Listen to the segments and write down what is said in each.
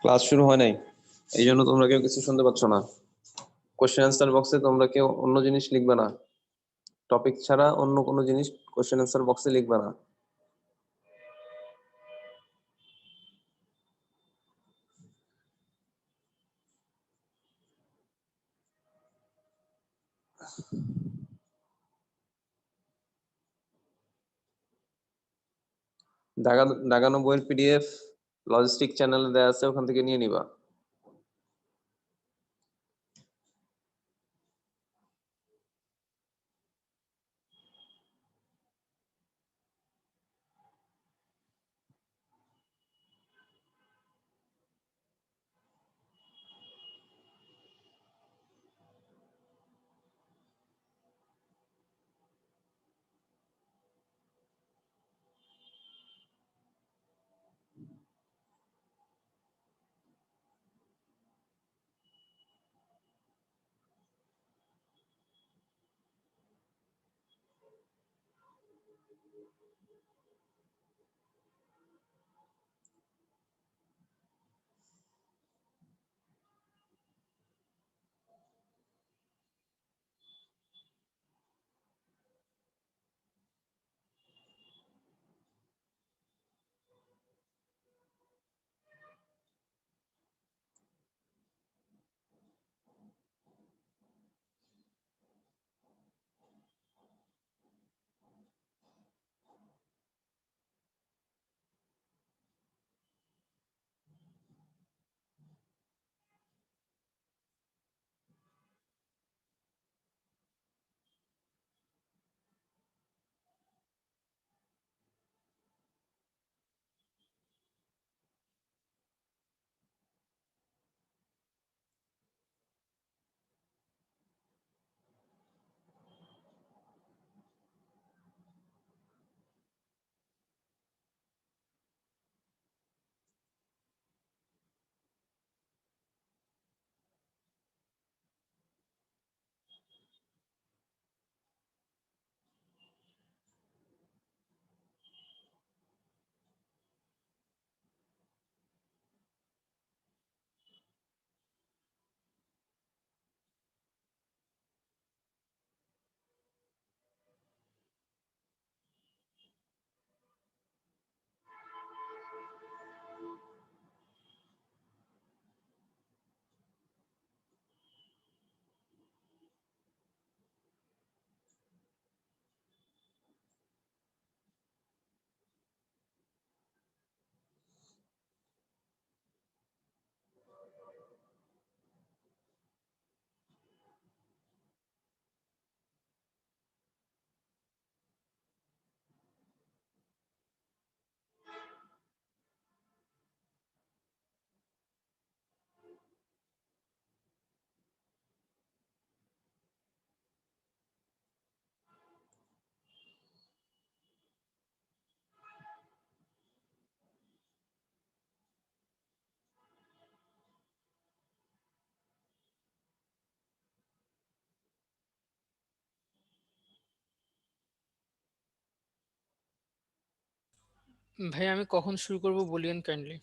Class শুরু হয় নাই, এই জন্য তোমরা কেউ কিছু শুনতে পাচ্ছ না। কোশ্চেন অ্যান্সার বক্সে তোমরা কেউ অন্য জিনিস লিখবে না, টপিক ছাড়া অন্য কোনো জিনিস কোশ্চেন অ্যান্সার বক্সে লিখবে না। দাগানো বইয়ের পিডিএফ লজিস্টিক চ্যানেলে দেওয়া আছে, ওখান থেকে নিয়ে নিবা। ভাই আমি কখন শুরু করব বলিয়েন কাইন্ডলি।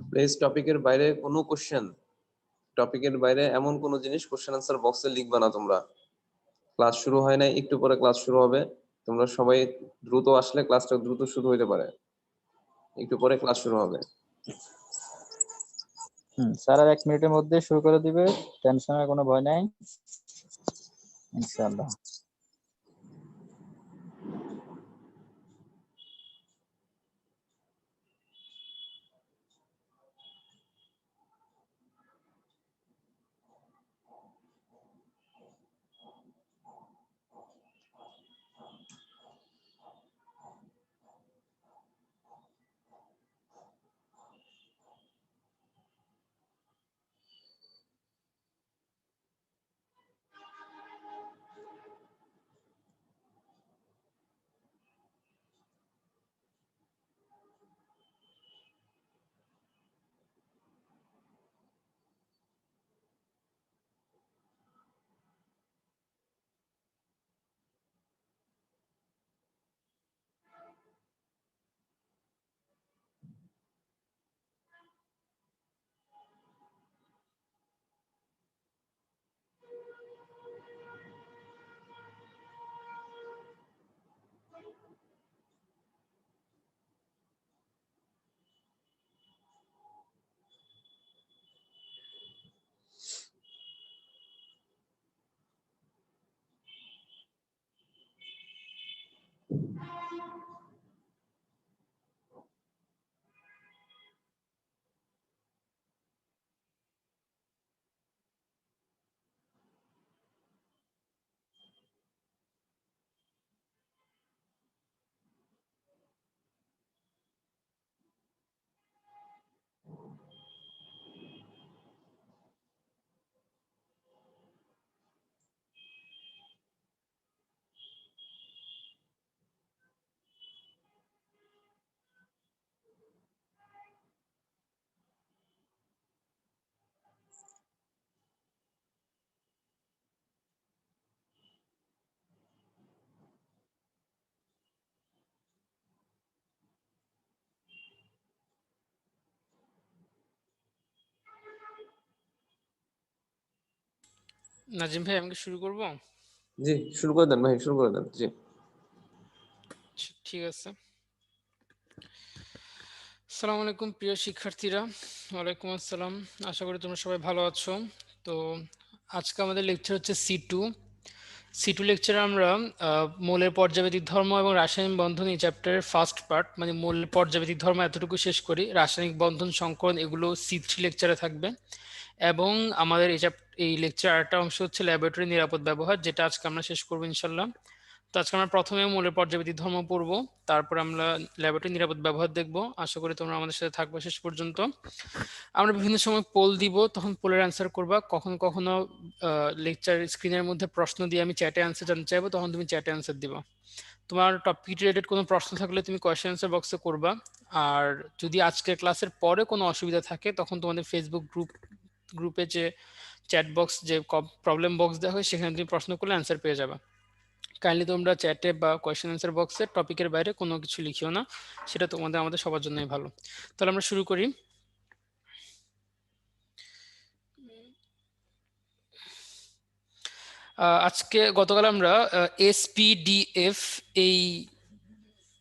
প্লিজ টপিকের বাইরে কোনো কোশ্চেন, টপিকের বাইরে এমন কোনো জিনিস কোশ্চেন অ্যান্সার বক্সে লিখবে না তোমরা। ক্লাস শুরু হয় নাই, একটু পরে ক্লাস শুরু হবে। তোমরা সবাই দ্রুত আসলে ক্লাসটা দ্রুত শুরু হইতে পারে, একটু পরে ক্লাস শুরু হবে। স্যার আর 1 মিনিটের মধ্যে শুরু করে দিবে, টেনশনের কোনো ভয় নাই ইনশাআল্লাহ। নাজিম ভাই আমি কি শুরু করব? জি শুরু করে দেন ভাই, শুরু করে দেন। জি ঠিক আছে। আসসালামু আলাইকুম প্রিয় শিক্ষার্থীরা। ওয়ালাইকুম আসসালাম। আশা করি তোমরা সবাই ভালো আছো। তো আজকে আমাদের লেকচার হচ্ছে সি টু লেকচারে আমরা মৌলের পর্যাবৃত্তিক ধর্ম এবং রাসায়নিক বন্ধন এই চ্যাপ্টারের ফার্স্ট পার্ট, মানে মৌলের পর্যাবৃত্তিক ধর্ম এতটুকু শেষ করি। রাসায়নিক বন্ধন সংকরণ এগুলো সি3 লেকচারে থাকবে। এবং আমাদের এই লেকচার আরেকটা অংশ হচ্ছে ল্যাবরেটরি নিরাপদ ব্যবহার, যেটা আজকে আমরা শেষ করবো ইনশাল্লাহ। তো আজকে আমরা প্রথমে মৌলের পর্যাবৃত্তিক ধর্ম পড়বো, তারপর আমরা ল্যাবরেটরি নিরাপদ ব্যবহার দেখবো। আশা করি তোমরা আমাদের সাথে থাকবে শেষ পর্যন্ত। আমরা বিভিন্ন সময় পোল দিব, তখন পোলের অ্যান্সার করবা। কখনো কখনো লেকচার স্ক্রিনের মধ্যে প্রশ্ন দিয়ে আমি চ্যাটে অ্যান্সার জানতে চাইবো, তখন তুমি চ্যাটে অ্যান্সার দিবা। তোমার টপিক রিলেটেড কোনো প্রশ্ন থাকলে তুমি কোয়েশ্চেন অ্যান্সার বক্সে করবা। আর যদি আজকের ক্লাসের পরে কোনো অসুবিধা থাকে তখন তোমাদের ফেসবুক গ্রুপে যে চ্যাট বক্স, যে প্রবলেম বক্স দেওয়া হয়, সেখানে তুমি প্রশ্ন করলে অ্যান্সার পেয়ে যাবে। কাইন্ডলি তোমরা চ্যাটে বা কোয়েশ্চেন অ্যান্সার বক্সে টপিকের বাইরে কোনো কিছু লিখিও না, সেটা তোমাদের আমাদের সবার জন্যই ভালো। তাহলে আমরা শুরু করি। গতকাল আমরা এসপিডিএফ এই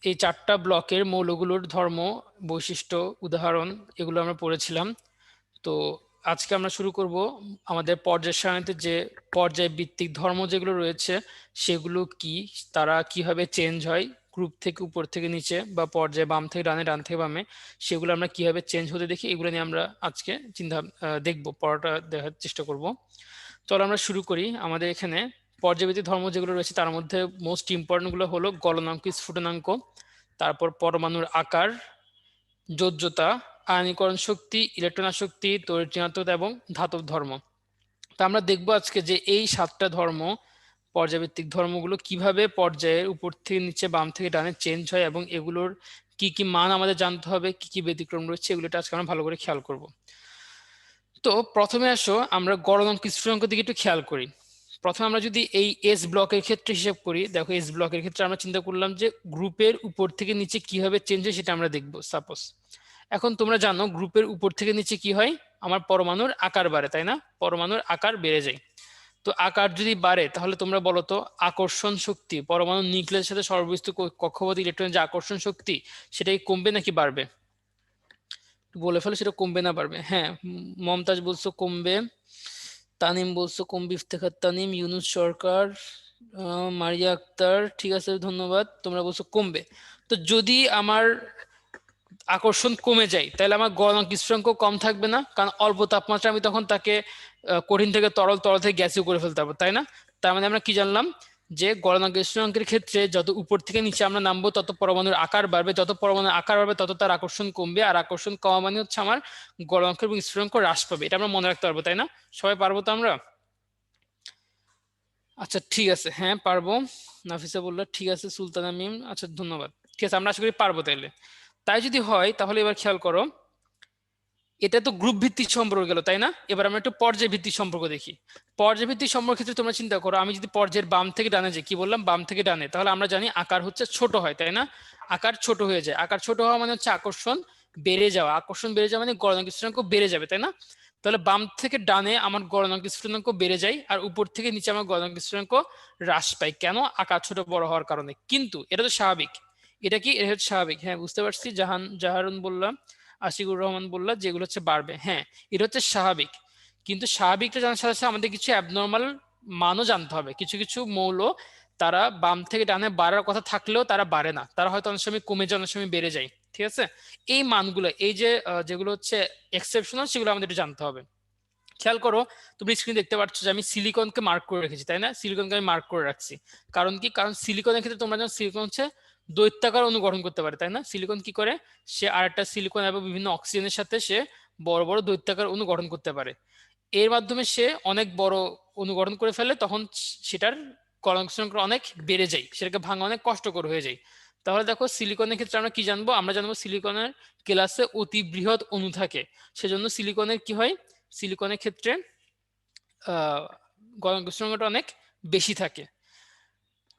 এই 4টা ব্লকের মৌলগুলোর ধর্ম, বৈশিষ্ট্য, উদাহরণ এগুলো আমরা পড়েছিলাম। তো আজকে আমরা শুরু করব আমাদের পর্যায় সারণীতে যে পর্যায়ভিত্তিক ধর্ম যেগুলো রয়েছে সেগুলো কি, তারা কিভাবে চেঞ্জ হয় গ্রুপ থেকে উপর থেকে নিচে, বা পর্যায়ে বাম থেকে ডানে ডান থেকে বামে, সেগুলো আমরা কিভাবে চেঞ্জ হতে দেখি, এগুলো নিয়ে আমরা আজকে দেখবো, পড়াটা দেখার চেষ্টা করব। চলো আমরা শুরু করি। আমাদের এখানে পর্যায়ভিত্তিক ধর্ম যেগুলো রয়েছে তার মধ্যে মোস্ট ইম্পর্টেন্ট গুলো হলো গলনাঙ্ক, স্ফুটনাঙ্ক, তারপর পরমাণুর আকার, যোজ্যতা, আয়নীকরণ শক্তি, ইলেকট্রন আসক্তি, তড়িৎ ঋণাত্মকতা এবং ধাতব ধর্ম। তা আমরা দেখবো আজকে যে এই 7টা ধর্ম, পর্যায়ভিত্তিক ধর্মগুলো কিভাবে পর্যায়ের উপর থেকে নিচে বাম থেকে ডানে চেঞ্জ হয় এবং এগুলোর কি কি মান আমাদের জানতে হবে, কি কি ব্যতিক্রম রয়েছে, এগুলোটা আজকে আমরা ভালো করে খেয়াল করব। তো প্রথমে আসো আমরা গলনাঙ্ক স্ফুটনাঙ্ক দিকে একটু খেয়াল করি। প্রথমে আমরা যদি এই এস ব্লকের ক্ষেত্রে হিসাব করি, দেখো এস ব্লকের ক্ষেত্রে আমরা চিন্তা করলাম যে গ্রুপের উপর থেকে নিচে কিভাবে চেঞ্জ হয় সেটা আমরা দেখবো। সাপোজ এখন তোমরা জানো গ্রুপের উপর থেকে নিচে কি হয়, আমার পরমাণুর আকার বাড়ে, তাই না? পরমাণুর আকার বেড়ে যায়। তো আকার যদি বাড়ে তাহলে তোমরা বলো তো আকর্ষণ শক্তি, পরমাণুর নিউক্লিয়াসের সাথে সর্বস্থ কক্ষপথ ইলেকট্রনের যে আকর্ষণ শক্তি, সেটা কি কমবে নাকি বাড়বে? বলে ফেলো সেটা কমবে না বাড়বে? হ্যাঁ, মমতাজ বলছো কমবে, তানিম বলছো কমবে, ইফতেখার তানিম, ইউনুস সরকার, মারিয়া আক্তার, ঠিক আছে ধন্যবাদ, তোমরা বলছো কমবে। তো যদি আমার আকর্ষণ কমে যায় তাহলে আমার গলনাঙ্ক স্ফুটনাঙ্ক কম থাকবে না? কারণ অল্প তাপমাত্রা আমি তখন তাকে কঠিন থেকে তরল, তরল থেকে গ্যাসীয় করে ফেলতে পারবো, তাই না? তার মানে আমরা কি জানলাম যে গলনাঙ্ক স্ফুটনাঙ্কের ক্ষেত্রে যত উপর থেকে নিচে আমরা নামবো তত পরমাণুর আকার বাড়বে, যত পরমাণুর আকার বাড়বে তত তার আকর্ষণ কমবে, আর আকর্ষণ কমা মানে হচ্ছে আমার গলনাঙ্ক এবং স্ফুটনাঙ্ক হ্রাস পাবে। এটা আমরা মনে রাখতে পারবো, তাই না? সবাই পারবো তো আমরা? আচ্ছা ঠিক আছে, হ্যাঁ পারবো। নাফিসা বললো ঠিক আছে, সুলতানা মিম, আচ্ছা ধন্যবাদ। ঠিক আছে, আমরা আশা করি পারবো। তাইলে তাই যদি হয় তাহলে এবার খেয়াল করো, এটা তো গ্রুপ ভিত্তিক সম্পর্ক গেল, তাই না? এবার আমরা একটু পর্যায় ভিত্তিক সম্পর্ক দেখি। পর্যায় ভিত্তিক সম্পর্কের ক্ষেত্রে তোমরা চিন্তা করো, আমি যদি পর্যায়ের বাম থেকে ডানে যাই, কি বললাম, বাম থেকে ডানে, তাহলে আমরা জানি আকার হচ্ছে ছোট হয়, তাই না? আকার ছোট হয়ে যায়। আকার ছোট হওয়া মানে হচ্ছে আকর্ষণ বেড়ে যাওয়া। আকর্ষণ বেড়ে যাওয়া মানে গলনাঙ্ক স্ফুটনাঙ্ক বেড়ে যাবে, তাই না? তাহলে বাম থেকে ডানে আমার গলনাঙ্ক স্ফুটনাঙ্ক বেড়ে যায়, আর উপর থেকে নিচে আমার গলনাঙ্ক স্ফুটনাঙ্ক হ্রাস পায়। কেন? আকার ছোট বড় হওয়ার কারণে। কিন্তু এটা তো স্বাভাবিক। এটা কি? এটা হচ্ছে স্বাভাবিক। হ্যাঁ বুঝতে পারছি। জাহারুন বললাম, আশিকুর রহমান বললা যেগুলো হচ্ছে বাড়বে, হ্যাঁ এটা হচ্ছে স্বাভাবিক। কিন্তু স্বাভাবিকটা জানার সাথে সাথে আমাদের কিছু অ্যাবনর্মাল মানও জানতে হবে। কিছু কিছু মৌল তারা বাম থেকে ডানে বাড়ার কথা থাকলেও তারা বাড়ে না, তারা হয়তো অনেক সময় কমে যায়, অনেক সময় বেড়ে যায়। ঠিক আছে, এই মানগুলো, এই যে যেগুলো হচ্ছে এক্সেপশনাল, সেগুলো আমাদের একটু জানতে হবে। খেয়াল করো, তুমি স্ক্রিন দেখতে পাচ্ছ যে আমি সিলিকনকে মার্ক করে রেখেছি, তাই না? সিলিকনকে আমি মার্ক করে রাখছি। কারণ কি? কারণ সিলিকনের ক্ষেত্রে তোমরা জানো সিলিকন হচ্ছে দৈত্যাকার অণু গঠন করতে পারে, তাই না? সিলিকন কি করে? সে আরেকটা সিলিকন এবং বিভিন্ন অক্সিজেনের সাথে সে বড় বড় দৈত্যাকার অণু গঠন করতে পারে। এর মাধ্যমে সে অনেক বড় অণু গঠন করে ফেলে, তখন সেটার গলনাঙ্ক স্ফুটনাঙ্ক অনেক বেড়ে যায়, সেটাকে ভাঙা অনেক কষ্টকর হয়ে যায়। তাহলে দেখো সিলিকনের ক্ষেত্রে আমরা কি জানবো? আমরা জানবো সিলিকনের ক্লাসে অতি বৃহৎ অণু থাকে, সেজন্য সিলিকনের কি হয়, সিলিকনের ক্ষেত্রে গলনাঙ্ক স্ফুটনাঙ্কটা অনেক বেশি থাকে।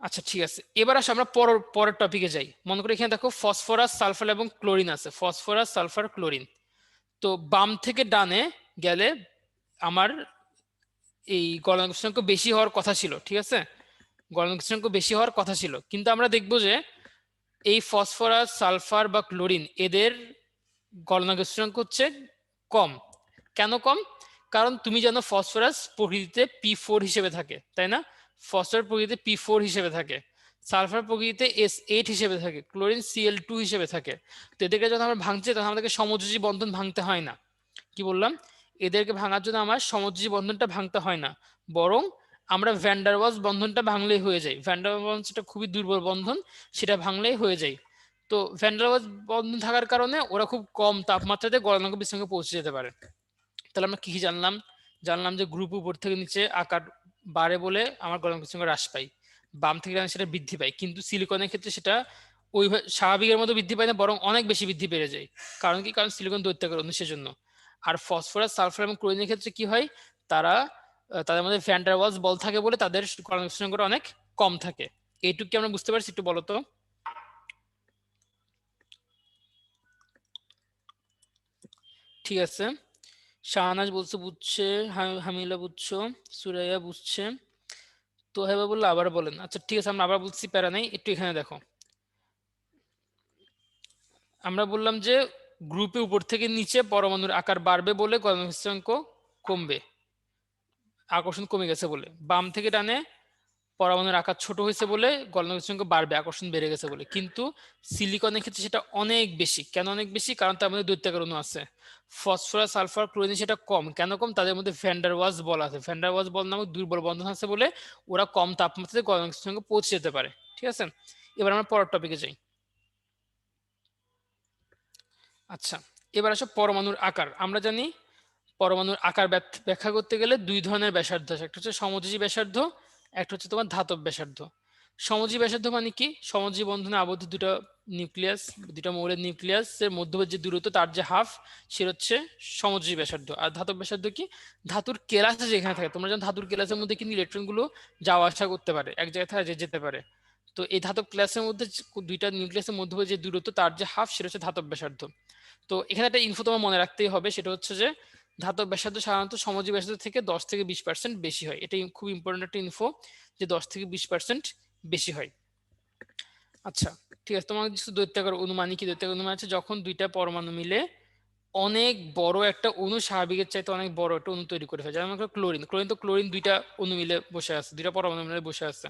আচ্ছা ঠিক আছে, এবার আসো আমরা পরের টপিকে যাই। মনে করি এখানে দেখো ফসফরাস, সালফার এবং ক্লোরিন আছে। Phosphorus, sulphur, chlorine. তো বাম থেকে ডানে গেলে আমার এই গলনাঙ্ক সূচকাঙ্ক বেশি হওয়ার কথা ছিল, ঠিক আছে, গলনাঙ্ক সূচকাঙ্ক বেশি হওয়ার কথা ছিল, কিন্তু আমরা দেখবো যে এই ফসফরাস, সালফার বা ক্লোরিন এদের গলনাঙ্ক সূচকাঙ্ক হচ্ছে কম। কেন কম? কারণ তুমি জানো ফসফরাস প্রকৃতিতে P4 হিসেবে থাকে, তাই না? ফসফরাস প্রকৃতিতে P4 হিসেবে থাকে, সালফার প্রকৃতিতে S8 হিসেবে থাকে, ক্লোরিন Cl2 হিসেবে থাকে। তো এদেরকে যখন আমরা ভাঙছি তখন আমাদেরকে সমযোজী বন্ধন ভাঙতে হয় না। কি বললাম? এদেরকে ভাঙার জন্য আমার সমযোজী বন্ধনটা ভাঙতে হয় না, বরং আমরা ভ্যান ডার ওয়ালস বন্ধনটা ভাঙলেই হয়ে যায়। ভ্যান ডার ওয়ালস একটা খুবই দুর্বল বন্ধন, সেটা ভাঙলেই হয়ে যায়। তো ভ্যান ডার ওয়ালস বন্ধন থাকার কারণে ওরা খুব কম তাপমাত্রাতে গলনাঙ্ক বিস্তারাঙ্কে পৌঁছে যেতে পারে। তাহলে আমরা কি কি জানলাম? জানলাম যে গ্রুপ উপর থেকে নিচে আকার বাড়ে বলে আমার গলনাঙ্ক বিস্তারাঙ্ক হ্রাস পায়, বাম থেকে ডানে সেটা বৃদ্ধি পায়, কিন্তু সিলিকনের ক্ষেত্রে সেটা ওই স্বাভাবিকের মতো বৃদ্ধি পায় না, বরং অনেক বেশি বৃদ্ধি পেয়ে যায়। কারণ কি? কারণ সিলিকন দৈত্যাকার অণু, সেজন্য। আর ফসফরাস, সালফার এবং ক্লোরিনের ক্ষেত্রে কি হয়? তাদের মধ্যে ভ্যান ডার ওয়ালস বল থাকে বলে তাদের গলনাঙ্ক বিস্তারাঙ্কটা অনেক কম থাকে। এইটুকু কি আমরা বুঝতে পারছি? একটু বলো তো। ঠিক আছে, শাহনাজ বলছে বুঝছে, হামিলা বুঝছো, সুরাইয়া বুঝছে, তো হেবা বললো আবার বলেন। আচ্ছা ঠিক আছে, আমরা আবার বলছি, প্যারা নেই, একটু এখানে দেখো। আমরা বললাম যে গ্রুপে উপর থেকে নিচে পরমাণুর আকার বাড়বে বলে গলনাঙ্ক বিস্তারাঙ্ক কমবে, আকর্ষণ কমে গেছে বলে। বাম থেকে ডানে পরমাণুর আকার ছোট হয়েছে বলে গলনাঙ্ক বিস্তারাঙ্ক বাড়বে, আকর্ষণ বেড়ে গেছে বলে। কিন্তু সিলিকনের ক্ষেত্রে সেটা অনেক বেশি। কেন অনেক বেশি? কারণ তার মধ্যে দৈত্যাকার অণু আছে। ফসফরাস, সালফার, ক্লোরিন সেটা কম। কেন কম? তাদের মধ্যে ভ্যান ডার ওয়ালস বল আছে, ভ্যান ডার ওয়ালস বল নামক দুর্বল বন্ধন আছে বলে ওরা কম তাপমাত্রাতে গলনাঙ্ক বিস্তারাঙ্ক পৌঁছে যেতে পারে। ঠিক আছে, এবার আমরা পরের টপিকে যাই। আচ্ছা, এবার আসো পরমাণুর আকার। আমরা জানি পরমাণুর আকার ব্যাখ্যা করতে গেলে দুই ধরনের ব্যাসার্ধ আছে, একটা হচ্ছে সমযোজী ব্যাসার্ধ, একটা হচ্ছে তোমার ধাতব ব্যাসার্ধ। সমযোজী ব্যাসার্ধ মানে কি? সমযোজী বন্ধনে আবদ্ধ দুটো নিউক্লিয়াস, দুটো মৌলের নিউক্লিয়াসের মধ্যবর্তী যে দূরত্ব তার যে হাফ, সে হচ্ছে সমযোজী ব্যাসার্ধ। আর ধাতব ব্যাসার্ধ কি? ধাতুর কেলাসে যেখানে থাকে, তোমরা জানো ধাতুর কেলাসের মধ্যে কিন্তু ইলেকট্রনগুলো যাওয়া আসা করতে পারে, এক জায়গা থেকে যেতে পারে। তো এই ধাতব ক্লাসের মধ্যে দুইটা নিউক্লিয়াসের মধ্যবর্তী যে দূরত্ব তার যে হাফ, সেটা হচ্ছে ধাতব ব্যাসার্ধ। তো এখানে একটা ইনফো তোমার মনে রাখতেই হবে, সেটা হচ্ছে যে ধাতব ব্যাসার্ধ সাধারণত সমযোজী ব্যাসার্ধ থেকে 10 থেকে 20% বেশি হয়। এটা খুব ইম্পর্টেন্ট একটা ইনফো, যে 10 থেকে 20% বেশি হয়। আচ্ছা ঠিক আছে, তোমার কিছু দৈত্যাকার অনুমানী কি? দৈত্যাকার অনুমান আছে যখন দুইটা পরমাণু মিলে অনেক বড় একটা অণু, স্বাভাবিকের চাইতে অনেক বড় একটা অণু তৈরি করে ফেলে। যেমন ক্লোরিন, ক্লোরিন দুইটা অণু মিলে বসে আছে, দুইটা পরমাণু মিলে বসে আছে।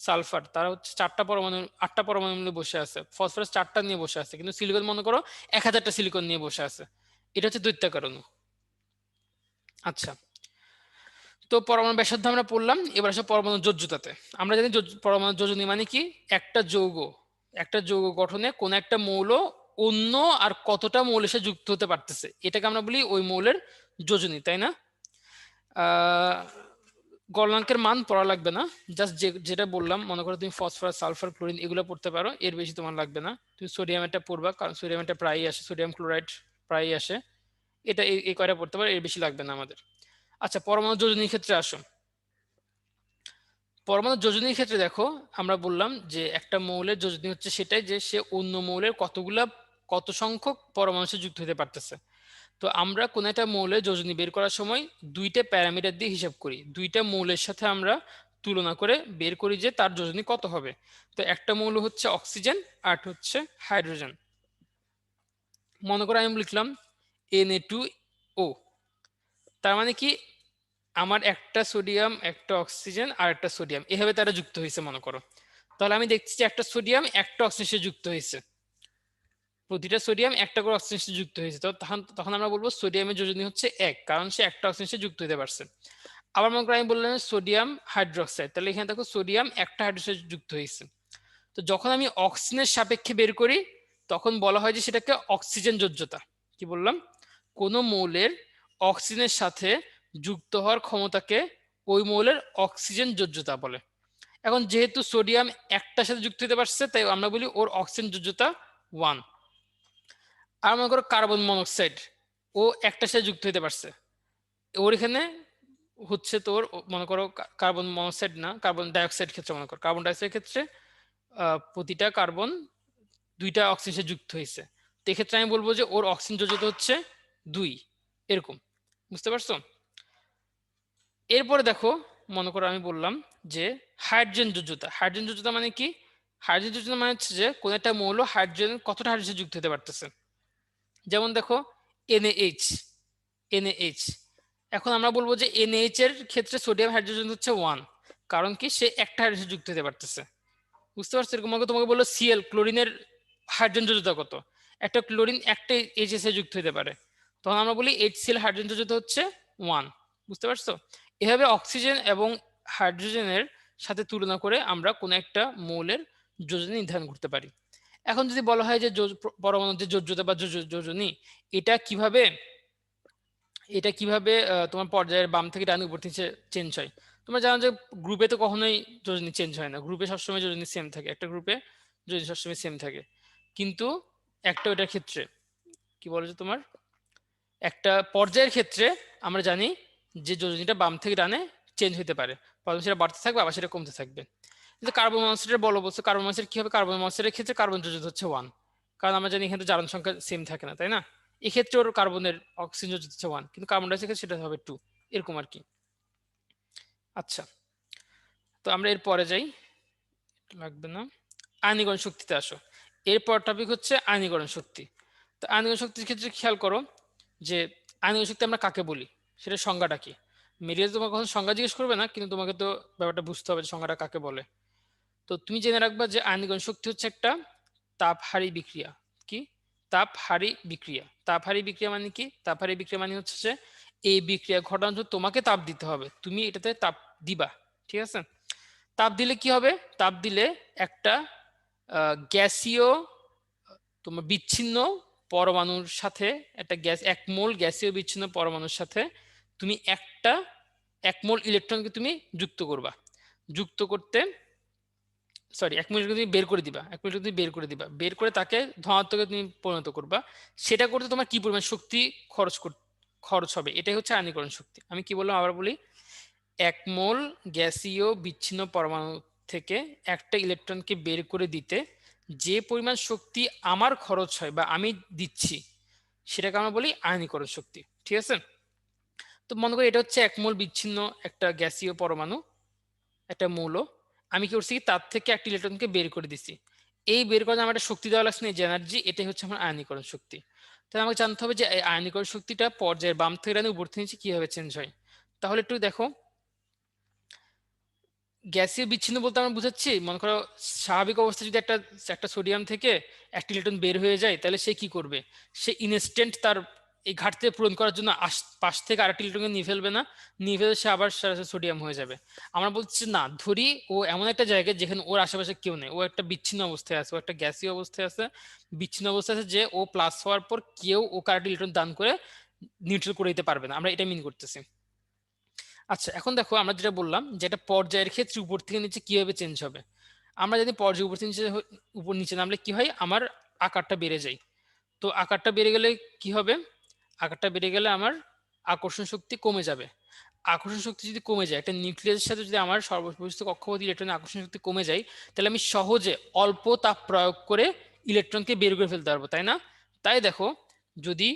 সালফার, তারা হচ্ছে 8টা পরমাণু মিলে বসে আছে। ফসফরাস 4টা নিয়ে বসে আছে, কিন্তু সিলিকন মনে করো 1000টা সিলিকন নিয়ে বসে আছে। এটা হচ্ছে দৈত্যাকার অণু। আচ্ছা, তো পরমাণু ব্যাসার্ধ আমরা পড়লাম, এবার আসলে পরমাণু যোজ্যতাতে। আমরা জানি পরমাণু যোজনী মানে কি? একটা যৌগ গঠনে কোন একটা মৌল অন্য আর কতটা মৌলের সাথে যুক্ত হতে পারতেছে, এটাকে আমরা বলি ওই মৌলের যোজনী, তাই না? গলনাঙ্কের মান পড়া লাগবে না, জাস্ট যেটা বললাম, মনে করো তুমি ফসফরাস, সালফার, ক্লোরিন এগুলো পড়তে পারো, এর বেশি তোমার লাগবে না। তুমি সোডিয়াম এটা পড়বা, কারণ সোডিয়াম এটা প্রায়ই আসে, সোডিয়াম ক্লোরাইড প্রায়ই আসে। এটা এই কয়টা পড়তে পারো, এর বেশি লাগবে না আমাদের। আচ্ছা, পরমাণু যোজনীর ক্ষেত্রে আসো। পরমাণু যোজনীর ক্ষেত্রে দেখো, আমরা বললাম যে একটা মৌলের যোজনী হচ্ছে সেটাই যে সে অন্য মৌলের কত সংখ্যক পরমাণুর সাথে যুক্ত হতে পারতেছে। তো আমরা কোন একটা মৌলের যোজনী বের করার সময় দুইটা প্যারামিটার দিয়ে হিসাব করি, দুইটা মৌলের সাথে আমরা তুলনা করে বের করি যে তার যোজনী কত হবে। তো একটা মৌল হচ্ছে অক্সিজেন, আর হচ্ছে হাইড্রোজেন। মনে করো আমি লিখলাম Na2O, তার মানে কি? আমার একটা সোডিয়াম, একটা অক্সিজেন আর একটা সোডিয়াম, এভাবে তারা যুক্ত হয়েছে মনে করো। তাহলে আমি দেখছি যে একটা সোডিয়াম একটা অক্সিজেন যুক্ত হয়েছে, প্রতিটা সোডিয়াম একটা করে অক্সিজেন যুক্ত হয়েছে। তো তখন আমরা বলবো সোডিয়ামের যোজনী হচ্ছে 1, কারণ সে একটা অক্সিজেন যুক্ত হতে পারছে। আবার মনে করো আমি বললাম সোডিয়াম হাইড্রোক্সাইড, তাহলে এখানে দেখো সোডিয়াম একটা হাইড্রোক্সাইড যুক্ত হয়েছে। তো যখন আমি অক্সিজেনের সাপেক্ষে বের করি তখন বলা হয় যে সেটাকে অক্সিজেন যোজ্যতা। কি বললাম? কোন মৌলের অক্সিজেনের সাথে যুক্ত হওয়ার ক্ষমতাকে ওই মৌলের অক্সিজেন যোজ্যতা বলে। এখন যেহেতু সোডিয়াম একটার সাথে যুক্ত হতে পারছে, তাই আমরা বলি ওর অক্সিজেন যোজ্যতা 1। আর মনে করো কার্বন মনোক্সাইড, ও একটার সাথে যুক্ত হতে পারছে, ওর এখানে হচ্ছে তোর, মনে করো কার্বন মনোক্সাইড না, কার্বন ডাইঅক্সাইড ক্ষেত্রে, মনে করো কার্বন ডাইঅক্সাইড ক্ষেত্রে প্রতিটা কার্বন দুইটা অক্সিজেন যুক্ত হয়েছে। তো এক্ষেত্রে আমি বলবো যে ওর অক্সিজেন যোজ্যতা হচ্ছে 2, এরকম। বুঝতে পারছো? এরপরে দেখো, মনে করো আমি বললাম যে হাইড্রোজেন যোজ্যতা। হাইড্রোজেন যোজ্যতা মানে কি? হাইড্রোজেন যোজ্যতা মানে হচ্ছে যে কোন একটা মৌল হাইড্রোজেন কতটা হাইড্রোজেন যুক্ত হতে পারতেছে। যেমন দেখো NaH, NaH। এখন আমরা বলবো যে NaH এর ক্ষেত্রে সোডিয়াম হাইড্রোজেন হচ্ছে 1, কারণ কি সে একটা হাইড্রোজেন যুক্ত হতে পারতেছে। বুঝতে পারছো? এরকম তোমাকে বললো Cl, ক্লোরিনের হাইড্রোজেন যোজ্যতা কত? একটা ক্লোরিন একটা HCl যুক্ত হতে পারে, তখন আমরা বলি HCl হাইড্রোজেন যোজ্যতা হচ্ছে 1। বুঝতে পারছো? এভাবে অক্সিজেন এবং হাইড্রোজেনের সাথে তুলনা করে আমরা কোনো একটা মৌলের যোজনী নির্ধারণ করতে পারি। এখন যদি বলা হয় যে পরমাণুর যে যোজ্যতা বা যোজনী, এটা কিভাবে তোমার পর্যায়ের বাম থেকে ডান উপর থেকে চেঞ্জ হয়? তোমরা জানো যে গ্রুপে তো কখনোই যোজনী চেঞ্জ হয় না, গ্রুপে সবসময় যোজনী সেম থাকে, একটা গ্রুপে যোজনী সবসময় সেম থাকে। কিন্তু একটা ওটার ক্ষেত্রে কি বলে যে তোমার একটা পর্যায়ের ক্ষেত্রে আমরা জানি যে যোজনীটা বাম থেকে ডানে চেঞ্জ হতে পারে, প্রথমে সেটা বাড়তে থাকবে আবার সেটা কমতে থাকবে। কিন্তু কার্বন মনোক্সাইডের বলছে কার্বন মনোক্সাইড কি হবে? কার্বন মনোক্সাইডের ক্ষেত্রে কার্বন যোজ্যতা হচ্ছে 1, কারণ আমরা জানি এখানে তো জারণ সংখ্যা সেম থাকে না, তাই না? এক্ষেত্রে ওর কার্বনের অক্সিজেন যোজ্যতা হচ্ছে 1, কিন্তু কার্বন ডাই অক্সাইডের সেটা হবে 2, এরকম আর কি। আচ্ছা, তো আমরা এর পরে যাই, লাগবে না। আয়নীকরণ শক্তিতে আসো। এরপর টপিক হচ্ছে আয়নীকরণ শক্তি। তো আয়নীকরণ শক্তির ক্ষেত্রে খেয়াল করো যে আয়নীকরণ শক্তি আমরা কাকে বলি, সেটা সংজ্ঞাটা কি। মেরিয়াজ তোমাকে কখন সংজ্ঞা জিজ্ঞেস করবে না, কিন্তু তোমাকে তো ব্যাপারটা বুঝতে হবে যে সংজ্ঞাটা কাকে বলে। তো তুমি জেনে রাখবা যে আয়নীকরণ শক্তি হচ্ছে একটা তাপহারী বিক্রিয়া। কি? তাপহারী বিক্রিয়া। তাপহারী বিক্রিয়া মানে কি? তাপহারী বিক্রিয়া মানে হচ্ছে যে এই বিক্রিয়া ঘটানোর জন্য তোমাকে তাপ দিতে হবে, তুমি এটাতে তাপ দিবা। ঠিক আছে? তাপ দিলে কি হবে? তাপ দিলে একটা গ্যাসীয় তোমার বিচ্ছিন্ন পরমাণুর সাথে, একটা গ্যাস, এক মোল গ্যাসীয় বিচ্ছিন্ন পরমাণুর সাথে তুমি এক মোল ইলেকট্রনকে তুমি যুক্ত করবা। যুক্ত করতে এক মোল তুমি বের করে দিবা, এক মোল তুমি বের করে দিবা, বের করে তাকে ধনাত্মকে তুমি পরিণত করবা। সেটা করতে তোমার কি পরিমাণ শক্তি খরচ হবে, এটাই হচ্ছে আয়নীকরণ শক্তি। আমি কি বললাম আবার বলি, এক মোল গ্যাসীয় বিচ্ছিন্ন পরমাণু থেকে একটা ইলেকট্রনকে বের করে দিতে যে পরিমাণ শক্তি আমার খরচ হয় বা আমি দিচ্ছি, সেটাকে আমরা বলি আয়নীকরণ শক্তি। ঠিক আছে? তো মনে করি এটা হচ্ছে এক মোল বিচ্ছিন্ন একটা গ্যাসীয় পরমাণু, একটা মৌল। আমি কি করছি, তার থেকে একটা ইলেকট্রনকে বের করে দিচ্ছি। এই বের করে আমার একটা শক্তি দেওয়া লাগছে না, যে এনার্জি, এটাই হচ্ছে আমার আয়নীকরণ শক্তি। তাহলে আমাকে জানতে হবে যে এই আয়নীকরণ শক্তিটা পর্যায়ের বাম থেকে ডানে উপর থেকে নিচে কিভাবে চেঞ্জ হয়। তাহলে একটু দেখো, গ্যাসীয় বিচ্ছিন্ন বলতে আমরা বুঝাচ্ছি, মনে করো স্বাভাবিক অবস্থায় যদি একটা একটা সোডিয়াম থেকে একটা ইলেকট্রন বের হয়ে যায়, তাহলে সে কি করবে? সে ইনস্ট্যান্ট তার এই ঘাটতি পূরণ করার জন্য পাশ থেকে আরেকটা ইলেকট্রনকে নিয়ে ফেলবে না, নিয়ে ফেলে সে আবার সোডিয়াম হয়ে যাবে। আমরা বলছি না, ধরি ও এমন একটা জায়গায় যেখানে ওর আশেপাশে কেউ নেই, ও একটা বিচ্ছিন্ন অবস্থায় আছে, ও একটা গ্যাসীয় অবস্থায় আছে, বিচ্ছিন্ন অবস্থায় আছে, যে ও প্লাস হওয়ার পর কেউ ও আরেকটা ইলেকট্রন দান করে নিউট্রাল করে দিতে পারবে না, আমরা এটা মিন করতেছি। আচ্ছা, এখন দেখো আমরা যেটা বললাম যে একটা পর্যায়ের ক্ষেত্রে উপর থেকে নিচে কিভাবে চেঞ্জ হবে। আমরা যদি পর্যায় উপর থেকে নিচে উপর নিচে নামলে কি হয়, আমার আকারটা বেড়ে যায়। তো আকারটা বেড়ে গেলে কি হবে? আকারটা বেড়ে গেলে আমার আকর্ষণ শক্তি কমে যাবে। আকর্ষণ শক্তি যদি কমে যায়, একটা নিউক্লিয়াসের সাথে যদি আমার সর্বপরিস্থ কক্ষপথ ইলেকট্রনের আকর্ষণ শক্তি কমে যায়, তাহলে আমি সহজে অল্প তাপ প্রয়োগ করে ইলেকট্রনকে বের করে ফেলতে পারবো, তাই না? তাই দেখো, যদি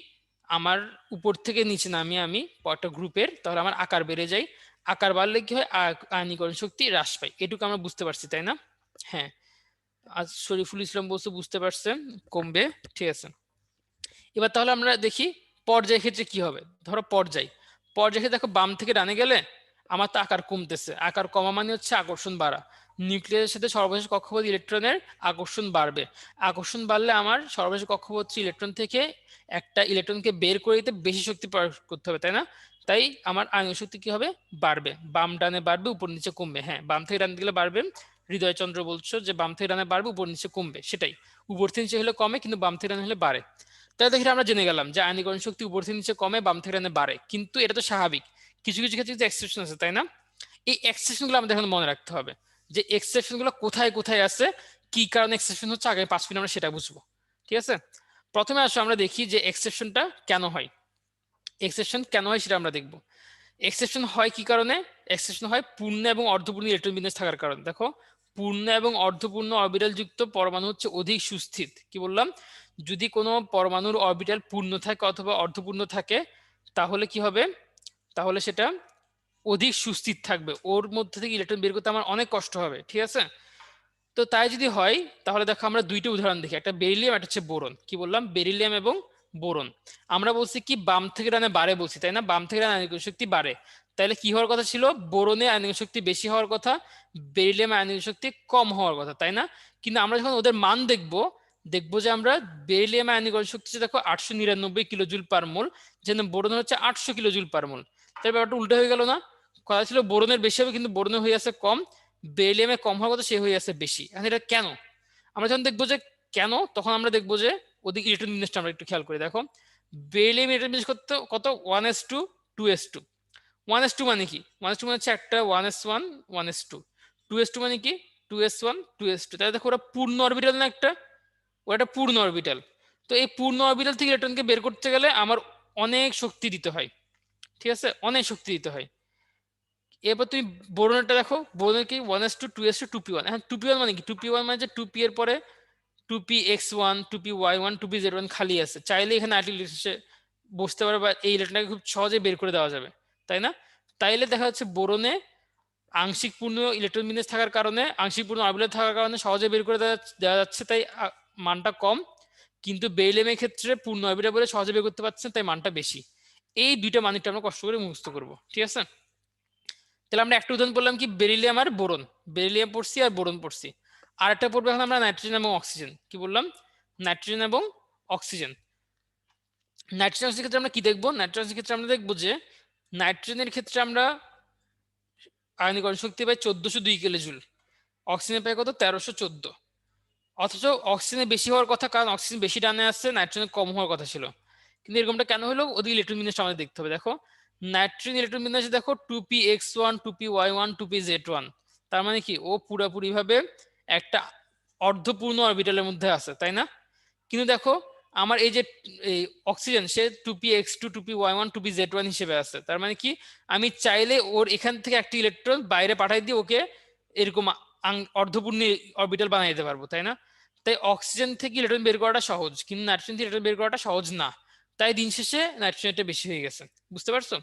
আমার উপর থেকে নিচে নামিয়ে আমি একটা গ্রুপের, তাহলে আমার আকার বেড়ে যায়। আকার বাড়লে কি হয়? আয়নীকরণ শক্তি হ্রাস পায়। এটুকু আমরা বুঝতে পারছি, তাই না? হ্যাঁ, আজ শরীফুল ইসলাম বলছে বুঝতে পারছেন, কমবে। ঠিক আছে, এবার তাহলে আমরা দেখি পর্যায় ক্ষেত্রে কি হবে। ধরো পর্যায় ক্ষেত্রে দেখো, বাম থেকে ডানে গেলে আমার তো আকার কমতেছে, আকার কমা মানে হচ্ছে আকর্ষণ বাড়া। নিউক্লিয়াসের সাথে সর্বশেষ কক্ষপথ ইলেকট্রনের আকর্ষণ বাড়বে। আকর্ষণ বাড়লে আমার সর্বশেষ কক্ষপথ ইলেকট্রন থেকে একটা ইলেকট্রনকে বের করে দিতে বেশি শক্তি প্রয়োগ করতে হবে, তাই না? তাই আমার আয়নীয় শক্তি কি হবে? বাড়বে। বাম ডানে বাড়বে, উপর নিচে কমবে। হ্যাঁ, বাম থেকে ডানে গেলে বাড়বে। হৃদয় চন্দ্র বলছো যে বাম থেকে ডানে বাড়বে, উপর নিচে কমবে। সেটাই, উপর থেকে নিচে হলে কমে, কিন্তু বাম থেকে ডানে হলে বাড়ে। তাহলে দেখি আমরা জেনে গেলাম যে আয়নীকরণ শক্তি উপর থেকে নিচে কমে, বাম থেকে ডানে বাড়ে। কিন্তু এটা তো স্বাভাবিক, কিছু কিছু ক্ষেত্রে এক্সেপশন আছে, তাই না? এই এক্সেপশন গুলো আমাদের এখন মনে রাখতে হবে, যে এক্সেপশন গুলো কোথায় কোথায় আছে, কি কারণে এক্সেপশন হচ্ছে, আগামী 5 মিনিট আমরা সেটা বুঝবো। ঠিক আছে, প্রথমে আসো আমরা দেখি যে এক্সেপশনটা কেন হয়। এক্সেপশন কেন হয় সেটা আমরা দেখবো। এক্সেপশন হয় কি কারণে? এক্সেপশন হয় পূর্ণ এবং অর্ধপূর্ণ ইলেকট্রন বিন্যাস থাকার কারণে। দেখো, পূর্ণ এবং অর্ধপূর্ণ অরবিটাল যুক্ত পরমাণু হচ্ছে অধিক সুস্থির। কি বললাম? যদি কোনো পরমাণুর অরবিটাল পূর্ণ থাকে অথবা অর্ধপূর্ণ থাকে, তাহলে কি হবে? তাহলে সেটা অধিক সুস্থির থাকবে, ওর মধ্যে থেকে ইলেকট্রন বের করতে আমার অনেক কষ্ট হবে, ঠিক আছে? তো তাই যদি হয় তাহলে দেখো আমরা দুইটা উদাহরণ দেখি, একটা বেরিলিয়াম, একটা হচ্ছে বোরন। কি বললাম? বেরিলিয়াম এবং বোরন। আমরা বলছি কি বাম থেকে ডানে বাড়ে বলছি, তাই না? বাম থেকে ডানে আয়নিক শক্তি বাড়ে, তাহলে কি হওয়ার কথা ছিল? বোরনে আয়নিক শক্তি বেশি হওয়ার কথা, বেরিলিয়ামে আয়নিক শক্তি কম হওয়ার কথা, তাই না? কিন্তু আমরা যখন ওদের মান দেখবো, দেখবো যে আমরা বেরিলিয়ামে আয়নিক শক্তি হচ্ছে দেখো 899 কিলোজুল পার মোল, যেন বোরন হচ্ছে 800 কিলোজুল পার মোল। তাহলে ব্যাপারটা উল্টো হয়ে গেল না? কথা ছিল বোরনের বেশি হবে, কিন্তু বোরনে হয়ে আছে কম, বেরিলিয়ামে কম হওয়ার কথা সে হয়ে আছে বেশি। এখন এটা কেন? আমরা যখন দেখবো যে কেন, তখন আমরা দেখবো যে ওদিকে ইলেকট্রন বিন্যাসটা আমরা একটু খেয়াল করে দেখো। বেরিলিয়াম ইলেকট্রন বিন্যাস করতে কত? 1s2 2s2। 1s2 মানে কি? 1s2 মানে হচ্ছে একটা 1s1 1s2। 2s2 মানে কি? 2s1 2s2। তাহলে দেখো ওরা পূর্ণ অরবিটাল না একটা? ওটা একটা পূর্ণ অরবিটাল। তো এই পূর্ণ অরবিটাল থেকে ইলেকট্রনকে বের করতে গেলে আমার অনেক শক্তি দিতে হয়, ঠিক আছে? অনেক শক্তি দিতে হয়। এরপর তুমি বোরনেরটা দেখো, বোরনের কি 1s2 2s2 2p1। এখন 2p1 মানে কি? 2p1 মানে যে 2p এর পরে 2px1 2py1 2pz1 খালি আছে, চাইলে এখানে আরেকটি ইলেকট্রন বসতে পারে বা এই ইলেকট্রনটাকে খুব সহজে বের করে দেওয়া যাবে, তাই না? তাইলে দেখা যাচ্ছে বোরনে আংশিক পূর্ণ ইলেকট্রন বিন্যাস থাকার কারণে, আংশিক পূর্ণ অরবিটাল থাকার কারণে সহজে বের করে দেওয়া যাচ্ছে, তাই মানটা কম। কিন্তু বেরিলিয়ামের ক্ষেত্রে পূর্ণ অরবিটাল বলে সহজে বের করতে পারছেন, তাই মানটা বেশি। এই দুইটা মানটা আমরা কষ্ট করে মুখস্থ করবো, ঠিক আছে? তাহলে আমরা একটা উদাহরণ বললাম কি, বেরিলিয়াম আর বোরন। বেরিলিয়াম পড়ছি আর বোরন পড়ছি। আর একটা পড়বো এখন আমরা নাইট্রোজেন এবং অক্সিজেন। কি বললাম? নাইট্রোজেন এবং অক্সিজেন। নাইট্রোজেন ক্ষেত্রে আমরা কি দেখবো? নাইট্রোজেনের ক্ষেত্রে আমরা দেখবো যে নাইট্রোজেনের ক্ষেত্রে আমরা আয়নীকরণ শক্তি পাই 1402 কিলোজুল, অক্সিজেন পাই কত? 1314। অথচ অক্সিজেনের বেশি হওয়ার কথা, কারণ অক্সিজেন বেশি ডানে আসছে, নাইট্রোজেন কম হওয়ার কথা ছিল। কিন্তু এরকমটা কেন হলো? ওদের ইলেকট্রন বিন্যাসটা আমাদের দেখতে হবে। দেখো নাইট্রোজেন ইলেকট্রন বিন্যাসে দেখো 2px1 2py1 2pz1। তার মানে কি ও পুরোপুরি ভাবে একটা অর্ধপূর্ণ অরবিটালের মধ্যে আছে, তাই না? কিন্তু দেখো আমার এই যে এই অক্সিজেন, সে 2px2 2py1 2pz1 হিসেবে আছে। তার মানে কি আমি চাইলে ওর এখান থেকে একটা ইলেকট্রন বাইরে পাঠাই দিয়ে ওকে এরকম অর্ধপূর্ণ অরবিটাল বানিয়ে দিতে পারবো, তাই না? তাই অক্সিজেন থেকে ইলেকট্রন বের করাটা সহজ, কিন্তু নাইট্রোজেন থেকে ইলেকট্রন বের করাটা সহজ না। তাই দিন শেষে নাইট্রোজেনটা বেশি হয়ে গেছে। বুঝতে পারছো?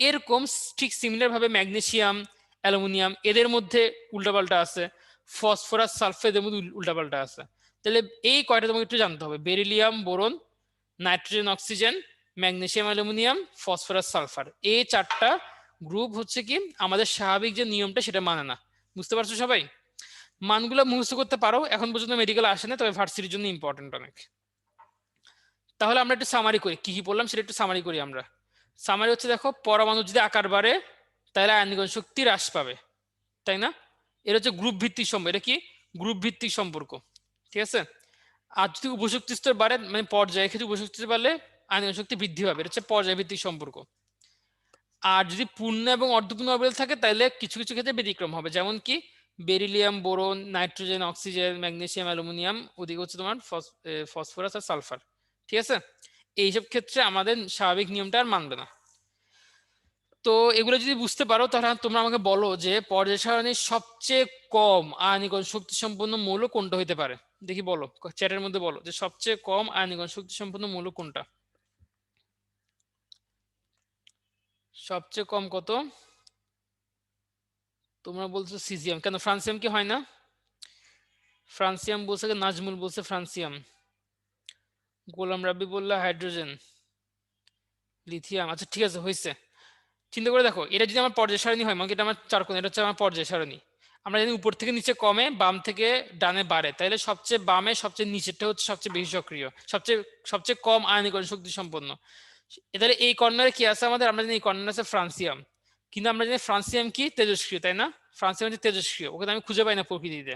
এরকম ঠিক সিমিলার ভাবে ম্যাগনেসিয়াম, অ্যালুমিনিয়াম এদের মধ্যে উল্টাপাল্টা আছে, ফসফরাস সালফেট এদের মধ্যে উল্টাপাল্টা আছে। তাহলে এই কয়টা তোমাকে একটু জানতে হবে: beryllium, boron, nitrogen, oxygen, magnesium, aluminium, phosphorus, sulphur. এই চারটা গ্রুপ হচ্ছে কি আমাদের স্বাভাবিক যে নিয়মটা সেটা মানে না। বুঝতে পারছো সবাই? মানগুলো মুখস্থ করতে পারো, এখন পর্যন্ত মেডিকেল আসে না, তবে ভার্সিটির জন্য ইম্পর্টেন্ট অনেক। তাহলে আমরা একটু সামারি করি, কি কি বললাম সেটা একটু সামারি করি আমরা। সামারি হচ্ছে দেখো, পরমাণু যদি আকার বাড়ে তাহলে আয়নীকরণ শক্তি হ্রাস পাবে, তাই না? এটা হচ্ছে গ্রুপ ভিত্তিক সম্পর্ক। এটা কি? গ্রুপ ভিত্তিক সম্পর্ক, ঠিক আছে? আর যদি উপশক্তি স্তর বাড়ে, মানে পর্যায়ে ক্ষেত্রে উপশক্তি স্তর বাড়লে আয়নিক শক্তি বৃদ্ধি পাবে, এটা হচ্ছে পর্যায়ভিত্তিক সম্পর্ক। আর যদি পূর্ণ এবং অর্ধপূর্ণ অরবিটাল থাকে তাহলে কিছু কিছু ক্ষেত্রে ব্যতিক্রম হবে, যেমন কি beryllium, boron, nitrogen, oxygen, magnesium, aluminium, ওদিকে হচ্ছে তোমার ফসফরাস আর সালফার, ঠিক আছে? এইসব ক্ষেত্রে আমাদের স্বাভাবিক নিয়মটা আর মানবে না। তো এগুলো যদি বুঝতে পারো তাহলে তোমরা আমাকে বলো যে পর্যায় সারণীর সবচেয়ে কম আয়নীকরণ শক্তি সম্পন্ন মৌল কোনটা হতে পারে। দেখি বলো, চ্যাটের মধ্যে বলো যে সবচেয়ে কম আয়নীকরণ শক্তি সম্পন্ন মৌল কোনটা। সবচেয়ে কম কত? তোমরা বলছো সিজিয়াম। কেন, ফ্রান্সিয়াম কি হয় না? ফ্রান্সিয়াম বলছে, নাজমুল বলছে ফ্রান্সিয়াম, গোলাম রাব্বি বললো হাইড্রোজেন, লিথিয়াম। আচ্ছা ঠিক আছে, হয়েছে। চিন্তা করে দেখো, এটা যদি আমার পর্যায় সারণী হয়, মানে এটা আমার চারকোণ, এটা হচ্ছে আমার পর্যায় সারণী। আমরা যদি উপর থেকে নিচে কমে, বাম থেকে ডানে বাড়ে, তাহলে সবচেয়ে বামে সবচেয়ে নিচেরটা হচ্ছে সবচেয়ে বেশি সক্রিয়, সবচেয়ে সবচেয়ে কম আয়নীকরণ শক্তি সম্পন্ন। তাহলে এই কর্নারে কি আছে আমাদের? আমরা জানি এই কর্নারে আছে ফ্রান্সিয়াম, কিন্তু আমরা জানি ফ্রান্সিয়াম কি? তেজস্ক্রিয়, তাই না? ফ্রান্সিয়াম হচ্ছে তেজস্ক্রিয়, ওকে আমি খুঁজে পাই না প্রকৃতিতে।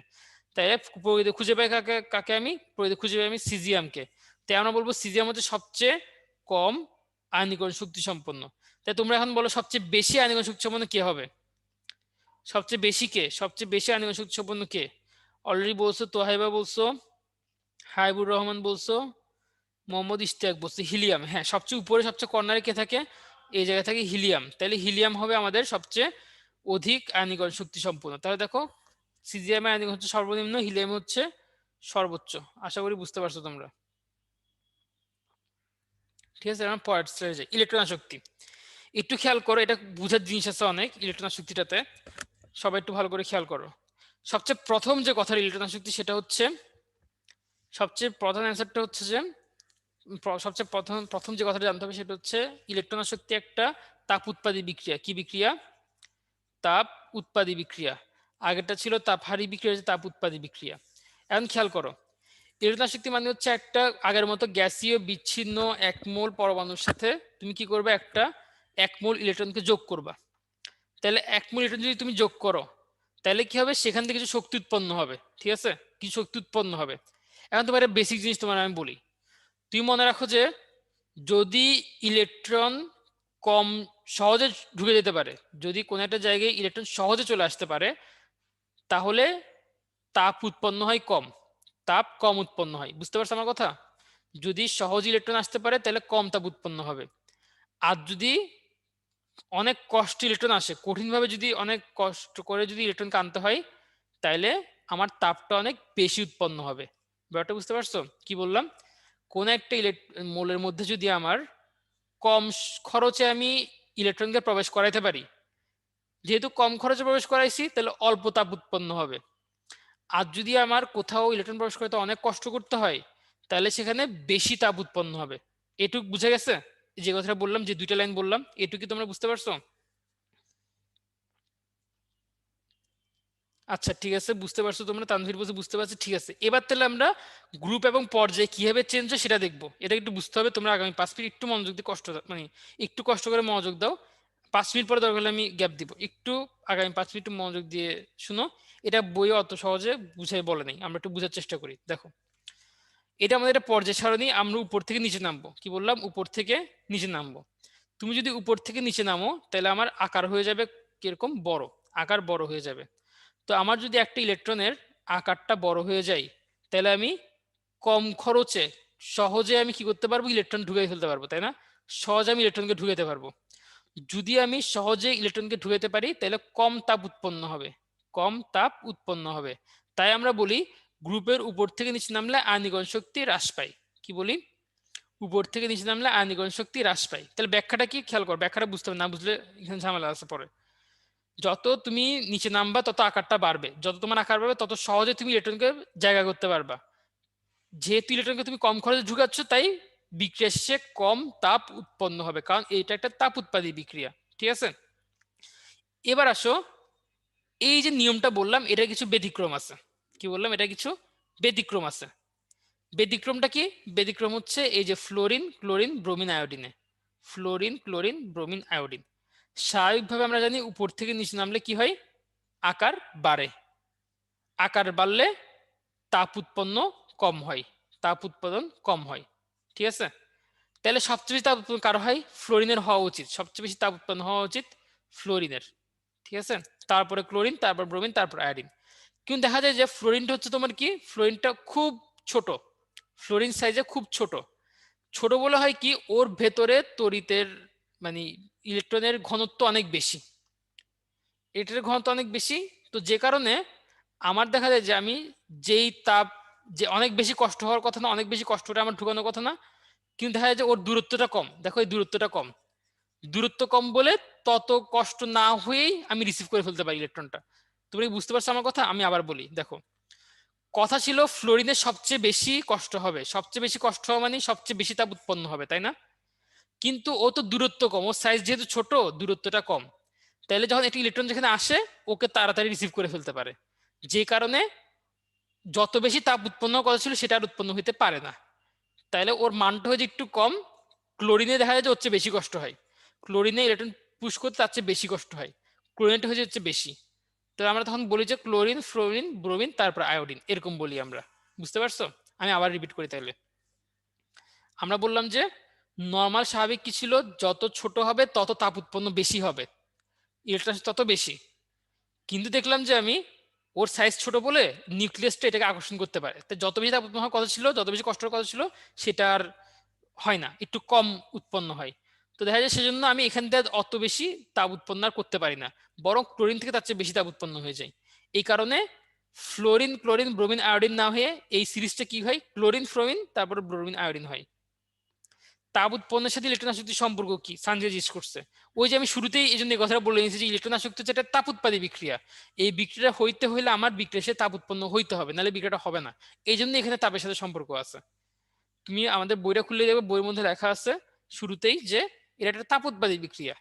তাই প্রকৃতি খুঁজে পাই কাকে? কাকে আমি প্রকৃতি খুঁজে পাই? আমি সিজিয়ামকে। তাই আমরা বলবো সিজিয়াম হচ্ছে সবচেয়ে কম আয়নীকরণ শক্তি সম্পন্ন। তাই তোমরা এখন বলো সবচেয়ে বেশি আয়নীকরণ শক্তি সম্পন্ন কে হবে? সবচেয়ে বেশি কে? সবচেয়ে বেশি আয়নীকরণ শক্তি সম্পন্ন কে? অলরেডি বলছো, তোহাইবা বলছো, হাইবুর রহমান বলছো, মোহাম্মদ ইশতিয়াক বলছো হিলিয়াম। হ্যাঁ, সবচেয়ে উপরে সবচেয়ে কর্নারে কে থাকে? এই জায়গায় থাকে হিলিয়াম। তাহলে হিলিয়াম হবে আমাদের সবচেয়ে অধিক আয়নীকরণ শক্তি সম্পন্ন। তাহলে দেখো সিজিএম এর আয়নীকরণ হচ্ছে সর্বনিম্ন, হিলিয়াম হচ্ছে সর্বোচ্চ। আশা করি বুঝতে পারছো তোমরা, ঠিক আছে? আমরা পরের স্লাইডে যাই। ইলেকট্রন আসক্তি। একটু খেয়াল করো, এটা বুঝার জিনিস আছে অনেক ইলেকট্রন আসক্তিটাতে, সবাই একটু ভালো করে খেয়াল করো। সবচেয়ে প্রথম যে কথা ইলেকট্রন আসক্তি, সেটা হচ্ছে সবচেয়ে প্রধান অ্যান্সারটা হচ্ছে যে সবচেয়ে প্রথম যে কথাটা জানতে হবে সেটা হচ্ছে ইলেকট্রন আসক্তি একটা তাপ উৎপাদী বিক্রিয়া। কি বিক্রিয়া? তাপ উৎপাদী বিক্রিয়া। আগেরটা ছিল তাপহারী বিক্রিয়া, তাপ উৎপাদী বিক্রিয়া। এখন খেয়াল করো, ইলেকট্রন আসক্তি মানে হচ্ছে একটা আগের মতো গ্যাসীয় বিচ্ছিন্ন 1 মোল পরমাণুর সাথে তুমি কি করবে, একটা 1 মোল ইলেকট্রনকে যোগ করবা। তাহলে 1 মোল ইলেকট্রন যদি তুমি যোগ করো, তাহলে কি হবে, সেখান থেকে কিছু শক্তি উৎপন্ন হবে। ঠিক আছে, কিছু শক্তি উৎপন্ন হবে। এখন তোমার বেসিক জিনিস তোমার আমি বলি, তুমি মনে রাখো যে যদি ইলেকট্রন কম সহজে ঢুকে যেতে পারে, যদি কোনো একটা জায়গায় ইলেকট্রন সহজে চলে আসতে পারে, তাহলে তাপ উৎপন্ন হয় কম, তাপ কম উৎপন্ন হয়। বুঝতে পারছো আমার কথা? যদি সহজ ইলেকট্রন আসতে পারে তাহলে কম তাপ উৎপন্ন হবে। আর যদি অনেক কষ্ট ইলেকট্রন আসে, কঠিনভাবে যদি অনেক কষ্ট করে যদি ইলেকট্রনকে আনতে হয়, তাইলে আমার তাপটা অনেক বেশি উৎপন্ন হবে। ব্যাপারটা বুঝতে পারছো কি বললাম? কোন একটা মোলের মধ্যে যদি আমার কম খরচে আমি ইলেকট্রনকে প্রবেশ করাইতে পারি, যেহেতু কম খরচে প্রবেশ করাইছি, তাহলে অল্প তাপ উৎপন্ন হবে। আর যদি আমার কোথাও ইলেকট্রন প্রবেশ করতে অনেক কষ্ট করতে হয়, তাহলে সেখানে বেশি তাপ উৎপন্ন হবে। এটুক বুঝে গেছে? যে কথাটা বললাম, যে দুইটা লাইন বললাম, এটুকু কি তোমরা বুঝতে পারছো? আচ্ছা ঠিক আছে, বুঝতে পারছো তোমরা, তানভীর বলছে বুঝতে পারছি। ঠিক আছে, এবার তাহলে আমরা গ্রুপ এবং পর্যায়ে কিভাবে চেঞ্জ হয় সেটা দেখবো। এটা একটু বুঝতে হবে। তোমরা আগামী 5 মিনিট একটু মনোযোগ দিয়ে মানে একটু কষ্ট করে মনোযোগ দাও। 5 মিনিট পরে দরকার হলে আমি গ্যাপ দিব, একটু আগামী 5 মিনিট মনোযোগ দিয়ে শুনো। এটা বইয়ে অত সহজে বুঝাই বলে নেই, আমরা একটু বোঝার চেষ্টা করি। দেখো, এটা আমাদের একটা পর্যায় সারণী। আমরা উপর থেকে নিচে নামবো। কি বললাম? উপর থেকে নিচে নামবো। তুমি যদি উপর থেকে নিচে নামো, তাহলে আমার আকার হয়ে যাবে কিরকম, বড়, আকার বড় হয়ে যাবে। তো আমার যদি একটা ইলেকট্রনের আকারটা বড় হয়ে যায়, তাহলে আমি কম খরচে সহজে আমি কি করতে পারবো, ইলেকট্রন ঢুকাই ফেলতে পারবো, তাই না? সহজে আমি ইলেকট্রনকে ঢুকাতে পারবো। যদি আমি সহজে ইলেকট্রনকে ঢুকাতে পারি, তাহলে কম তাপ উৎপন্ন হবে, কম তাপ উৎপন্ন হবে। তাই আমরা বলি গ্রুপের উপর থেকে নিচে নামলে আয়নীকরণ শক্তি হ্রাস পায়। কি বলি? উপর থেকে নিচে নামলে আয়নীকরণ শক্তি হ্রাস পায়। তাহলে ব্যাখ্যাটা কি, খেয়াল কর, ব্যাখ্যাটা বুঝতে হবে, না বুঝলে এখানে ঝামেলা আছে পরে। যত তুমি নিচে নামবা তত আকারটা বাড়বে, যত তোমার আকার বাড়বে তত সহজে তুমি ইলেকট্রনকে জায়গা করতে পারবা। যেহেতু ইলেকট্রনকে তুমি কম খরচে ঢুকাচ্ছ, তাই বিক্রিয়া শেষে কম তাপ উৎপন্ন হবে, কারণ এটা একটা তাপ উৎপাদী বিক্রিয়া। ঠিক আছে, এবার আসো, এই যে নিয়মটা বললাম, এটা কিছু ব্যতিক্রম আছে। কি বললাম? এটা কিছু ব্যতিক্রম আছে। ব্যতিক্রমটা কি? ব্যতিক্রম হচ্ছে এই যে ফ্লোরিন, ক্লোরিন, ব্রোমিন, আয়োডিনে। Fluorine, chlorine, bromine, iodine. স্বাভাবিকভাবে আমরা জানি উপর থেকে নিচে নামলে কি হয়, আকার বাড়ে। আকার বাড়লে তাপ উৎপন্ন কম হয়, তাপ উৎপাদন কম হয়। ঠিক আছে, তাহলে সবচেয়ে বেশি তাপ উৎপন্ন কারো হয়? ফ্লোরিনের হওয়া উচিত, সবচেয়ে বেশি তাপ উৎপন্ন হওয়া উচিত ফ্লোরিনের। ঠিক আছে, তারপরে ক্লোরিন, তারপর ব্রোমিন, তারপর আয়োডিন। কিন্তু দেখা যায় যে ফ্লোরিনটা হচ্ছে তোমার কি, ফ্লোরিনটা খুব ছোট, ফ্লোরিন সাইজে খুব ছোট। ছোট বলে হয় কি, ওর ভেতরে তড়িতের মানে ইলেকট্রনের ঘনত্ব অনেক বেশি, এটার ঘনত্ব অনেক বেশি। তো যে কারণে আমার দেখা যায় যে আমি যেই তাপ, যে অনেক বেশি কষ্ট হওয়ার কথা না, অনেক বেশি কষ্টটা আমার ঢুকানোর কথা না, কিন্তু দেখা যায় যে ওর দূরত্বটা কম। দেখো এই দূরত্বটা কম, দূরত্ব কম বলে তত কষ্ট না হয়েই আমি রিসিভ করে ফেলতে পারি ইলেকট্রনটা। তুমি কি বুঝতে পারছো আমার কথা? আমি আবার বলি, দেখো, কথা ছিল ফ্লোরিনের সবচেয়ে বেশি কষ্ট হবে, সবচেয়ে বেশি কষ্ট হওয়া মানে সবচেয়ে বেশি তাপ উৎপন্ন হবে, তাই না? কিন্তু ও তো দূরত্ব কম, ওর সাইজ যেহেতু ছোট, দূরত্বটা কম, তাহলে যখন একটি ইলেকট্রন যেখানে আসে, ওকে তাড়াতাড়ি রিসিভ করে ফেলতে পারে, যে কারণে যত বেশি তাপ উৎপন্ন কথা ছিল সেটা আর উৎপন্ন হইতে পারে না। তাহলে ওর মানটা হয়ে একটু কম। ক্লোরিনে দেখা যায় যে হচ্ছে বেশি কষ্ট হয়, ক্লোরিনে ইলেকট্রন পুশ করতে তার চেয়ে বেশি কষ্ট হয়, ক্লোরিনটা হচ্ছে বেশি। তো আমরা তখন বলি যে ক্লোরিন, ফ্লোরিন, ব্রোমিন, তারপর আয়োডিন, এরকম বলি আমরা। বুঝতে পারছো? আমি আবার রিপিট করি তাহলে। আমরা বললাম যে নর্মাল স্বাভাবিক কি ছিল, যত ছোট হবে তত তাপ উৎপন্ন বেশি হবে, ইলেকট্রন তত বেশি। কিন্তু দেখলাম যে আমি ওর সাইজ ছোট বলে নিউক্লিয়াসটা এটাকে আকর্ষণ করতে পারে, তো যত বেশি তাপ উৎপন্ন হওয়ার কথা ছিল, যত বেশি কষ্টের কথা ছিল, সেটা আর হয় না, একটু কম উৎপন্ন হয়। তো দেখা যায় সেজন্য আমি এখান থেকে অত বেশি তাপ উৎপন্ন আর করতে পারি না, বরং ক্লোরিন থেকে তার চেয়ে বেশি তাপ উৎপন্ন হয়ে যায়। এই কারণে ফ্লোরিন, ক্লোরিন, ব্রোমিন, আয়োডিন না হয়ে এই সিরিজটা কি হয়, ক্লোরিন, ফ্লোরিন, তারপর ব্রোমিন, আয়োডিন হয়। তাপ উৎপন্নের সাথে ইলেকট্রন আসক্তির সম্পর্ক কি সানজিদা জিজ্ঞেস করছে। ওই যে আমি শুরুতেই এই জন্য এই কথাটা বলে নিয়েছি যে ইলেকট্রন আসক্তি হচ্ছে একটা তাপ উৎপাদী বিক্রিয়া। এই বিক্রিয়া হইতে হইলে আমার বিক্রিয়া সে তাপ উৎপন্ন হইতে হবে, নাহলে বিক্রিয়াটা হবে না। এই জন্য এখানে তাপের সাথে সম্পর্ক আছে। তুমি আমাদের বইটা খুললে দেখবে বইয়ের মধ্যে লেখা আছে শুরুতেই যে এটা একটা তাপ উৎপাদী বিক্রিয়া,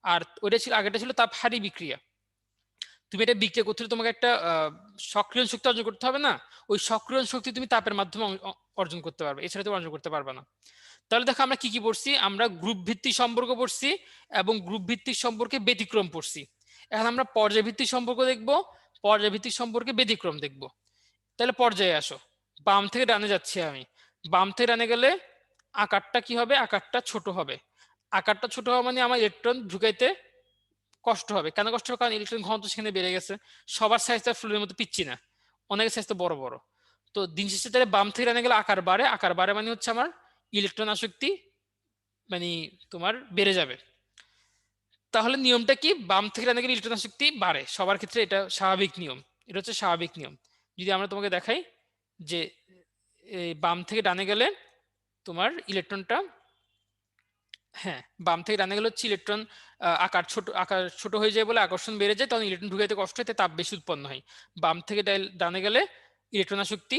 আর ওইটা ছিল আগেটা ছিল তাপহারী বিক্রিয়া। তুমি এটা বিক্রিয়া করতে হলে তোমাকে একটা সক্রিয়ণ শক্তি অর্জন করতে হবে না, ওই সক্রিয়ণ শক্তি তুমি তাপের মাধ্যমে অর্জন করতে পারবে, এছাড়া তুমি অর্জন করতে পারবে না। তাহলে দেখো আমরা কি কি পড়ছি, আমরা গ্রুপ ভিত্তিক সম্পর্ক পড়ছি এবং গ্রুপ ভিত্তিক সম্পর্কে ব্যতিক্রম পড়ছি। এখন আমরা পর্যায়ভিত্তিক সম্পর্ক দেখব, পর্যায়ভিত্তিক সম্পর্কে ব্যতিক্রম দেখব। তাহলে পর্যায়ে আসো, বাম থেকে ডানে যাচ্ছি আমি। বাম থেকে ডানে গেলে আকারটা কি হবে, আকারটা ছোট হবে। আকারটা ছোট হওয়া মানে আমার ইলেকট্রন ঢুকাইতে কষ্ট হবে। কেন কষ্ট হবে? কারণ ইলেকট্রন ঘনত্ব সেখানে বেড়ে গেছে। সবার সাইজ তো ফ্লুইডের মতো পিচ্ছি না, অনেকের সাইজ তো বড় বড়। তো দিন শেষে তাহলে বাম থেকে ডানে গেলে আকার বাড়ে, আকার বাড়ে মানে হচ্ছে আমার ইলেকট্রন আসক্তি মানে তোমার বেড়ে যাবে। তাহলে নিয়মটা কি, বাম থেকে ডানে গেলে ইলেকট্রন আসক্তি বাড়ে, সবার ক্ষেত্রে এটা স্বাভাবিক নিয়ম, এটা হচ্ছে স্বাভাবিক নিয়ম। যদি আমরা তোমাকে দেখাই যে বাম থেকে ডানে গেলে তোমার ইলেকট্রনটা, হ্যাঁ বাম থেকে ডানে গেলে হচ্ছে ইলেকট্রন আকার ছোট হয়ে যায় বলে আকর্ষণ বেড়ে যায়, তখন ইলেকট্রন ঢুকাইতে কষ্ট হয়, তাপ বেশি উৎপন্ন হয়। বাম থেকে ডানে গেলে ইলেকট্রন আসক্তি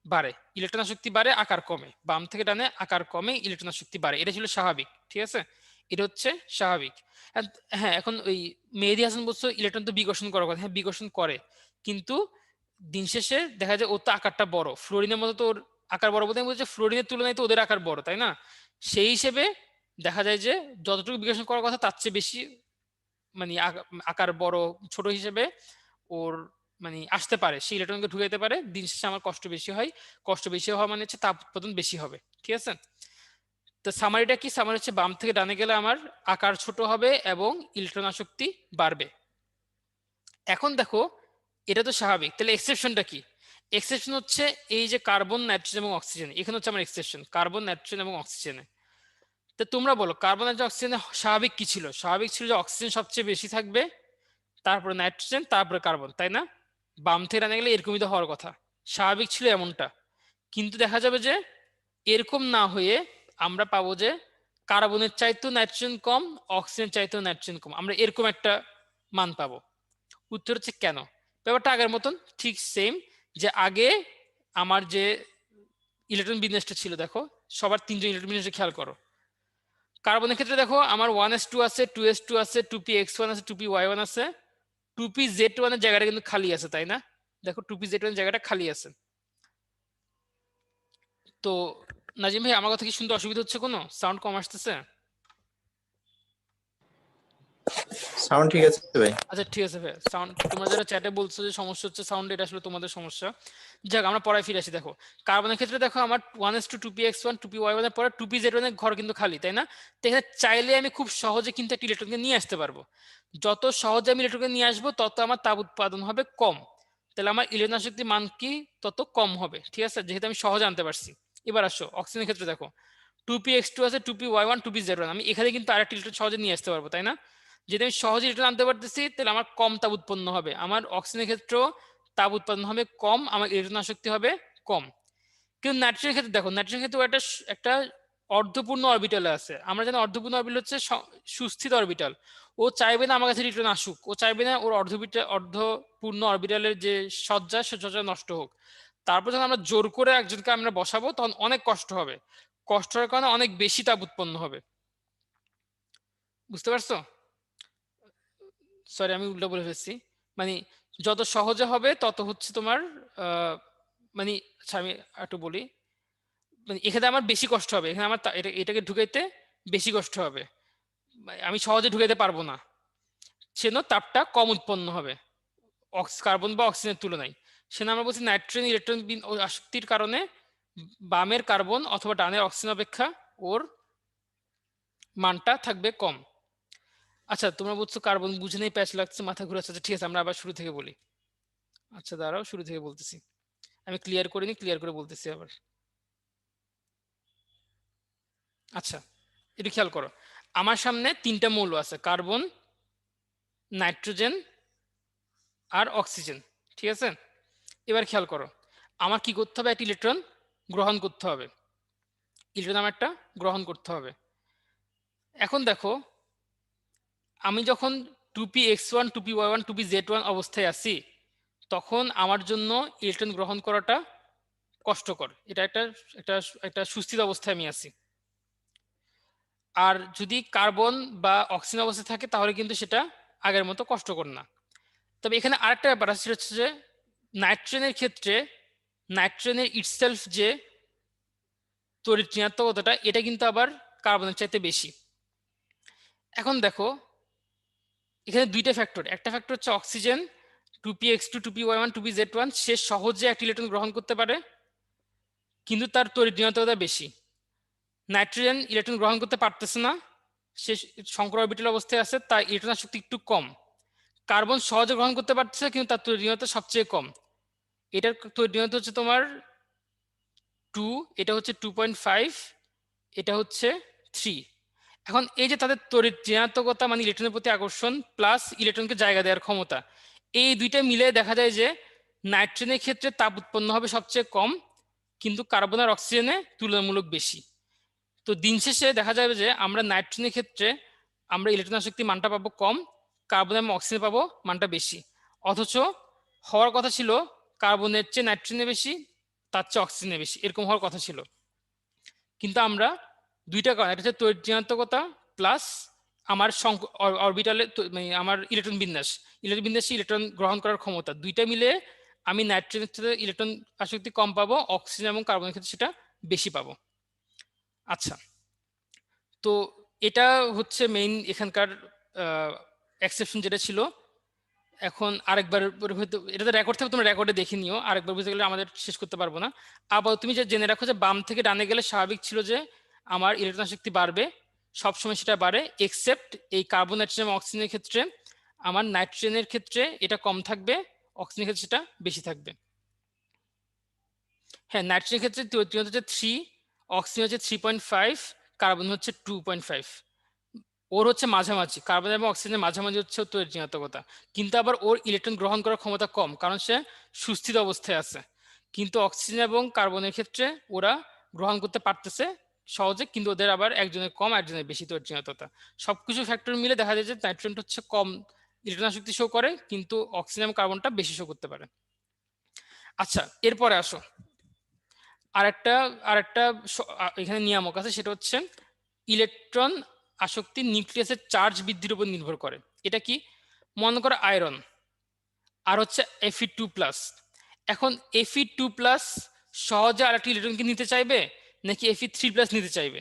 বাড়ে, ইলেকট্রন আসক্তি বাড়ে, আকার কমে। বাম থেকে ডানে আকার কমে, ইলেকট্রন আসক্তি বাড়ে, এটা ছিল স্বাভাবিক। ঠিক আছে, এটা হচ্ছে স্বাভাবিক। হ্যাঁ এখন ওই মেহেদী হাসান বলছো ইলেকট্রন তো বিকর্ষণ করার কথা, হ্যাঁ বিকর্ষণ করে, কিন্তু দিন শেষে দেখা যায় ওর তো আকারটা বড়, ফ্লোরিনের মতো তো ওর আকার বড় বলতে বলছে ফ্লোরিনের তুলনায় তো ওদের আকার বড়, তাই না? সেই হিসেবে দেখা যায় যে যতটুকু বিকর্ষণ করার কথা তার চেয়ে বেশি মানে আকার বড় ছোট হিসেবে ওর মানে আসতে পারে, সেই ইলেকট্রনকে ঢুকাইতে পারে। দিন শেষে আমার কষ্ট বেশি হয়, কষ্ট বেশি হওয়া মানে হচ্ছে তাপ উৎপাদন বেশি হবে। ঠিক আছে, তো সামারিটা কি, সামারি হচ্ছে বাম থেকে ডানে গেলে আমার আকার ছোট হবে এবং ইলেকট্রন আসক্তি বাড়বে। এখন দেখো এটা তো স্বাভাবিক, তাহলে এক্সেপশনটা কি? এক্সেপশন হচ্ছে এই যে কার্বন, নাইট্রোজেন এবং অক্সিজেন, এখানে হচ্ছে আমার এক্সেপশন কার্বন, নাইট্রোজেন এবং অক্সিজেনে। তো তোমরা বলো কার্বন আর অক্সিজেনে স্বাভাবিক কি ছিল? স্বাভাবিক ছিল যে অক্সিজেন সবচেয়ে বেশি থাকবে, তারপরে নাইট্রোজেন, তারপরে কার্বন, তাই না? বাম থেকে ডানে গেলে এরকমই তো হওয়ার কথা, স্বাভাবিক ছিল এমনটা। কিন্তু দেখা যাবে যে এরকম না হয়ে আমরা পাবো যে কার্বনের চাইতেও নাইট্রোজেন কম, অক্সিজেন চাইতেও নাইট্রোজেন কম, আমরা এরকম একটা মান পাবো। উত্তর হচ্ছে কেন? ব্যাপারটা আগের মতন ঠিক সেম, যে আগে আমার যে ইলেকট্রন বিন্যাসটা ছিল, দেখো সবার তিনজন ইলেকট্রন বিন্যাসটা খেয়াল করো। কার্বনের ক্ষেত্রে দেখো আমার 1s2 আছে, 2s2 আছে, 2p(x1) আছে, 2p(y1) আছে, 2pz1 এর জায়গাটা কিন্তু খালি আছে, তাই না? দেখো 2pz1 এর জায়গাটা খালি আছে। তো নাজিম ভাই আমার কথা কি শুনতে অসুবিধা হচ্ছে? কোনো সাউন্ড কম আসতেছে? সাউন্ড ঠিক আছে ভাই। আচ্ছা ঠিক আছে ভাই, সাউন্ড তোমরা যারা চ্যাটে বলছো যে সমস্যা হচ্ছে সাউন্ড, এটা আসলে তোমাদের সমস্যা। যাক আমরা পড়ায় ফিরে আসি। দেখো কার্বনের ক্ষেত্রে দেখো আমার 1s2, 2p(x1), 2p(y1) এর পরে 2pz1 এর ঘর কিন্তু খালি, তাই না? তো এখানে চাইলে আমি খুব সহজে কিন্তু একটা ইলেকট্রনকে নিয়ে আসতে পারবো। যত সহজে আমি ইলেকট্রনকে নিয়ে আসবো তত আমার তাপ উৎপাদন হবে কম, তাহলে আমার ইলেকট্রন আসক্তির মান কি তত কম হবে। ঠিক আছে, যেহেতু আমি সহজে আনতে পারছি। এবার আসো অক্সিজেনের ক্ষেত্রে, দেখো 2px2 আছে, 2py1, 2pz1, আমি এখানে কিন্তু আরেকটা ইলেকট্রন সহজে নিয়ে আসতে পারবো, তাই না? যদি আমি সহজে ইলেকট্রন আনতে পারতেছি তাহলে আমার কম তাপ উৎপন্ন হবে, আমার অক্সিজেনের ক্ষেত্রেও তাপ উৎপাদন হবে কম, আমার ইলেকট্রন আসক্তি হবে কম। কিন্তু নাইট্রোজেনের ক্ষেত্রে দেখো, নাইট্রোজেনের ক্ষেত্রে একটা একটা অর্ধপূর্ণ অরবিটালে আছে। আমরা জানি অর্ধপূর্ণ অরবিটাল হচ্ছে সুস্থিত অরবিটাল, ও চাইবে না আমার কাছে ইলেকট্রন আসুক, ও চাইবে না ওর অর্ধপূর্ণ অরবিটালের যে সজ্জা সে সজ্জা নষ্ট হোক। তারপর যখন আমরা জোর করে একজনকে আমরা বসাবো তখন অনেক কষ্ট হবে, কষ্ট হওয়ার কারণে অনেক বেশি তাপ উৎপন্ন হবে। বুঝতে পারছো? সরি আমি উল্টো বলে ফেলছি, মানে যত সহজে হবে তত হচ্ছে তোমার মানে আচ্ছা আমি একটু বলি, মানে এখানে আমার বেশি কষ্ট হবে, এখানে আমার এটাকে ঢুকাইতে বেশি কষ্ট হবে, আমি সহজে ঢুকাইতে পারবো না, সেজন্য তাপটা কম উৎপন্ন হবে কার্বন বা অক্সিজেনের তুলনায়। সেজন্য আমরা বলছি নাইট্রোজেন ইলেকট্রন আসক্তির কারণে বামের কার্বন অথবা ডানের অক্সিজেন অপেক্ষা ওর মানটা থাকবে কম। আচ্ছা তোমরা বলছো কার্বন বুঝে নেই, প্যাচ লাগছে, মাথা ঘুরাচ্ছে। আচ্ছা ঠিক আছে আমরা আবার শুরু থেকে বলি। আচ্ছা দাঁড়াও শুরু থেকে বলতেছি, আমি ক্লিয়ার করিনি, ক্লিয়ার করে বলতেছি আবার। আচ্ছা একটু খেয়াল করো, আমার সামনে তিনটা মৌল আছে, কার্বন, নাইট্রোজেন আর অক্সিজেন। ঠিক আছে, এবার খেয়াল করো আমার কি করতে হবে, একটা ইলেকট্রন গ্রহণ করতে হবে। ইলেকট্রন আমারটা গ্রহণ করতে হবে। এখন দেখো আমি যখন 2p(x1) 2p(y1) 2p(z1) অবস্থায় আছি তখন আমার জন্য ইলেকট্রন গ্রহণ করাটা কষ্টকর, এটা একটা একটা একটা সুস্থির অবস্থায় আমি আছি। আর যদি কার্বন বা অক্সিজেন অবস্থায় থাকে তাহলে কিন্তু সেটা আগের মতো কষ্টকর না। তবে এখানে আরেকটা ব্যাপার আছে, সেটা হচ্ছে যে নাইট্রোজেনের ক্ষেত্রে নাইট্রোজেনের ইটসেলফ যে তড়িৎ ঋণাত্মকতাটা এটা কিন্তু আবার কার্বনের চাইতে বেশি। এখন দেখো এখানে দুইটা ফ্যাক্টর, একটা ফ্যাক্টর হচ্ছে অক্সিজেন 2p(x2) 2p(y1) 2p(z1) সে সহজে একটা ইলেকট্রন গ্রহণ করতে পারে কিন্তু তার তড়িৎ ঋণাত্মকতা বেশি। নাইট্রোজেন ইলেকট্রন গ্রহণ করতে পারতেছে না, সে সংকর অরবিটাল অবস্থায় আছে, তার ইলেকট্রন শক্তি একটু কম। কার্বন সহজে গ্রহণ করতে পারতেছে কিন্তু তার তড়িৎ ঋণাত্মকতা সবচেয়ে কম। এটার তড়িৎ ঋণাত্মকতা হচ্ছে তোমার 2, এটা হচ্ছে 2.5, এটা হচ্ছে 3। এখন এই যে তাদের তড়িৎ ঋণাত্মকতা মানে ইলেকট্রনের প্রতি আকর্ষণ প্লাস ইলেকট্রনকে জায়গা দেওয়ার ক্ষমতা, এই দুইটা মিলে দেখা যায় যে নাইট্রোজেনের ক্ষেত্রে তাপ উৎপন্ন হবে সবচেয়ে কম কিন্তু কার্বন আর অক্সিজেনে তুলনামূলক বেশি। তো দিন শেষে দেখা যাবে যে আমরা নাইট্রোজেনের ক্ষেত্রে আমরা ইলেকট্রন শক্তি মানটা পাবো কম, কার্বন এবং অক্সিজেন পাবো মানটা বেশি। অথচ হওয়ার কথা ছিল কার্বনের চেয়ে নাইট্রোজেনে বেশি, তার চেয়ে অক্সিজেনে বেশি, এরকম হওয়ার কথা ছিল। কিন্তু আমরা দুইটা কারণ, একটা হচ্ছে তড়িৎ ঋণাত্মকতা প্লাস আমার অরবিটালে মানে আমার ইলেকট্রন বিন্যাসে ইলেকট্রন গ্রহণ করার ক্ষমতা, দুইটা মিলে আমি নাইট্রোজেনের ক্ষেত্রে ইলেকট্রন আসক্তি কম পাবো, অক্সিজেন এবং কার্বনের ক্ষেত্রে সেটা বেশি পাবো। আচ্ছা, তো এটা হচ্ছে মেইন এখানকার এক্সেপশন যেটা ছিল। এখন আরেকবার হয়তো এটা তো রেকর্ড থাকবে, তোমরা রেকর্ডে দেখে নিও, আরেকবার বুঝতে গেলে আমাদের শেষ করতে পারবো না। আবার তুমি যে জেনে রাখো যে বাম থেকে ডানে গেলে স্বাভাবিক ছিল যে আমার ইলেকট্রন শক্তি বাড়বে, সবসময় সেটা বাড়ে, এক্সেপ্ট এই কার্বন, নাইট্রোজেন এবং অক্সিজেনের ক্ষেত্রে। আমার নাইট্রোজেনের ক্ষেত্রে এটা কম থাকবে, অক্সিজেনের ক্ষেত্রে সেটা বেশি থাকবে। হ্যাঁ, নাইট্রোজেনের ক্ষেত্রে হচ্ছে 3, অক্সিজেন হচ্ছে 3.5, কার্বন হচ্ছে 2.5। ওর হচ্ছে মাঝামাঝি, কার্বন এবং অক্সিজেনের মাঝামাঝি হচ্ছে তড়িৎ ঋণাত্মকতা। কিন্তু আবার ওর ইলেকট্রন গ্রহণ করার ক্ষমতা কম কারণ সে সুস্থিত অবস্থায় আছে। কিন্তু অক্সিজেন এবং কার্বনের ক্ষেত্রে ওরা গ্রহণ করতে পারতেছে সহজে, কিন্তু ওদের আবার একজনের কম একজনের বেশি তড়িৎ ঋণাত্মকতা। সবকিছু ফ্যাক্টর মিলে দেখা যায় যে নাইট্রোজেনটা হচ্ছে কম ইলেকট্রন শক্তি শো করে কিন্তু অক্সিজেন এবং কার্বনটা বেশি শো করতে পারে। আচ্ছা, এরপরে আসো আরেকটা আরেকটা এখানে নিয়ামক আছে, সেটা হচ্ছে ইলেকট্রন আসক্তি নিউক্লিয়াসের চার্জ বৃদ্ধির উপর নির্ভর করে। এটা কি? মনে করো আয়রন আর হচ্ছে Fe2+। এখন Fe2+ সহজে আরেকটি ইলেকট্রনকে নিতে চাইবে নাকি Fe3+ নিতে চাইবে?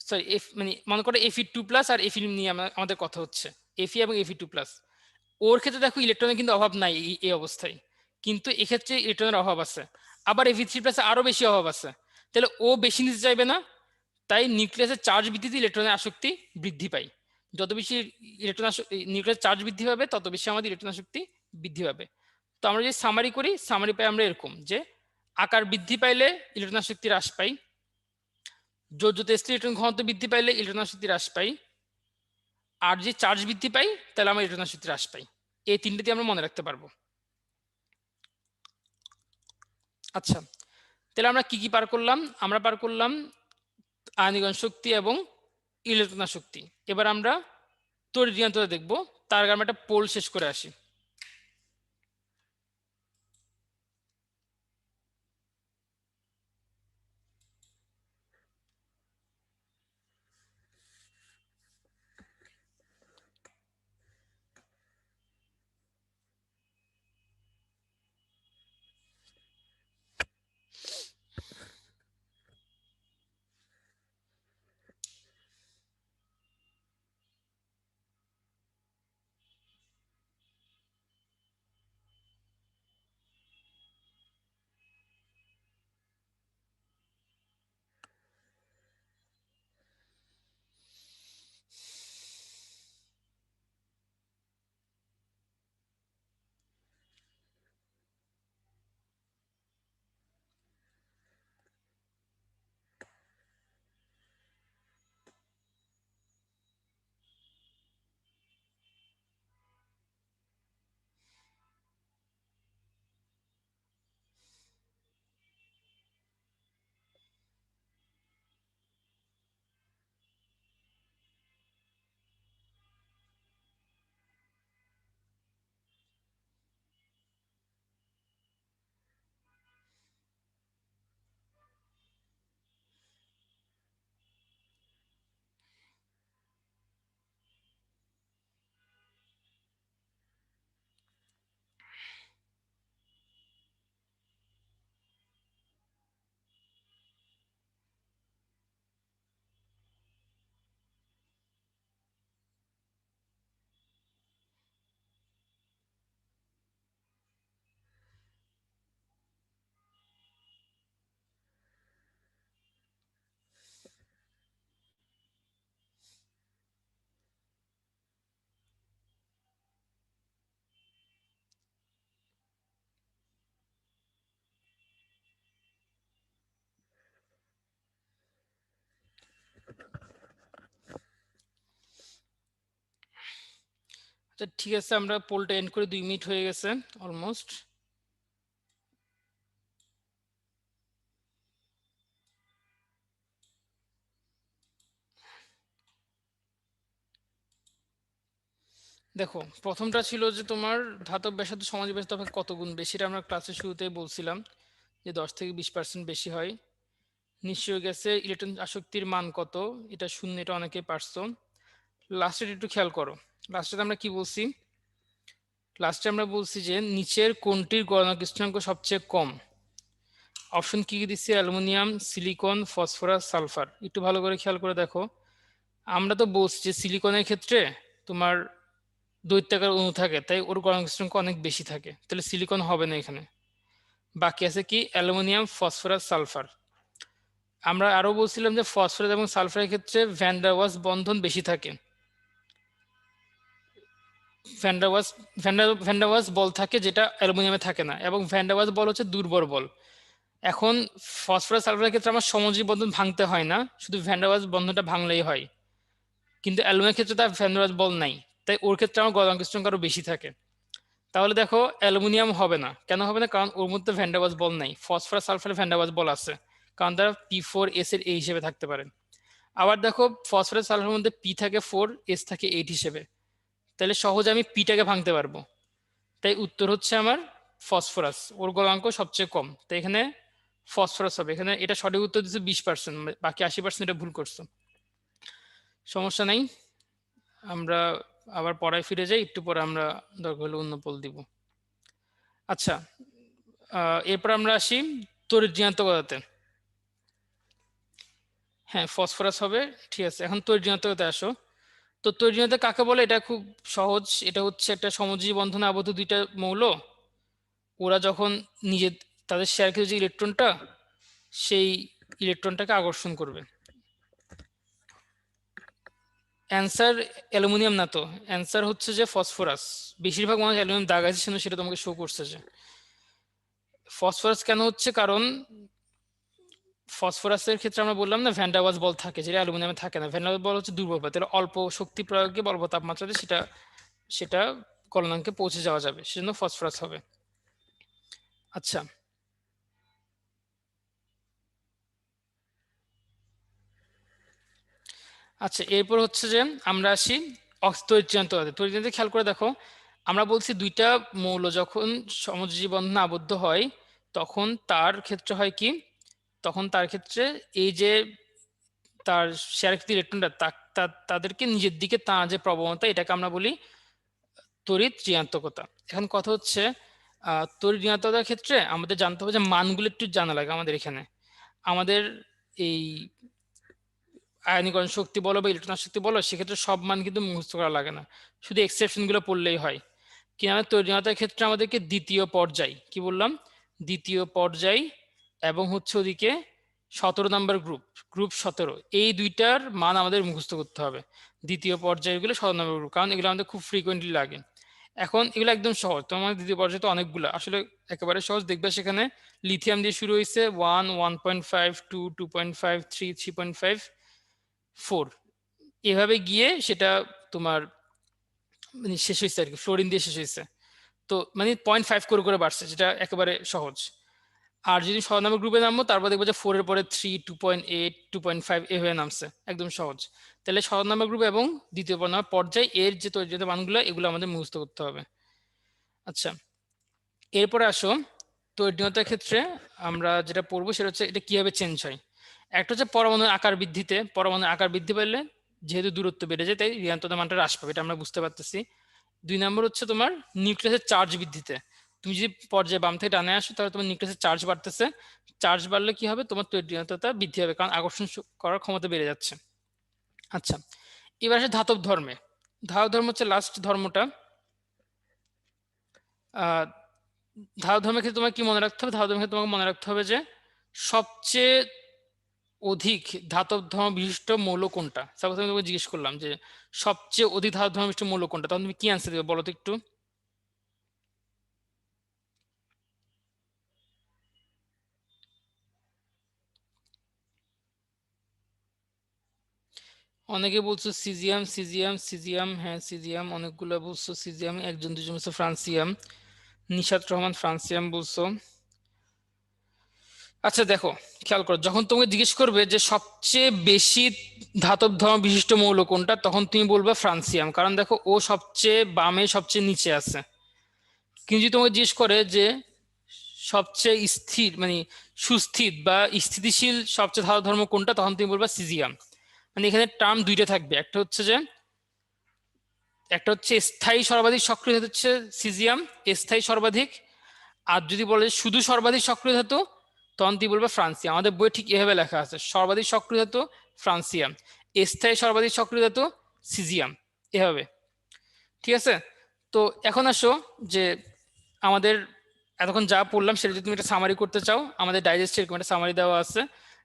সরি, মানে মনে করো Fe2+ আর Fe নিয়ে আমাদের কথা হচ্ছে, Fe এবং Fe2+। ওর ক্ষেত্রে দেখো ইলেকট্রনের কিন্তু অভাব নাই এই অবস্থায়, কিন্তু এক্ষেত্রে ইলেকট্রনের অভাব আছে। আবার Fe3+ আরো বেশি অভাব আছে, তাহলে ও বেশি নিতে চাইবে না। তাই নিউক্লিয়াসের চার্জ বৃদ্ধিতে ইলেকট্রনের আসক্তি বৃদ্ধি পায়। যত বেশি ইলেকট্রন নিউক্লিয়াসের চার্জ বৃদ্ধি পাবে তত বেশি আমাদের ইলেকট্রন আসক্তি বৃদ্ধি পাবে। তো আমরা যদি সামারি করি, সামারি পাই আমরা এরকম যে আকার বৃদ্ধি পাইলে ইলেকট্রন আসক্তি হ্রাস পাই, যোজ্যতা ইলেকট্রন ঘনত্ব বৃদ্ধি পাইলে ইলেকট্রন আসক্তি হ্রাস পাই, আর যে চার্জ বৃদ্ধি পাই তাহলে আমরা ইলেকট্রন আসক্তি হ্রাস পাই। এই তিনটে দিয়ে আমরা মনে রাখতে পারবো। আচ্ছা, তাহলে আমরা কি কি পার করলাম? আমরা পার করলাম আয়নীকরণ শক্তি এবং ইলেকট্রন শক্তি। এবার আমরা তড়িৎ ঋণাত্মকতা দেখবো, তার আগে আমরা একটা পোল শেষ করে আসি। তো ঠিক আছে, আমরা পোলটা এন্ড করে 2 মিনিট হয়ে গেছে অলমোস্ট। দেখো, প্রথমটা ছিল যে তোমার ধাতব ব্যাসার্ধ সমাজী ব্যাসার্ধ অপেক্ষা কত গুণ বেশি, এটা আমরা ক্লাসের শুরুতেই বলছিলাম যে 10 থেকে 20% বেশি হয়। নিশ্চয় গ্যাসে ইলেকট্রন আসক্তির মান কত, এটা শূন্য, এটা অনেকেই পারছো। লাস্টে একটু খেয়াল করো, লাস্টে আমরা কি বলছি, লাস্টে আমরা বলছি যে নিচের কোনটির গলনাঙ্ক স্থানাঙ্ক সবচেয়ে কম। অপশন কি কি দিচ্ছি, অ্যালুমিনিয়াম, সিলিকন, ফসফরাস, সালফার। একটু ভালো করে খেয়াল করে দেখো, আমরা তো বলছি যে সিলিকনের ক্ষেত্রে তোমার দৈত্যাকার অণু থাকে, তাই ওর গলনাঙ্ক স্থানাঙ্ক অনেক বেশি থাকে, তাহলে সিলিকন হবে না এখানে। বাকি আছে কি, অ্যালুমিনিয়াম, ফসফরাস, সালফার। আমরা আরো বলছিলাম যে ফসফরাস এবং সালফারের ক্ষেত্রে ভ্যান ডার ওয়ালস বন্ধন বেশি থাকে, ভ্যান ডার ওয়ালস বল থাকে যেটা অ্যালুমিনিয়ামে থাকে না, এবং ভ্যান ডার ওয়ালস বল হচ্ছে দুর্বল বল। এখন ফসফরাস সালফারের ক্ষেত্রে আমার সমযোজী বন্ধন ভাঙতে হয় না, শুধু ভ্যান ডার ওয়ালস বন্ধনটা ভাঙলেই হয়। কিন্তু অ্যালুমিনিয়ামের ক্ষেত্রে তার ভ্যান ডার ওয়ালস বল নাই, তাই ওর ক্ষেত্রে আমার গলনাঙ্ক স্থানাঙ্ক আরো বেশি থাকে। তাহলে দেখো অ্যালুমিনিয়াম হবে না, কেন হবে না, কারণ ওর মধ্যে ভ্যান ডার ওয়ালস বল নাই। ফসফরাস সালফারের ভ্যান ডার ওয়ালস বল আছে, কারণ তারা P4S এর A হিসেবে থাকতে পারে। আবার দেখো ফসফরাস সালফারের মধ্যে P থাকে 4, S থাকে 8 হিসেবে, তাহলে সহজে আমি পিটাকে ভাঙতে পারবো। তাই উত্তর হচ্ছে আমার ফসফরাস, ওর গলনাঙ্ক সবচেয়ে কম, তাই এখানে ফসফরাস হবে। এখানে এটা সঠিক উত্তর দিচ্ছে 20%, বাকি 80% এটা ভুল করছো। সমস্যা নাই, আমরা আবার পড়ায় ফিরে যাই, একটু পরে আমরা দরকার হলে অন্য পোল দিব। আচ্ছা, এরপর আমরা আসি তড়িৎ ঋণাত্মকতাতে। হ্যাঁ, ফসফরাস হবে, ঠিক আছে। এখন তড়িৎ ঋণাত্মকতায় আসো। তো তড়িৎ ঋণাত্মকতা কাকে বলে, এটা খুব সহজ। এটা হচ্ছে একটা সমযোজী বন্ধনে আবদ্ধ দুইটা মৌল, ওরা যখন নিজে তাদের শেয়ারকৃত যে ইলেকট্রনটা, সেই ইলেকট্রনটাকে আকর্ষণ করবে। অ্যান্সার অ্যালুমিনিয়াম না তো, অ্যান্সার হচ্ছে যে ফসফরাস। বেশিরভাগ মানুষ অ্যালুমিনিয়াম দাগ আছে, সেটা তোমাকে শো করছে যে ফসফরাস কেন হচ্ছে, কারণ ফসফরাসের ক্ষেত্রে আমরা বললাম না ভ্যান ডার ওয়ালস বল থাকে, যেটা অ্যালুমিনিয়ামে থাকে না। ভ্যান ডার ওয়ালস বল হচ্ছে দুর্বল বল, তাহলে অল্প শক্তি প্রয়োগে অল্প তাপমাত্রাতে সেটা সেটা গলনাঙ্কে পৌঁছে যাওয়া যাবে, সেজন্য ফসফরাস হবে। আচ্ছা, আচ্ছা, এরপর হচ্ছে যে আমরা আসি তড়িৎ ঋণাত্মকতাতে। তড়িৎ ঋণাত্মকতাতে খেয়াল করে দেখো, আমরা বলছি দুইটা মৌল যখন সমযোজী বন্ধনে আবদ্ধ হয়, তখন তার ক্ষেত্রে হয় কি, তখন তার ক্ষেত্রে এই যে তার শেয়ারকৃত ইলেকট্রনটা তাদেরকে নিজের দিকে টানার যে প্রবণতা, এটাকে আমরা বলি তড়িৎ ঋণাত্মকতা। এখন কথা হচ্ছে তড়িৎ ঋণাত্মকতার ক্ষেত্রে আমাদের জানতে হবে যে মানগুলো একটু জানা লাগে আমাদের এখানে। আমাদের এই আয়নীকরণ শক্তি বলো বা ইলেকট্রন শক্তি বলো, সেক্ষেত্রে সব মান কিন্তু মুখস্থ করা লাগে না, শুধু এক্সেপশন গুলো পড়লেই হয়। কিন্তু তড়িৎ ঋণাত্মকতার ক্ষেত্রে আমাদেরকে দ্বিতীয় পর্যায়, কি বললাম, দ্বিতীয় পর্যায় এবং হচ্ছে ওদিকে 17 নম্বর গ্রুপ, গ্রুপ 17, এই দুইটার মান আমাদের মুখস্থ করতে হবে। দ্বিতীয় পর্যায়গুলো 17 নম্বর গ্রুপ, কারণ এগুলো আমাদের খুব ফ্রিকোয়েন্টলি লাগে। এখন এগুলো একদম সহজ, তোমার দ্বিতীয় পর্যায়ে তো অনেকগুলো, আসলে একেবারে সহজ। দেখবে সেখানে লিথিয়াম দিয়ে শুরু হয়েছে 1, 1.5, 2, 2.5, 3, 3.5, 4, এভাবে গিয়ে সেটা তোমার মানে শেষ হয়েছে আর কি, ফ্লোরিন দিয়ে শেষ হয়েছে। তো মানে 0.5 করে করে বাড়ছে, যেটা একেবারে সহজ। আর যদি 17 নম্বর গ্রুপে নামবো, তারপর দেখবো যে 4 এর পরে 3, 2.8, 2.5 এভাবে নামছে, একদম সহজ। তাহলে 17 নম্বর গ্রুপ এবং দ্বিতীয় নম্বর পর্যায় এর যে তৈরি মানগুলো, এগুলো আমাদের মুখস্থ করতে হবে। আচ্ছা, এরপরে আসো তড়িৎ ঋণাত্মকতার ক্ষেত্রে আমরা যেটা পড়বো সেটা হচ্ছে এটা কিভাবে চেঞ্জ হয়। একটা হচ্ছে পরমাণুর আকার বৃদ্ধিতে, পরমাণুর আকার বৃদ্ধি পেলে যেহেতু দূরত্ব বেড়ে যায়, তাই ঋণাত্মকতার মানটা হ্রাস পাবে, এটা আমরা বুঝতে পারতেছি। 2 নম্বর হচ্ছে তোমার নিউক্লিয়াসের চার্জ বৃদ্ধিতে। তুমি যদি পর্যায়ে বাম থেকে ডানে আসো, তাহলে তোমার নিউক্লিয়াসের চার্জ বাড়তেছে। চার্জ বাড়লে কি হবে, তোমার তড়িৎ ঋণাত্মকতা বৃদ্ধি হবে, কারণ আকর্ষণ করার ক্ষমতা বেড়ে যাচ্ছে। আচ্ছা, এবার আসে ধাতব ধর্মে। ধাতব ধর্ম হচ্ছে লাস্ট ধর্মটা। আহ ধাতব ধর্মের ক্ষেত্রে তোমার কি মনে রাখতে হবে, ধাতব ধর্মের ক্ষেত্রে তোমাকে মনে রাখতে হবে যে সবচেয়ে অধিক ধাতব ধর্ম বিশিষ্ট মৌল কোনটা। সাপোজ আমি তোমাকে জিজ্ঞেস করলাম যে সবচেয়ে অধিক ধাতব ধর্ম বিশিষ্ট মৌল কোনটা, তখন তুমি কি অ্যান্সার দেবে বলো তো একটু। অনেকে বলছো সিজিয়াম সিজিয়াম সিজিয়াম, হ্যাঁ সিজিয়াম অনেকগুলো বলছো, সিজিয়াম একজন দুজন বলছো ফ্রান্সিয়াম, নিশাত রহমান ফ্রান্সিয়াম বলছো। আচ্ছা দেখো, খেয়াল করো, যখন তোমাকে জিজ্ঞেস করবে যে সবচেয়ে বেশি ধাতব ধর্ম বিশিষ্ট মৌল কোনটা, তখন তুমি বলবে ফ্রান্সিয়াম, কারণ দেখো ও সবচেয়ে বামে সবচেয়ে নিচে আছে। কিন্তু যদি তোমাকে জিজ্ঞেস করে যে সবচেয়ে স্থির মানে সুস্থির বা স্থিতিশীল সবচেয়ে ধাতব ধর্ম কোনটা, তখন তুমি বলবা সিজিয়াম। মানে এখানে টার্ম দুইটা থাকবে, একটা হচ্ছে স্থায়ী সর্বাধিক সক্রিয় ধাতু হচ্ছে সিজিয়াম, স্থায়ী সর্বাধিক। আর যদি বলে শুধু সর্বাধিক সক্রিয় ধাতু, তখন তুই বলবে ফ্রান্সিয়াম। আমাদের বইয়ে ঠিক এভাবে লেখা আছে, সর্বাধিক সক্রিয় ধাতু ফ্রান্সিয়াম, স্থায়ী সর্বাধিক সক্রিয় ধাতু সিজিয়াম, এভাবে। ঠিক আছে? তো এখন আসো যে আমাদের এতক্ষণ যা পড়লাম সেটা যদি তুমি একটা সামারি করতে চাও, আমাদের ডাইজেস্টে এরকম একটা সামারি দেওয়া আছে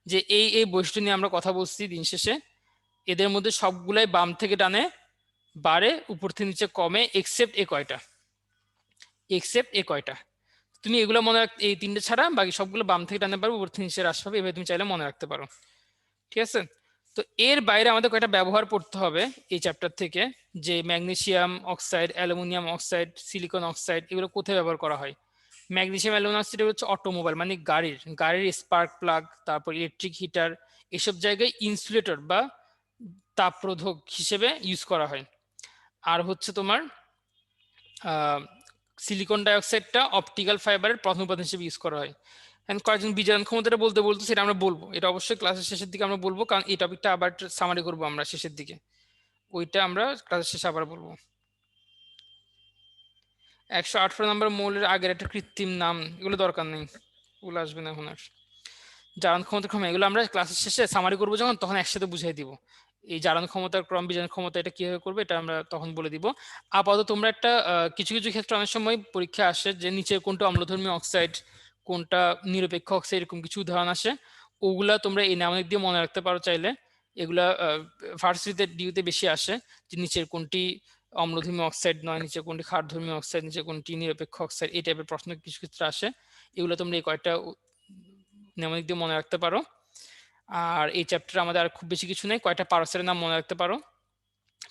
যে এই এই বৈশিষ্ট্য নিয়ে আমরা কথা বলছি। দিন শেষে এদের মধ্যে সবগুলাই বাম থেকে ডানে বাড়ে, উপর থেকে নিচে কমে, এক্সেপ্ট এ কয়টা। তুমি এগুলো মনে রাখ, এই তিনটে ছাড়া বাকি সবগুলো বাম থেকে ডানে পারবে, উপর থেকে নিচে হ্রাস পাবে, এভাবে তুমি চাইলে মনে রাখতে পারো। ঠিক আছে? তো এর বাইরে আমাদের কয়টা ব্যবহার পড়তে হবে এই চ্যাপ্টার থেকে, যে magnesium oxide, aluminium oxide, silicon oxide এগুলো কোথায় ব্যবহার করা হয়। ম্যাগনেসিয়াম অ্যালুমিনিয়াম অক্সাইড হচ্ছে অটোমোবাইল মানে গাড়ির স্পার্ক প্লাগ, তারপর ইলেকট্রিক হিটার, এসব জায়গায় ইনসুলেটর বা তাপরোধক হিসেবে ইউজ করা হয়। আর হচ্ছে তোমার সিলিকন ডাইঅক্সাইডটা অপটিক্যাল ফাইবারের প্রথম উপাদান হিসেবে ইউজ করা হয়। এখন কয়েকজন বিজারণ ক্ষমতাটা বলতে বলতে সেটা আমরা বলবো, এটা অবশ্যই ক্লাসের শেষের দিকে আমরা বলবো, কারণ এই টপিকটা আবার সামারি করবো আমরা শেষের দিকে, ওইটা আমরা ক্লাসের শেষে আবার বলবো। 118 নম্বর মৌলের আগের একটা কৃত্রিম নাম, এগুলো দরকার নেই, ওগুলো আসবে না এখন আর। জারণ ক্ষমতার ক্রম এগুলো আমরা ক্লাসের শেষে সামারি করবো যখন, তখন একসাথে বুঝাই দিব। এই জারণ ক্ষমতার ক্রম, বিজারণ ক্ষমতা এটা কিভাবে করবে এটা আমরা তখন বলে দিব। আপাতত তোমরা একটা কিছু কিছু ক্ষেত্রে অনেক সময় পরীক্ষা আসে যে নিচে কোনটা অম্লধর্মী অক্সাইড, কোনটা নিরপেক্ষ অক্সাইড, এরকম কিছু উদাহরণ আসে, ওগুলা তোমরা এই নাম দিয়ে মনে রাখতে পারো চাইলে। এগুলা ভার্সিটিতে ডিউতে বেশি আসে, যে নিচের কোনটি অম্লধর্মী অক্সাইড নয়, নিচে কোনটি ক্ষারধর্মী অক্সাইড, নিচে কোনটি নিরপেক্ষ অক্সাইড, এই টাইপের প্রশ্ন কিছু ক্ষেত্রে আসে। এগুলো তোমরা এই কয়েকটা নেমনিক দিয়ে মনে রাখতে পারো। আর এই চ্যাপ্টারে আমাদের আর খুব বেশি কিছু নেই, কয়টা পারক্সাইডের নাম মনে রাখতে পারো।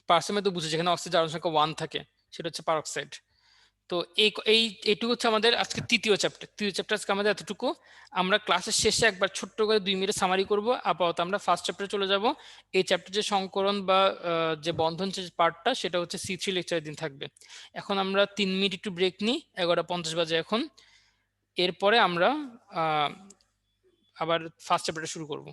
পারক্সাইড তো বুঝে, যেখানে অক্সিজেন জারণ সংখ্যা 1 থাকে সেটা হচ্ছে পারক্সাইড। তো এইটুকু হচ্ছে আমাদের আজকে তৃতীয় চ্যাপ্টার আজকে আমাদের এতটুকু। আমরা ক্লাসের শেষে একবার ছোট্ট করে 2 মিনিট সামারি করব। আপাতত আমরা ফার্স্ট চ্যাপ্টারে চলে যাব। এই চ্যাপ্টার যে সংকরণ বা যে বন্ধন যে পার্টটা, সেটা হচ্ছে C3 লেকচারের দিন থাকবে। এখন আমরা 3 মিনিট একটু ব্রেক নিই, 11:50 বাজে এখন। এরপরে আমরা আবার ফার্স্ট চ্যাপ্টারটা শুরু করব।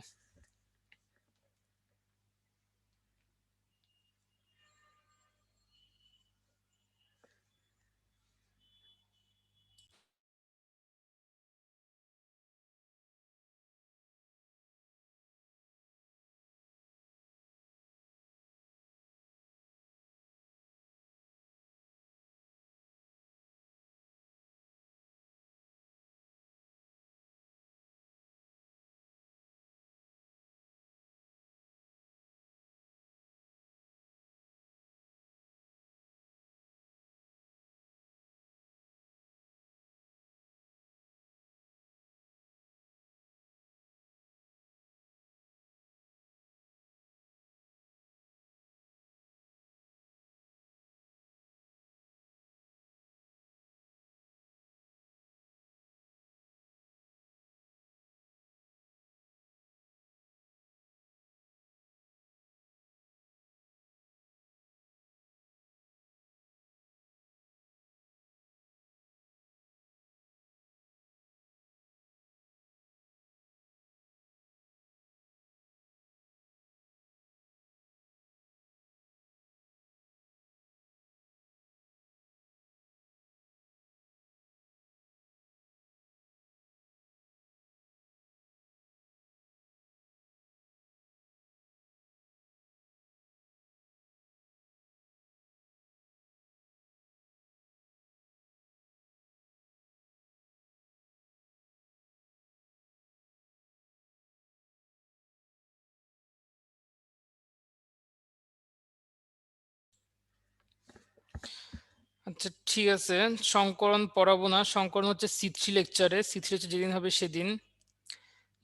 আচ্ছা ঠিক আছে, সংকরণ পড়াবো না, সংকরণ হচ্ছে C3 লেকচারে। C3 হচ্ছে যেদিন হবে সেদিন।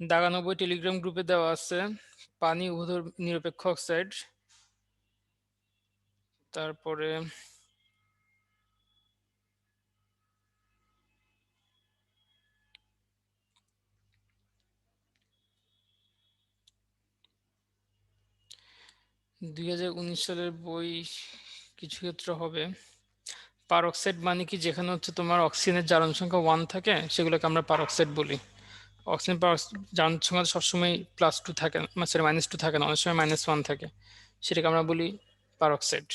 99 টেলিগ্রাম গ্রুপে দেওয়া আছে। পানি উভয় নিরপেক্ষ অক্সাইড, তারপরে সালের বই কিছু ক্ষেত্রে হবে। পারঅক্সাইড মানে কি, যেখানে হচ্ছে তোমার অক্সিজেনের জারণ সংখ্যা 1 থাকে সেগুলোকে আমরা পারঅক্সাইড বলি। অক্সিজেন জারণ সংখ্যা সবসময় +2 থাকে না, সরি -2 থাকে না, অনেক সময় -1 থাকে, সেটাকে আমরা বলি পারঅক্সাইড।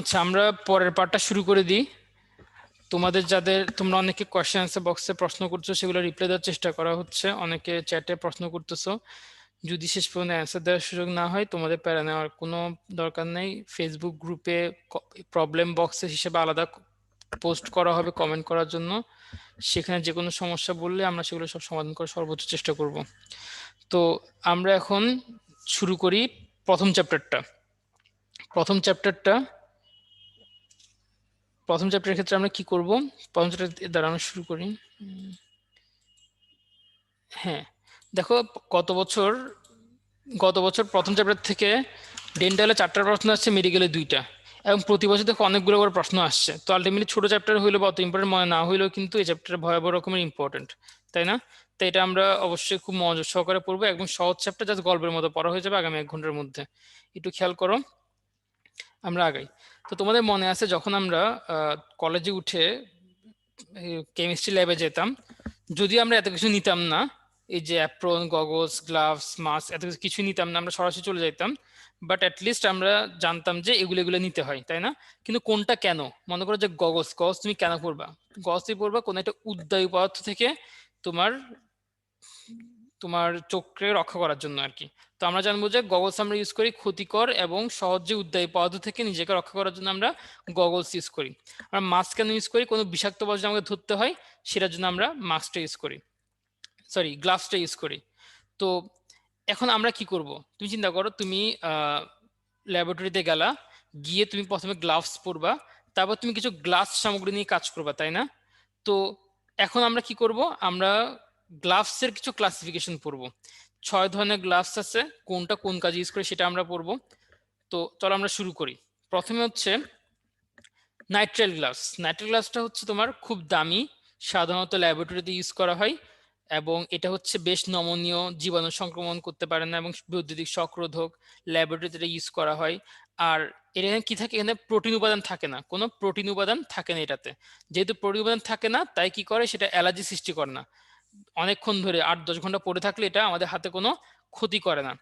আচ্ছা, আমরা পরের পার্টটা শুরু করে দিই। তোমাদের তোমরা অনেকে কোয়েশ্চেন আনসার বক্সে প্রশ্ন করছো, সেগুলো রিপ্লাই দেওয়ার চেষ্টা করা হচ্ছে। অনেকে চ্যাটে প্রশ্ন করতেছো। যদি শেষ পর্যন্ত অ্যান্সার দেওয়ার সুযোগ না হয়, তোমাদের প্যারা নেওয়ার কোনো দরকার নেই। ফেসবুক গ্রুপে প্রবলেম বক্সে হিসেবে আলাদা পোস্ট করা হবে কমেন্ট করার জন্য। সেখানে যে কোনো সমস্যা বললে আমরা সেগুলো সব সমাধান করার সর্বোচ্চ চেষ্টা করব। তো আমরা এখন শুরু করি প্রথম চ্যাপ্টারটা। প্রথম চ্যাপ্টারের ক্ষেত্রে আমরা কি করব? প্রথম চ্যাপ্টার দ্বারা আমরা শুরু করি। হ্যাঁ, দেখো গত বছর প্রথম চ্যাপ্টার থেকে ডেন্টালে 4টা প্রশ্ন আসছে, মেডিকেলে 2টা, এবং প্রতি বছর দেখো অনেকগুলো করে প্রশ্ন আসছে। তো আলটিমেটলি ছোট চ্যাপ্টার হইলেও বা অত ইম্পর্টেন্ট মনে না হইলেও কিন্তু এই চ্যাপ্টার ভয়াবহ রকমের ইম্পর্টেন্ট, তাই না? তো এটা আমরা অবশ্যই খুব মনোযোগ সহকারে পড়বো। একদম সহজ চ্যাপ্টার, জাস্ট গল্পের মতো পড়া হয়ে যাবে আগামী 1 ঘন্টার মধ্যে। একটু খেয়াল করো, আমরা আগাই। তো তোমাদের মনে আছে যখন আমরা কলেজে উঠে কেমিস্ট্রি ল্যাবে যেতাম, যদি আমরা এত কিছু নিতাম না, এই যে অ্যাপ্রন, গগলস, গ্লাভস, মাস্ক, এত কিছু নিতাম না, আমরা সরাসরি চলে যেতাম। বাট অ্যাটলিস্ট আমরা জানতাম যে এগুলো নিতে হয়, তাই না? কিন্তু কোনটা কেন? মনে করো যে গগলস তুমি কেন পরবা? গগলস তুমি পরবা কোনো একটা উদ্বায়ী পদার্থ থেকে তোমার তোমার চোখকে রক্ষা করার জন্য আর কি। তো আমরা জানবো যে গগলস আমরা ইউজ করি ক্ষতিকর এবং সহজে উদ্বায়ী পদার্থ থেকে নিজেকে রক্ষা করার জন্য আমরা গগলস ইউজ করি। আমরা মাস্ক কেন ইউজ করি? কোনো বিষাক্ত বস্তু আমাকে ধরতে হয়, সেটার জন্য আমরা মাস্কটা ইউজ করি, সরি গ্লাভসটা ইউজ করি। তো এখন আমরা কি করব? তুমি চিন্তা করো, তুমি ল্যাবরেটরিতে গেলা, গিয়ে তুমি প্রথমে গ্লাভস পরবা, তারপর তুমি কিছু গ্লাস সামগ্রী নিয়ে কাজ করবা, তাই না? তো এখন আমরা কি করব? আমরা গ্লাভসের কিছু ক্লাসিফিকেশন পড়বো। 6 ধরনের গ্লাভস আছে, কোনটা কোন কাজে ইউজ করে সেটা আমরা পড়বো। তো চলো আমরা শুরু করি। প্রথমে হচ্ছে নাইট্রাইল গ্লাভস। নাইট্রাইল গ্লাভসটা হচ্ছে তোমার খুব দামি, সাধারণত ল্যাবরেটরিতে ইউজ করা হয়, এবং এটা হচ্ছে বেশ নমনীয়, জীবাণু সংক্রমণ করতে পারে না এবং বৈদ্যুতিক শকরোধক। ল্যাবরেটরিতে ইউজ করা হয়। আর এটা কি থাকে? এখানে প্রোটিন উপাদান থাকে না, কোনো প্রোটিন উপাদান থাকে না এটাতে। যেহেতু প্রোটিন উপাদান থাকে না, তাই কি করে, সেটা অ্যালার্জি সৃষ্টি করে না। অনেকক্ষণ ধরে 8-10 ঘন্টা পড়ে থাকলে এটা আমাদের হাতে কোনো ক্ষতি করে না।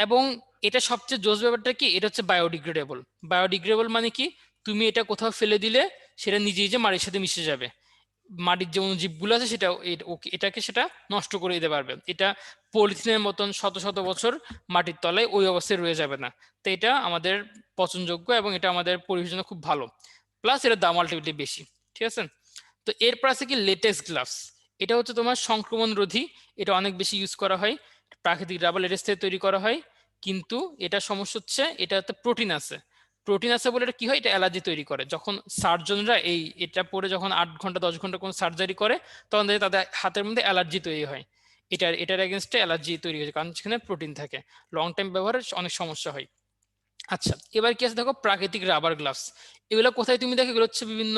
এবং এটা সবচেয়ে জোস ব্যাপারটা কি, এটা হচ্ছে বায়োডিগ্রেডেবল। বায়োডিগ্রেডেবল মানে কি, তুমি এটা কোথাও ফেলে দিলে সেটা নিজে নিজে মাটির সাথে মিশে যাবে। মাটির যে জীবগুলো আছে সেটা এটাকে সেটা নষ্ট করে দিতে পারবে। এটা পলিথিনের মতন শত শত বছর মাটির তলায় ওই অবস্থায় রয়ে যাবে না। তো এটা আমাদের পচনযোগ্য এবং এটা আমাদের পরিবেশের জন্য খুব ভালো, প্লাস এটার দাম আলটিমেটলি বেশি, ঠিক আছে? তো এরপর আছে কি লেটেক্স গ্লাভস। এটা হচ্ছে তোমার সংক্রমণ রোধী, এটা অনেক বেশি ইউজ করা হয়, প্রাকৃতিক রাবার লেটেক্স থেকে তৈরি করা হয়। কিন্তু এটা সমস্যা হচ্ছে এটাতে প্রোটিন আছে। বলে এটা কি হয়, এটা অ্যালার্জি তৈরি করে। যখন সার্জনরা এটা পরে যখন 8 ঘন্টা 10 ঘন্টা কোনো সার্জারি করে, তখন তাদের হাতের মধ্যে অ্যালার্জি তৈরি হয়। এটার এগেনস্টে অ্যালার্জি তৈরি হয়েছে, কারণ সেখানে প্রোটিন থাকে। লং টাইম ব্যবহারে অনেক সমস্যা হয়। আচ্ছা, এবার কি আছে দেখো, প্রাকৃতিক রাবার গ্লাভস। এগুলো কোথায় তুমি দেখো? এগুলো হচ্ছে বিভিন্ন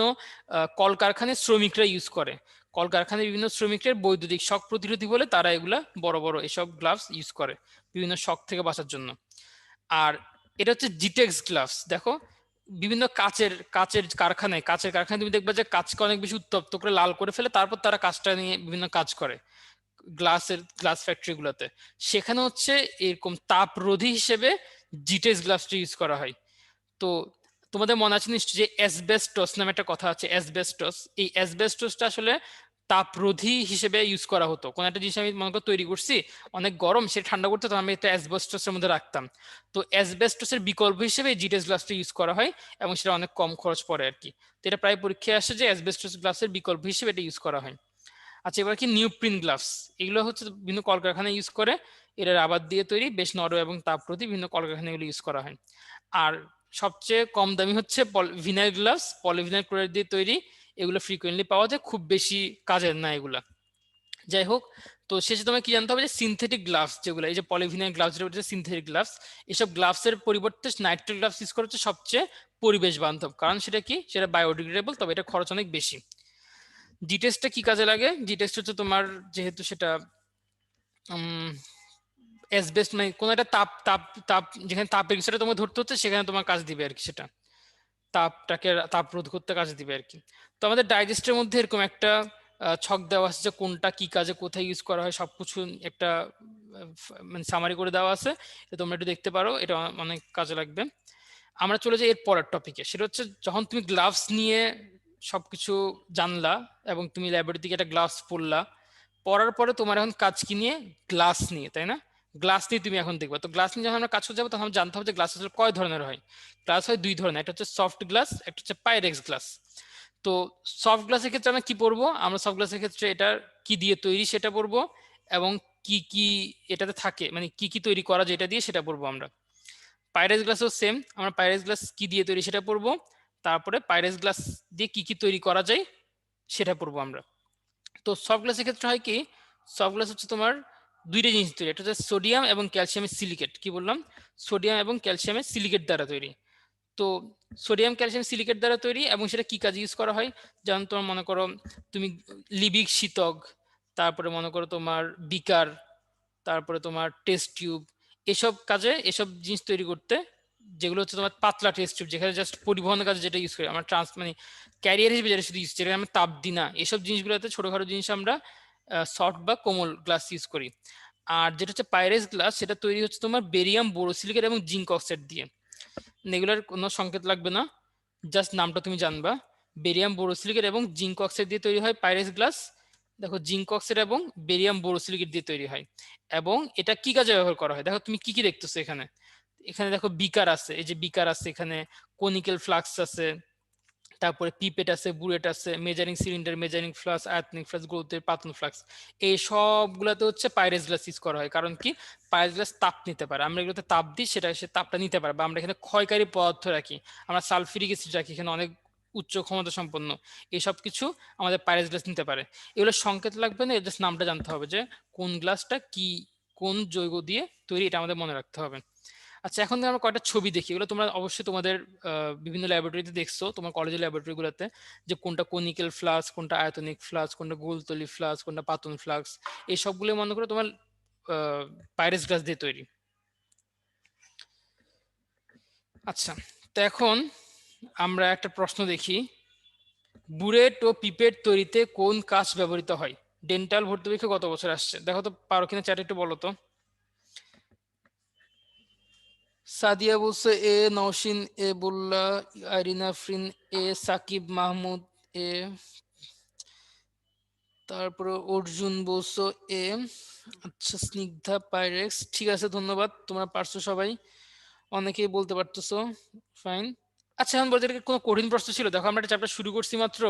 কলকারখানায় শ্রমিকরা ইউজ করে। কলকারখানায় বিভিন্ন শ্রমিকের বৈদ্যুতিক শক প্রতিরোধী বলে তারা এগুলা বড় বড় এসব গ্লাভস ইউজ করে বিভিন্ন শক থেকে বাঁচার জন্য। আর এটা হচ্ছে জিটেক্স গ্লাভস। দেখো বিভিন্ন কাচের কারখানায় তুমি দেখবে যে কাচকে অনেক বেশি উত্তপ্ত করে লাল করে ফেলে, তারপর তারা কাজটা নিয়ে বিভিন্ন কাজ করে গ্লাস ফ্যাক্টরি গুলোতে। সেখানে হচ্ছে এরকম তাপরোধী হিসেবে জিটেক্স গ্লাভসটা ইউজ করা হয়। তো তোমাদের মনে আছে নিশ্চয়ই যে অ্যাসবেস্টস নামে একটা কথা আছে, অ্যাসবেস্টস। এই অ্যাসবেস্টসটা আসলে তাপরোধী হিসেবে ইউজ করা হতো। কোন একটা জিনিস আমি মনে করো তৈরি করছি, অনেক গরম, সেটা ঠান্ডা করতে, তো আমি একটা অ্যাসবেস্টসের মধ্যে রাখতাম। তো অ্যাসবেস্টসের বিকল্প হিসেবে জিটেক্স গ্লাসটা ইউজ করা হয় এবং সেটা অনেক কম খরচ পড়ে আর কি। তো এটা প্রায় পরীক্ষায় আসে যে অ্যাসবেস্টস গ্লাসের বিকল্প হিসেবে এটা ইউজ করা হয়। আচ্ছা, এবার কি নিউপ্রিন গ্লাভস। এগুলো হচ্ছে বিভিন্ন কলকারখানায় ইউজ করে, এরা রাবার দিয়ে তৈরি, বেশ নরম এবং তাপরোধী, বিভিন্ন কলকারখানায় এগুলো ইউজ করা হয়। আর সবচেয়ে কম দামি হচ্ছে ভিনাইল গ্লাস, পলিভিনাইল ক্লোরাইড দিয়ে তৈরি। এগুলো ফ্রিকোয়েন্টলি পাওয়া যায়, খুব বেশি কাজের না এগুলা। যাই হোক, তো শেষে তোমাকে কি জানতে হবে যে সিনথেটিক গ্লাভস যেগুলো, এই যে পলিভিনাইল গ্লাভস যেটা হচ্ছে সিনথেটিক গ্লাভস, এসব গ্লাভসের পরিবর্তে নাইট্রিল গ্লাভস ইউজ করা হচ্ছে সবচেয়ে পরিবেশ বান্ধব, কারণ সেটা কি, সেটা বায়োডিগ্রেডেবল, তবে এটা খরচ অনেক বেশি। জি টেস্টটা কি কাজে লাগে? জি টেস্ট হচ্ছে তোমার, যেহেতু সেটা অ্যাসবেস্ট, মানে কোনো একটা তাপ তাপ তাপ যেখানে তাপের কিছুটা তোমাকে ধরতে হচ্ছে সেখানে তোমার কাজ দিবে আর কি, সেটা তাপটাকে তাপ রোধ করতে কাজ দিবে আর কি। তো আমাদের ডাইজেস্টের মধ্যে এরকম একটা ছক দেওয়া আছে যে কোনটা কি কাজে কোথায় ইউজ করা হয়, সবকিছু একটা মানে সামারি করে দেওয়া আছে, এটা তোমরা একটু দেখতে পারো, এটা অনেক কাজে লাগবে। আমরা চলে যাই এর পরের টপিকে, সেটা হচ্ছে যখন তুমি গ্লাভস নিয়ে সবকিছু জানলা এবং তুমি ল্যাবরেটরি থেকে একটা গ্লাভস পরলা, পরার পরে তোমার এখন কাজ কি নিয়ে? গ্লাস নিয়ে, তাই না? গ্লাস নিয়ে তুমি এখন দেখবা। তো গ্লাস নিয়ে যখন আমরা কাজ করতে যাবো তখন আমরা জানতে হবে যে গ্লাস আসলে কয় ধরনের হয়। গ্লাস হয় দুই ধরনের, একটা হচ্ছে সফট গ্লাস, একটা হচ্ছে পাইরেক্স গ্লাস। তো সফট গ্লাসের ক্ষেত্রে আমরা কি পড়বো? আমরা সফট গ্লাসের ক্ষেত্রে এটা কি দিয়ে তৈরি সেটা পড়বো, এবং কি কি এটাতে থাকে, মানে কি কি তৈরি করা যায় এটা দিয়ে সেটা পড়বো আমরা। পাইরেক্স গ্লাসও সেম, আমরা পাইরেক্স গ্লাস কি দিয়ে তৈরি সেটা পড়বো, তারপরে পাইরেক্স গ্লাস দিয়ে কি কি তৈরি করা যায় সেটা পড়বো আমরা। তো সফট গ্লাসের ক্ষেত্রে হয় কি, সফট গ্লাস হচ্ছে তোমার দুইটা জিনিস তৈরি, এটা হচ্ছে সোডিয়াম এবং ক্যালসিয়ামের সিলিকেট। কি বললাম? সোডিয়াম এবং ক্যালসিয়ামের সিলিকেট দ্বারা তৈরি। তো সোডিয়াম ক্যালসিয়াম সিলিকেট দ্বারা তৈরি, এবং সেটা কি কাজে ইউজ করা হয়? যেমন তোমার মনে করো তুমি লিবিক শীতক, তারপরে মনে করো তোমার বিকার, তারপরে তোমার টেস্ট টিউব, এসব কাজে, এসব জিনিস তৈরি করতে, যেগুলো হচ্ছে তোমার পাতলা টেস্ট টিউব, যেখানে জাস্ট পরিবহনের কাজে যেটা ইউজ করি আমরা, মানে ক্যারিয়ার হিসেবে যেটা শুধু ইউজ, যেটা আমরা তাপ দিই না, এসব জিনিসগুলোতে ছোটখাটো জিনিস আমরা সফট বা কোমল গ্লাস ইউজ করি। আর যেটা হচ্ছে পাইরেক্স গ্লাস, সেটা তৈরি হচ্ছে তোমার বেরিয়াম, বোরোসিলিকেট এবং জিঙ্ক অক্সাইড দিয়ে। এগুলোর কোনো সংকেত লাগবে না, জাস্ট নামটা তুমি জানবা। বেরিয়াম, বোরোসিলিকেট এবং জিঙ্ক অক্সাইড দিয়ে তৈরি হয় পাইরেক্স গ্লাস। দেখো জিঙ্ক অক্সাইড এবং বেরিয়াম, বোরোসিলিকেট দিয়ে তৈরি হয়। এবং এটা কি কাজে ব্যবহার করা হয়? দেখো তুমি কি কি দেখতেছো এখানে, এখানে দেখো বিকার আছে, এই যে বিকার আছে, এখানে কোনিক্যাল ফ্লাস্ক আছে, তারপরে পিপেট আছে, বুলেট আছে, মেজারিং সিলিন্ডার, মেজারিং ফ্লাস্ক, আয়তনিক ফ্লাস্ক, গ্রোথের পাতন ফ্লাস্ক, এই সবগুলোতে হচ্ছে পাইরেক্স গ্লাস ইউজ করা হয়। কারণ কি, পাইরেক্স গ্লাস তাপ নিতে পারে, আমরা এগুলোতে তাপ দিই, সেটা সে তাপটা নিতে পারে। বা আমরা এখানে ক্ষয়কারী পদার্থ রাখি, আমরা সালফিউরিক অ্যাসিড রাখি, এখানে অনেক উচ্চ ক্ষমতা সম্পন্ন, এইসব কিছু আমাদের পাইরেক্স গ্লাস নিতে পারে। এগুলো সংকেত লাগবে না, জাস্ট নামটা জানতে হবে যে কোন গ্লাসটা কি, কোন যৌগ দিয়ে তৈরি, এটা আমাদের মনে রাখতে হবে। আচ্ছা, এখন আমরা কয়েকটা ছবি দেখি, এগুলো তোমরা অবশ্যই তোমাদের বিভিন্ন ল্যাবরেটরিতে দেখছো, তোমার কলেজের ল্যাবরেটরিগুলোতে, যে কোনটা কোনিক্যাল ফ্লাস্ক, কোনটা আয়তনিক ফ্লাস্ক, কোনটা গোলতলি ফ্লাস্ক, কোনটা পাতন ফ্লাস্ক, এই সবগুলো মনে করো তোমার পাইরেক্স গ্লাস দিয়ে তৈরি। আচ্ছা, তো এখন আমরা একটা প্রশ্ন দেখি, বুলেট ও পিপেট তৈরিতে কোন কাঁচ ব্যবহৃত হয়? ডেন্টাল ভর্তি পরীক্ষা গত বছর আসছে, দেখো তো পারো কিনা, চ্যাটে একটু বলো তো। সাদিয়া বলছে এ, নওশিন এ, বললা, আইরিনা আফরিন এ, সাকিব মাহমুদ এ, তারপরে অর্জুন বলছো এ। আচ্ছা, স্নিগ্ধা পাইরেক্স, ঠিক আছে, ধন্যবাদ, তোমরা পারছো সবাই, অনেকেই বলতে পারতেছো, ফাইন। আচ্ছা, এখন বলতে কোনো কঠিন প্রশ্ন ছিল? দেখো আমরা একটা চ্যাপ্টার শুরু করছি মাত্র,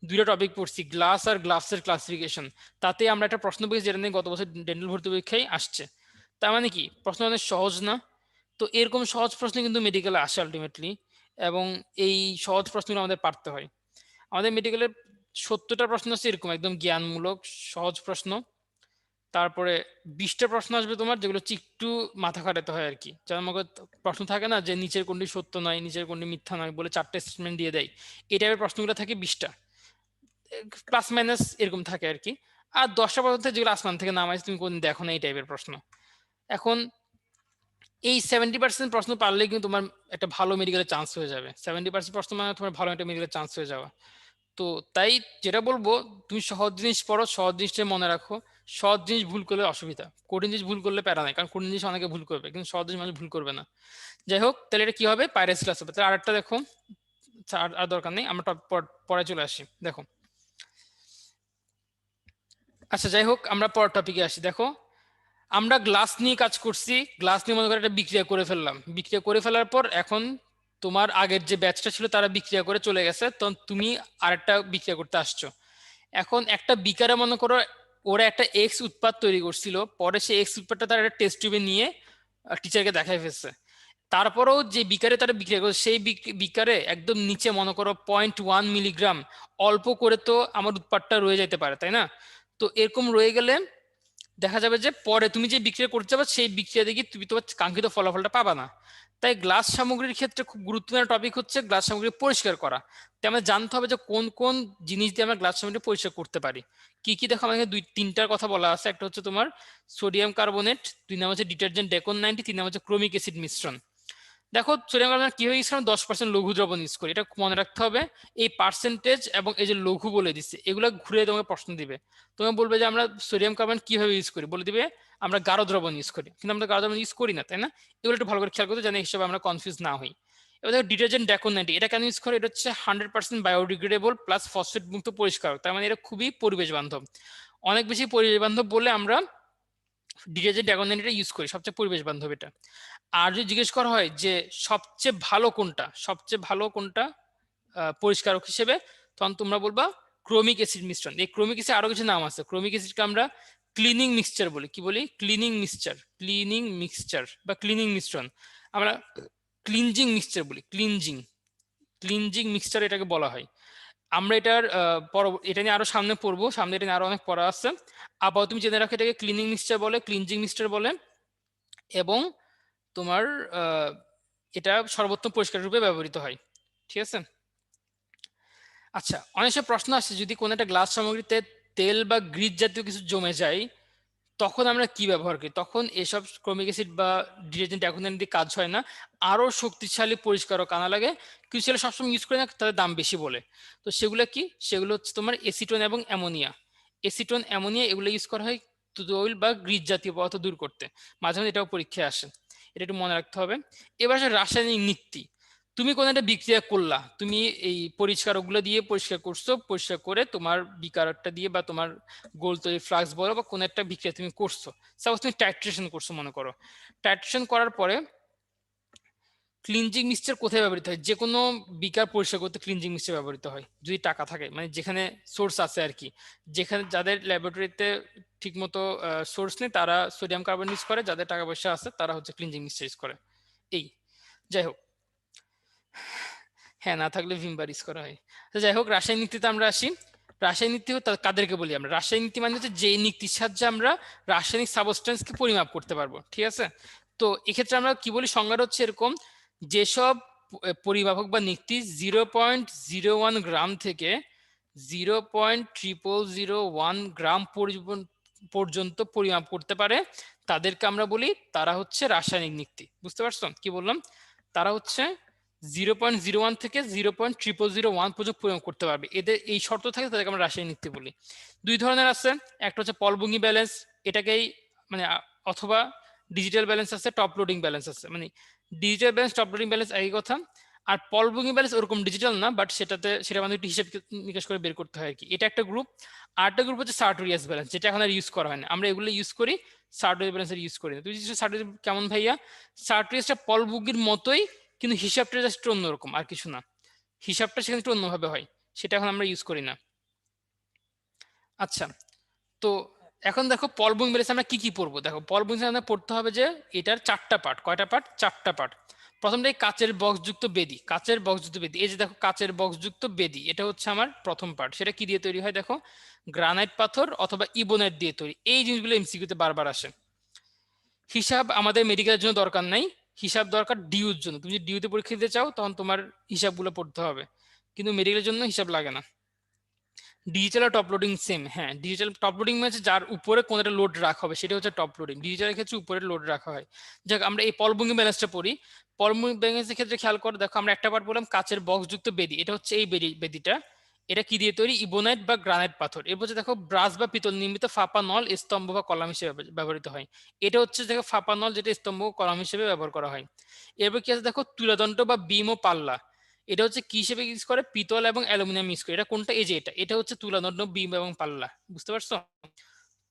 দুইটা টপিক পড়ছি, গ্লাস আর গ্লাভসের ক্লাসিফিকেশন, তাতে আমরা একটা প্রশ্ন পেয়েছি যেটা নিয়ে গত বছর ডেন্টাল ভর্তি পরীক্ষায় আসছে। তার মানে কি, প্রশ্ন অনেক সহজ না? তো এরকম সহজ প্রশ্ন কিন্তু মেডিকেলে আসে আলটিমেটলি, এবং এই সহজ প্রশ্নগুলো আমাদের পারতে হয়। আমাদের মেডিকেলে 70টা প্রশ্ন আছে এরকম একদম জ্ঞানমূলক সহজ প্রশ্ন, তারপরে 20টা প্রশ্ন আসবে তোমার যেগুলো একটু মাথা খাটাতে হয় আর কি। যেমন আমাকে প্রশ্ন থাকে না যে নিচের কোনটি সত্য নয়, নিচের কোনটি মিথ্যা নয়, বলে 4টে স্টেটমেন্ট দিয়ে দেয়, এই টাইপের প্রশ্নগুলো থাকে 20টা, প্লাস মাইনাস এরকম থাকে আর কি। আর 10টা প্রশ্ন যেগুলো আসমান থেকে নামাইছে, তুমি কোনদিন দেখো না, এই টাইপের প্রশ্ন। এখন এই 70% প্রশ্ন পারলে কিন্তু তোমার একটা ভালো মেডিকেলের চান্স হয়ে যাবে। 70% প্রশ্ন মানে তোমার ভালো একটা মেডিকেলের চান্স হয়ে যাওয়া। তো তাই যেটা বলবো, তুমি সহজ জিনিস পড়ো, সহজ জিনিসটা মনে রাখো। সহজ জিনিস ভুল করলে অসুবিধা, কঠিন জিনিস ভুল করলে প্যারা নাই, কারণ কঠিন জিনিস অনেকে ভুল করবে, কিন্তু সহজ জিনিস মানুষ ভুল করবে না। যাই হোক, তাহলে এটা কি হবে? পাইরেক্স ক্লাস হবে। তাহলে আরেকটা দেখো, আর দরকার নেই, আমরা পরে চলে আসি। দেখো, আচ্ছা যাই হোক, আমরা পরের টপিকে আসি। দেখো, আমরা গ্লাস নিয়ে কাজ করছি, গ্লাস নিয়ে মনে করে একটা বিক্রিয়া করে ফেললাম, বিক্রিয়া করে ফেলার পর এখন তোমার আগের যে ব্যাচটা ছিল তারা বিক্রিয়া করে চলে গেছে, তো তুমি আরেকটা বিক্রিয়া করতে আসছো। এখন একটা বিকারে মনে করো ওরা একটা এক্স উৎপাদ তৈরি করছিল, পরে সেই এক্স উৎপাদটা তারা একটা টেস্ট টিউবে নিয়ে টিচারকে দেখাই ফেলছে। তারপরেও যে বিকারে তারা বিক্রিয়া করে সেই বিকারে একদম নিচে মনে করো 0.1 মিলিগ্রাম অল্প করে তো আমার উৎপাদটা রয়ে যেতে পারে, তাই না? তো এরকম রয়ে গেলে দেখা যাবে যে পরে তুমি যে বিক্রিয়া করতে যাবে সেই বিক্রিয়া দেখি তুমি তোমার কাঙ্ক্ষিত ফলাফলটা পাবা না। তাই গ্লাস সামগ্রীর ক্ষেত্রে খুব গুরুত্বপূর্ণ টপিক হচ্ছে গ্লাস সামগ্রী পরিষ্কার করা। তাই আমাদের জানতে হবে যে কোন কোন জিনিস দিয়ে আমরা গ্লাস সামগ্রী পরিষ্কার করতে পারি। কি কি দেখো আমাকে তিনটার কথা বলা আছে। একটা হচ্ছে তোমার সোডিয়াম কার্বনেট, 2 নাম্বার হচ্ছে ডিটারজেন্ট ডেকন 90, 3 নাম্বার হচ্ছে ক্রোমিক অ্যাসিড মিশ্রণ। দেখো সোডিয়াম কার্বনেট কিভাবে ইউজ করেন, 10% লঘু দ্রবণ ইউজ করি, এটা মনে রাখতে হবে। এই পার্সেন্টেজ এবং এই যে লঘু বলে দিচ্ছে এগুলো ঘুরে তোমাকে প্রশ্ন দিবে। তুমি বলবে যে আমরা সোডিয়াম কার্বনেট কিভাবে ইউজ করি, বলে দিবে আমরা গাঢ় দ্রবণ ইউজ করি, কিন্তু আমরা গাঢ় দ্রবণ ইউজ করি না, তাই না? এগুলো একটু ভালো করে খেয়াল করতে, জানি হিসেবে আমরা কনফিউজ না হই। এবার দেখো ডিটারজেন্ট ডেকন 90, এটা কেন ইউজ করে? এটা হচ্ছে 100% বায়োডিগ্রেডেবল প্লাস ফসফেট মুক্ত পরিষ্কারক, তার মানে এটা খুবই পরিবেশ বান্ধব। অনেক বেশি পরিবেশ বান্ধব বলে আমরা ডিটারজেন্ট ডেকন 90 ইউজ করি, সবচেয়ে পরিবেশ বান্ধব এটা। আর যদি জিজ্ঞেস করা হয় যে সবচেয়ে ভালো কোনটা, সবচেয়ে ভালো কোনটা পরিষ্কারক হিসেবে, তখন তোমরা বলবা ক্রোমিক অ্যাসিড মিশ্রণ। এই ক্রোমিক অ্যাসিড আরো কিছু নাম আছে। ক্রোমিক অ্যাসিডকে আমরা ক্লিনিং মিক্সচার বলি। কি বলি? ক্লিনিং মিক্সচার, ক্লিনিং মিক্সচার বা ক্লিনিং মিশ্রণ। আমরা ক্লিনজিং মিক্সচার বলি, ক্লিনজিং, ক্লিনজিং মিক্সচার এটাকে বলা হয়। আমরা এটার এটা নিয়ে আরো সামনে পড়বো, সামনে এটা নিয়ে আরো অনেক পড়া আছে। আপাতত তুমি জেনে রাখো এটাকে ক্লিনিং মিক্সচার বলে, ক্লিনজিং মিক্সচার বলে, এবং তোমার এটা সর্বোত্তম পরিষ্কার রূপে ব্যবহৃত হয়। ঠিক আছে? আচ্ছা, অনেক সময় প্রশ্ন আসছে যদি কোনো একটা গ্লাস সামগ্রীতে তেল বা গ্রিজ জাতীয় কিছু জমে যায় তখন আমরা কি ব্যবহার করি? তখন এসব ক্রোমিক অ্যাসিড বা ডিটারজেন্ট এখন দিয়ে কাজ হয় না, আরো শক্তিশালী পরিষ্কারক আনা লাগে। কিছু ছেলে সবসময় ইউজ করে না, তাদের দাম বেশি বলে। তো সেগুলো কি? সেগুলো হচ্ছে তোমার এসিটোন এবং অ্যামোনিয়া। এসিটোন অ্যামোনিয়া এগুলো ইউজ করা হয় তৈল বা গ্রিজ জাতীয় পদার্থ দূর করতে। মাঝে মাঝে এটাও পরীক্ষায় আসে, এটা একটু মনে রাখতে হবে। এবার আসে রাসায়নিক নীতি। তুমি কোনো একটা বিক্রিয়া করলা, তুমি এই পরিষ্কারকগুলো দিয়ে পরিষ্কার করছো, পরিষ্কার করে তোমার বিকারটা দিয়ে বা তোমার গোল তৈরি ফ্লাক্স বলো বা কোনো একটা বিক্রিয়া তুমি করছো, সাপোজ তুমি টাইট্রেশন করছো মনে করো। টাইট্রেশন করার পরে ক্লিনজিং মিক্সচার কোথায় ব্যবহৃত হয়? যে কোনো বিকার পরিষ্কার করতে ক্লিনজিং মিক্সচার ব্যবহৃত হয় যদি টাকা থাকে, মানে যেখানে সোর্স আছে আর কি। যেখানে যাদের ল্যাবরেটরিতে ঠিকমতো সোর্স নেই তারা সোডিয়াম কার্বন ইউজ করে, যাদের টাকা পয়সা আছে তারা হচ্ছে ক্লিনজিং মিক্সচার ইউজ করে। এই যাই হোক, হ্যাঁ না থাকলে ভিমবার ইউজ করা হয়। তো যাই হোক, রাসায়নিক নীতিতে আমরা আসি। রাসায়নিক নীতি কাদেরকে বলি আমরা? রাসায়নিক নীতি মানে হচ্ছে যে নীতির সাহায্যে আমরা রাসায়নিক সাবস্টেন্সকে পরিমাপ করতে পারবো। ঠিক আছে? তো এক্ষেত্রে আমরা কি বলি, সংজ্ঞাটা হচ্ছে এরকম: যেসব পরিমাপক বা নীতি 0.01 গ্রাম থেকে 0.0001 গ্রাম পর্যন্ত পরিমাপ করতে পারে তাদেরকে আমরা বলি তারা হচ্ছে রাসায়নিক নীতি। বুঝতে পারছো কি বললাম? তারা হচ্ছে 0.01 থেকে 0.0001 পর্যন্ত পরিমাপ করতে পারবে, এদের এই শর্ত থাকে, তাদেরকে আমরা রাসায়নিক নীতি বলি। দুই ধরনের আছে, একটা হচ্ছে পলবঙ্গি ব্যালেন্স, এটাকেই মানে অথবা ডিজিটাল ব্যালেন্স আছে, টপ লোডিং ব্যালেন্স আছে। মানে digital balance top loading balance একই কথা। আর পলবঙ্গি ব্যালেন্স ওরকম ডিজিটাল না, বাট সেটা আমাদের একটু হিসাব নিকাশ করে বের করতে হয় আর কি। এটা একটা গ্রুপ। আরেকটা গ্রুপ হচ্ছে সার্টোরিয়াস ব্যালেন্স, যেটা এখন আর ইউজ করা হয় না, আমরা এগুলো ইউজ করি, সার্টোরিয়াস ব্যালেন্স ইউজ করি না। তুই সার্টোরিয়াস কেমন ভাইয়া? সার্টোরিয়াসটা পলবঙ্গির মতোই, কিন্তু হিসাবটা জাস্ট অন্যরকম, আর কিছু না। হিসাবটা সেখানে একটু অন্যভাবে হয়, সেটা এখন আমরা ইউজ করি না। আচ্ছা, তো এখন দেখো পলবঙ্গি ব্যালেন্স আমরা কি কি পড়বো। দেখো পলবঙ্গি আমরা পড়তে হবে যে এটার 4টা পার্ট। কয়টা পার্ট? 4টা পার্ট। প্রথমটাই কাচের বক্সযুক্ত বেদি। কাচের বক্সযুক্ত বেদি, এই যে দেখো কাচের বক্সযুক্ত বেদি, এটা হচ্ছে আমার প্রথম পার্ট। সেটা কি দিয়ে তৈরি হয়? দেখো গ্রানাইট পাথর অথবা ইবোনাইট দিয়ে তৈরি। এই জিনিসগুলো এমসিকিউতে বারবার আসে। হিসাব আমাদের মেডিকেলের জন্য দরকার নাই, হিসাব দরকার ডিউর জন্য। তুমি যদি ডিউতে পরীক্ষা দিতে চাও তখন তোমার হিসাবগুলো পড়তে হবে, কিন্তু মেডিকেলের জন্য হিসাব লাগে না। ডিজিটাল আর টপ লোডিং সেম। হ্যাঁ, ডিজিটাল টপ লোডিং মানে যার উপরে কোন একটা লোড রাখা হবে সেটা হচ্ছে টপ লোডিং। ডিজিটালের ক্ষেত্রে উপরে লোড রাখা হয়। যাক, আমরা এই পলবঙ্গি ব্যালেন্সটা পড়ি। পলবঙ্গি ব্যালেন্সের ক্ষেত্রে খেয়াল করো, দেখো আমরা একটা পার্ট বললাম কাচের বক্সযুক্ত বেদি, এটা হচ্ছে এই বেদিটা। এটা কি দিয়ে তৈরি? ইবোনাইট বা গ্রানাইট পাথর। এরপর দেখো ব্রাস বা পিতল নির্মিত ফাঁপা নল, স্তম্ভ বা কলাম হিসেবে ব্যবহৃত হয়। এটা হচ্ছে দেখো ফাঁপা নল, যেটা স্তম্ভ কলাম হিসেবে ব্যবহার করা হয়। এরপর কি আছে দেখো তুলাদণ্ড বা বিম ও পাল্লা। এটা হচ্ছে কি হিসেবে ইউজ করে? পিতল এবং অ্যালুমিনিয়াম ইউজ করে। এটা কোনটা? এই যে এটা হচ্ছে তুলাদণ্ড, বিম এবং পাল্লা। বুঝতে পারছো?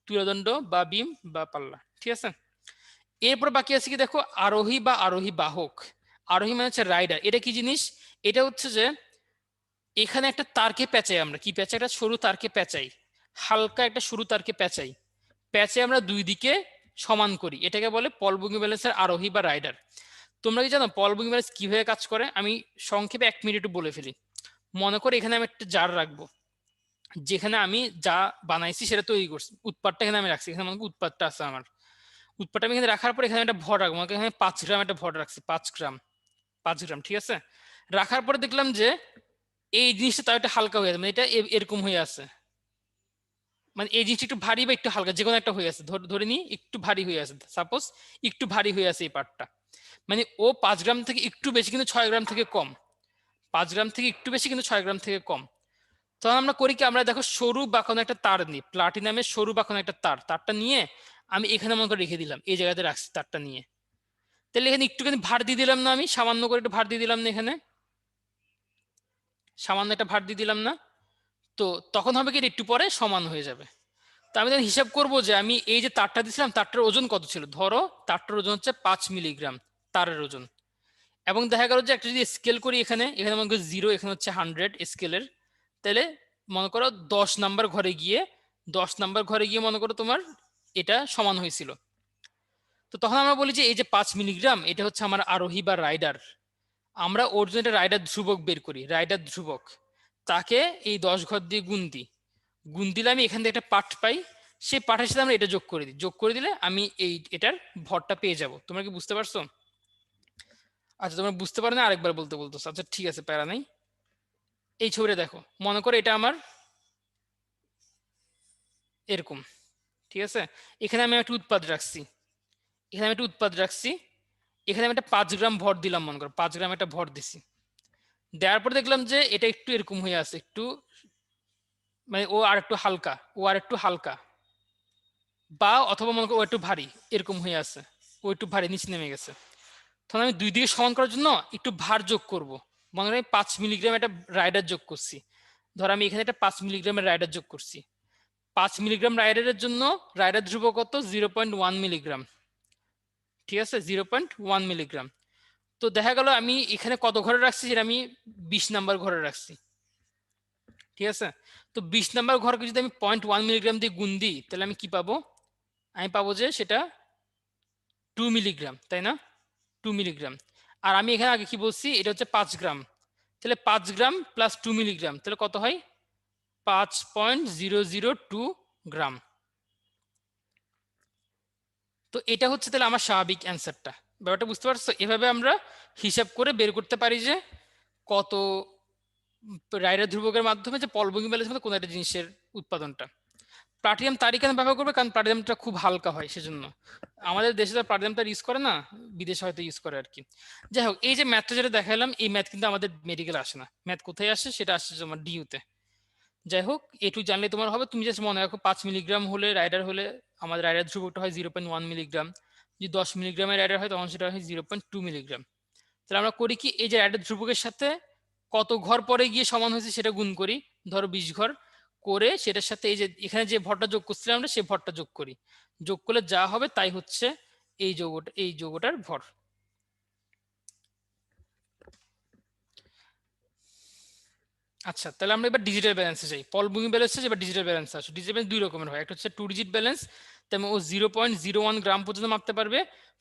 তুলাদণ্ড বা বিম বা পাল্লা। ঠিক আছে? এরপর বাকি আছে কি দেখো আরোহী বা আরোহী বাহক। আরোহী মানে হচ্ছে রাইডার। এটা কি জিনিস? এটা হচ্ছে যে এখানে একটা তারকে পেঁচাই, আমরা কি পেঁচাই? একটা সরু তারকে পেঁচাই, হালকা একটা সরু তারকে পেঁচাই, পেঁচে আমরা দুই দিকে সমান করি, এটাকে বলে পলবঙ্গি ব্যালেন্সের আরোহী বা রাইডার। তোমরা কি জানো পল বুকিং ব্যালেন্স কিভাবে কাজ করে? আমি সংক্ষেপে 1 মিনিট বলে ফেলি। মনে করে এখানে আমি একটা জার রাখবো, যেখানে আমি যা বানাইছি সেটা তৈরি করছি, উৎপাদটা এখানে আমি রাখছি, এখানে মনে করি উৎপাদটা আছে আমার। উৎপাদটা আমি এখানে রাখার পর এখানে একটা ভর রাখবো, এখানে 5 গ্রাম একটা ভর রাখছি, 5 গ্রাম, ঠিক আছে। রাখার পরে দেখলাম যে এই জিনিসটা তার একটা হালকা হয়ে আছে, মানে এটা এরকম হয়ে আছে, মানে এই জিনিসটা একটু ভারী বা একটু হালকা যে কোনো একটা হয়ে আছে, ধরে নিই একটু ভারী হয়ে আছে, সাপোজ একটু ভারী হয়ে আছে এই পার্টটা, মানে ও 5 গ্রাম থেকে একটু বেশি কিন্তু 6 গ্রাম থেকে কম, 5 গ্রাম থেকে একটু বেশি কিন্তু 6 গ্রাম থেকে কম। তখন আমরা করি কি, আমরা দেখো সরু বা কোনো একটা তার নিই, প্লাটিনামের সরু বা কোনো একটা তারটা নিয়ে আমি এখানে মনে করে রেখে দিলাম, এই জায়গাতে রাখছি তারটা নিয়ে। তাহলে এখানে একটুখানি ভার দিয়ে দিলাম না, আমি সামান্য করে একটু ভার দিয়ে দিলাম না, এখানে সামান্য একটা ভার দিয়ে দিলাম না, তো তখন হবে কি একটু পরে সমান হয়ে যাবে। তো আমি তখন হিসাব করবো যে আমি এই যে তারটা দিয়েছিলাম তারটার ওজন কত ছিল, ধরো তারটার ওজন হচ্ছে 5 মিলিগ্রাম তারের ওজন, এবং দেখা গেল যে একটা যদি স্কেল করি এখানে মনে করো 0, এখানে হচ্ছে 100 স্কেলের, তাহলে মনে করো 10 নাম্বার ঘরে গিয়ে মনে করো তোমার এটা সমান হয়েছিল। তো তখন আমরা বলি যে এই যে 5 মিলিগ্রাম এটা হচ্ছে আমার আরোহী বা রাইডার, আমরা ওর জন্য একটা রাইডার ধ্রুবক বের করি, রাইডার ধ্রুবক, তাকে এই 10 ঘর দিয়ে গুণ দিলে আমি এখান থেকে একটা পাঠ পাই, সেই পাঠের সাথে আমরা এটা যোগ করে দিই, যোগ করে দিলে আমি এটার ভরটা পেয়ে যাব। তোমরা কি বুঝতে পারছো? আচ্ছা তোমরা বুঝতে পারো না, আরেকবার বলতেছো, আচ্ছা ঠিক আছে, প্যারা নাই। এই ছবিটা দেখো, মনে করো এটা আমার এরকম, ঠিক আছে। এখানে আমি একটা উৎপাদ রাখছি, এখানে আমি একটা 5 গ্রাম ভর দিলাম, মনে করো 5 গ্রাম একটা ভর দিছি, দেওয়ার পর দেখলাম যে এটা একটু এরকম হয়ে আছে, একটু মানে ও আর একটু হালকা, বা অথবা মনে করো ও একটু ভারী, এরকম হয়ে আছে, ও একটু ভারী নিচে নেমে গেছে। তখন আমি দুই দিকে সমান করার জন্য একটু ভার যোগ করব, মনে করি 5 মিলিগ্রাম একটা রাইডার যোগ করছি, ধর আমি এখানে একটা 5 মিলিগ্রামের রাইডার যোগ করছি, 5 মিলিগ্রাম রাইডারের জন্য রাইডার ধ্রুবক কত, 0.1 মিলিগ্রাম, ঠিক আছে, 0.1 মিলিগ্রাম। তো দেখা গেল আমি এখানে কত ঘরে রাখছি, সেটা আমি 20 নাম্বার ঘরে রাখছি, ঠিক আছে। তো 20 নাম্বার ঘরকে যদি আমি 0.1 মিলিগ্রাম দিয়ে গুণ দিই, তাহলে আমি কি পাবো, আমি পাবো যে সেটা 2 মিলিগ্রাম, তাই না, 2 মিলিগ্রাম। আর আমি এখানে আগে কি বলছি, এটা হচ্ছে 5 গ্রাম, তাহলে 5 গ্রাম প্লাস 2 মিলিগ্রাম, তাহলে কত হয়, 5.002 গ্রাম। তো এটা হচ্ছে তাহলে আমার স্বাভাবিক অ্যান্সারটা। ব্যাপারটা বুঝতে পারছো? এভাবে আমরা হিসাব করে বের করতে পারি যে কত রাইডার ধ্রুবকের মাধ্যমে যে পল বুকিং ব্যালেন্স মধ্যে কোনো একটা জিনিসের উৎপাদনটা। প্লাটিনাম তারই কেন ব্যবহার করবে, কারণ প্লাটিনামটা খুব হালকা হয়, সেজন্য। আমাদের দেশে তো প্লাটিনামটা ইউজ করে না, বিদেশে হয়তো ইউজ করে আর কি। যাই হোক, এই যে ম্যাথটা যেটা দেখালাম, এই ম্যাথ কিন্তু আমাদের মেডিকেলে আসে না, ম্যাথ কোথায় আসে, সেটা আসছে তোমার ডিইউতে। যাই হোক, এটুকু জানলে তোমার হবে, তুমি জাস্ট মনে রাখো 5 মিলিগ্রাম হলে রাইডার হলে আমাদের রাইডার ধ্রুবকটা হয় 0.1 মিলিগ্রাম, যদি 10 মিলিগ্রামের রাইডার হয় তখন সেটা হয় 0.2 মিলিগ্রাম। তাহলে আমরা করি কি, এই যে রাইডার ধ্রুবকের সাথে কত ঘর পরে গিয়ে সমান হয়েছে সেটা গুণ করি, ধরো 20 ঘর করে, সেটার সাথে এই যে এখানে যে ভরটা যোগ করছিলাম আমরা, সেই ভরটা যোগ করি, যোগ করলে যা হবে তাই হচ্ছে এই যৌগটার ভর। আচ্ছা, তাহলে আমরা এবার ডিজিটাল ব্যালেন্সে যাই। পল বুকিং ব্যালেন্সে এবার ডিজিটাল ব্যালেন্স আসে। ডিজিটাল ব্যালেন্স দুই রকমের হয়, একটা হচ্ছে 2 ডিজিট ব্যালেন্স, তেমন ও 0.01 গ্রাম পর্যন্ত মাপতে পারবে।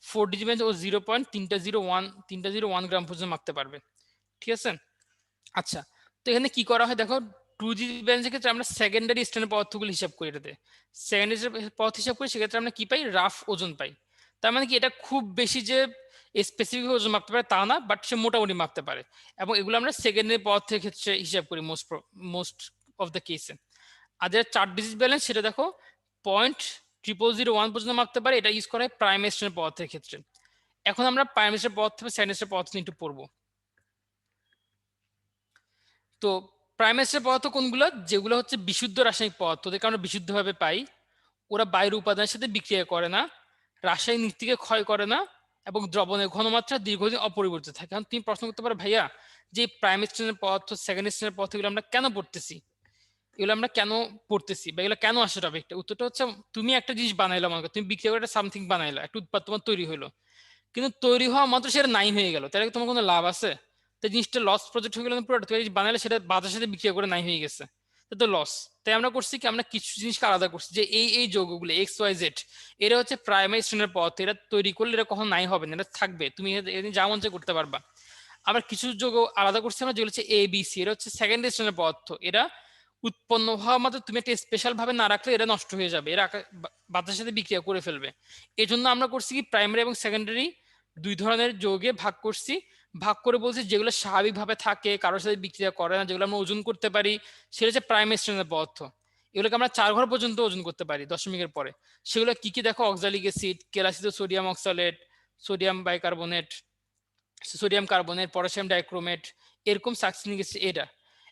4 ডিজিট ব্যালেন্স ও 0.301 গ্রাম পর্যন্ত মাপতে পারবে, ঠিক আছে। আচ্ছা, তো এখানে কি করা হয় দেখো, 2 ডিজিট ব্যালেন্সের ক্ষেত্রে আমরা সেকেন্ডারি স্ট্যান্ডার্ড পদার্থগুলো হিসাব করি, এটাতে সেকেন্ডারি পদার্থ হিসাব করি, সেক্ষেত্রে আমরা কি পাই, রাফ ওজন পাই। তার মানে কি, এটা খুব বেশি যে স্পেসিফিক ওজন মাপতে পারে তা না, বাট সে মোটামুটি মাপতে পারে, এবং এগুলো আমরা সেকেন্ডারি পদার্থের ক্ষেত্রে হিসাব করি মোস্ট অফ দ্য কেসে। আর যেটা 4 ডিজিট ব্যালেন্স, সেটা দেখো 0.0001 পর্যন্ত মাপতে পারে, এটা ইউজ করা হয় প্রাইমারি স্ট্যান্ডার্ড পদার্থের ক্ষেত্রে। এখন আমরা প্রাইমারি স্ট্যান্ডার্ড পদার্থ বা সেকেন্ডারি স্ট্যান্ডার্ড পদার্থ নিয়ে একটু পড়বো। তো প্রাইমারি স্ট্যান্ডার্ড পদার্থ কোনগুলো, যেগুলো হচ্ছে বিশুদ্ধ রাসায়নিক পদার্থ, ওদেরকে আমরা বিশুদ্ধভাবে পাই, ওরা বাইরের উপাদানের সাথে বিক্রিয়া করে না, রাসায়নিক নীতিকে ক্ষয় করে না, এবং দ্রবণের ঘনমাত্রা দীর্ঘদিন অপরিবর্তিত থাকে। এখন তুমি প্রশ্ন করতে পারো, ভাইয়া যে প্রাইমারি স্ট্যান্ডার্ড পদার্থ সেকেন্ডারি স্ট্যান্ডার্ড পদার্থগুলো আমরা কেন পড়তেছি, বা এগুলো কেন আসে টপিকটা? উত্তরটা হচ্ছে, তুমি একটা জিনিস বানাইলা, মনে করো তুমি বিক্রিয়া করে একটা সামথিং বানাইলা, একটা উৎপাদ তোমার তৈরি হলো, কিন্তু তৈরি হওয়া মাত্র সেটা নাই হয়ে গেল, তাহলে তোমার কোনো লাভ আছে? তো জিনিসটা লস প্রজেক্ট হয়ে গেল পুরো, তুমি বানাইলে সেটা বাজারের সাথে বিক্রিয়া করে নাই হয়ে গেছে, তো লস। তাই আমরা করছি কি, আমরা কিছু জিনিসকে আলাদা করছি, যে এই যৌগগুলো XYZ এরা হচ্ছে প্রাইমারি স্ট্র্যান্ডের পদার্থ, এরা তৈরি করলে এরা কখনো নাই হবে না, এটা থাকবে, তুমি যা মন চায় করতে পারবা। আবার কিছু যৌগ আলাদা করছি আমরা, যেগুলো হচ্ছে ABC, এরা হচ্ছে সেকেন্ডারি স্ট্র্যান্ডের পদার্থ, এরা উৎপন্ন হওয়া মাত্র তুমি একটা স্পেশাল ভাবে না রাখলে এরা নষ্ট হয়ে যাবে, এরা বাতাসের সাথে বিক্রিয়া করে ফেলবে। এই জন্য আমরা করছি কি, প্রাইমারি এবং সেকেন্ডারি দুই ধরনের যৌগে ভাগ করছি, ভাগ করে বলছি যেগুলো স্বাভাবিকভাবে থাকে, কারোর সাথে বিক্রিয়া করে না, যেগুলো আমরা ওজন করতে পারি, সেটা হচ্ছে প্রাইমারি স্ট্র্যান্ডের পদার্থ। এগুলোকে আমরা 4 ঘর পর্যন্ত ওজন করতে পারি দশমিকের পরে। সেগুলো কি কি দেখো, অক্সালিক অ্যাসিড, কেলাসিত sodium oxalate, sodium bicarbonate, sodium carbonate, potassium dichromate, এরকম সাকসিনিক অ্যাসিড।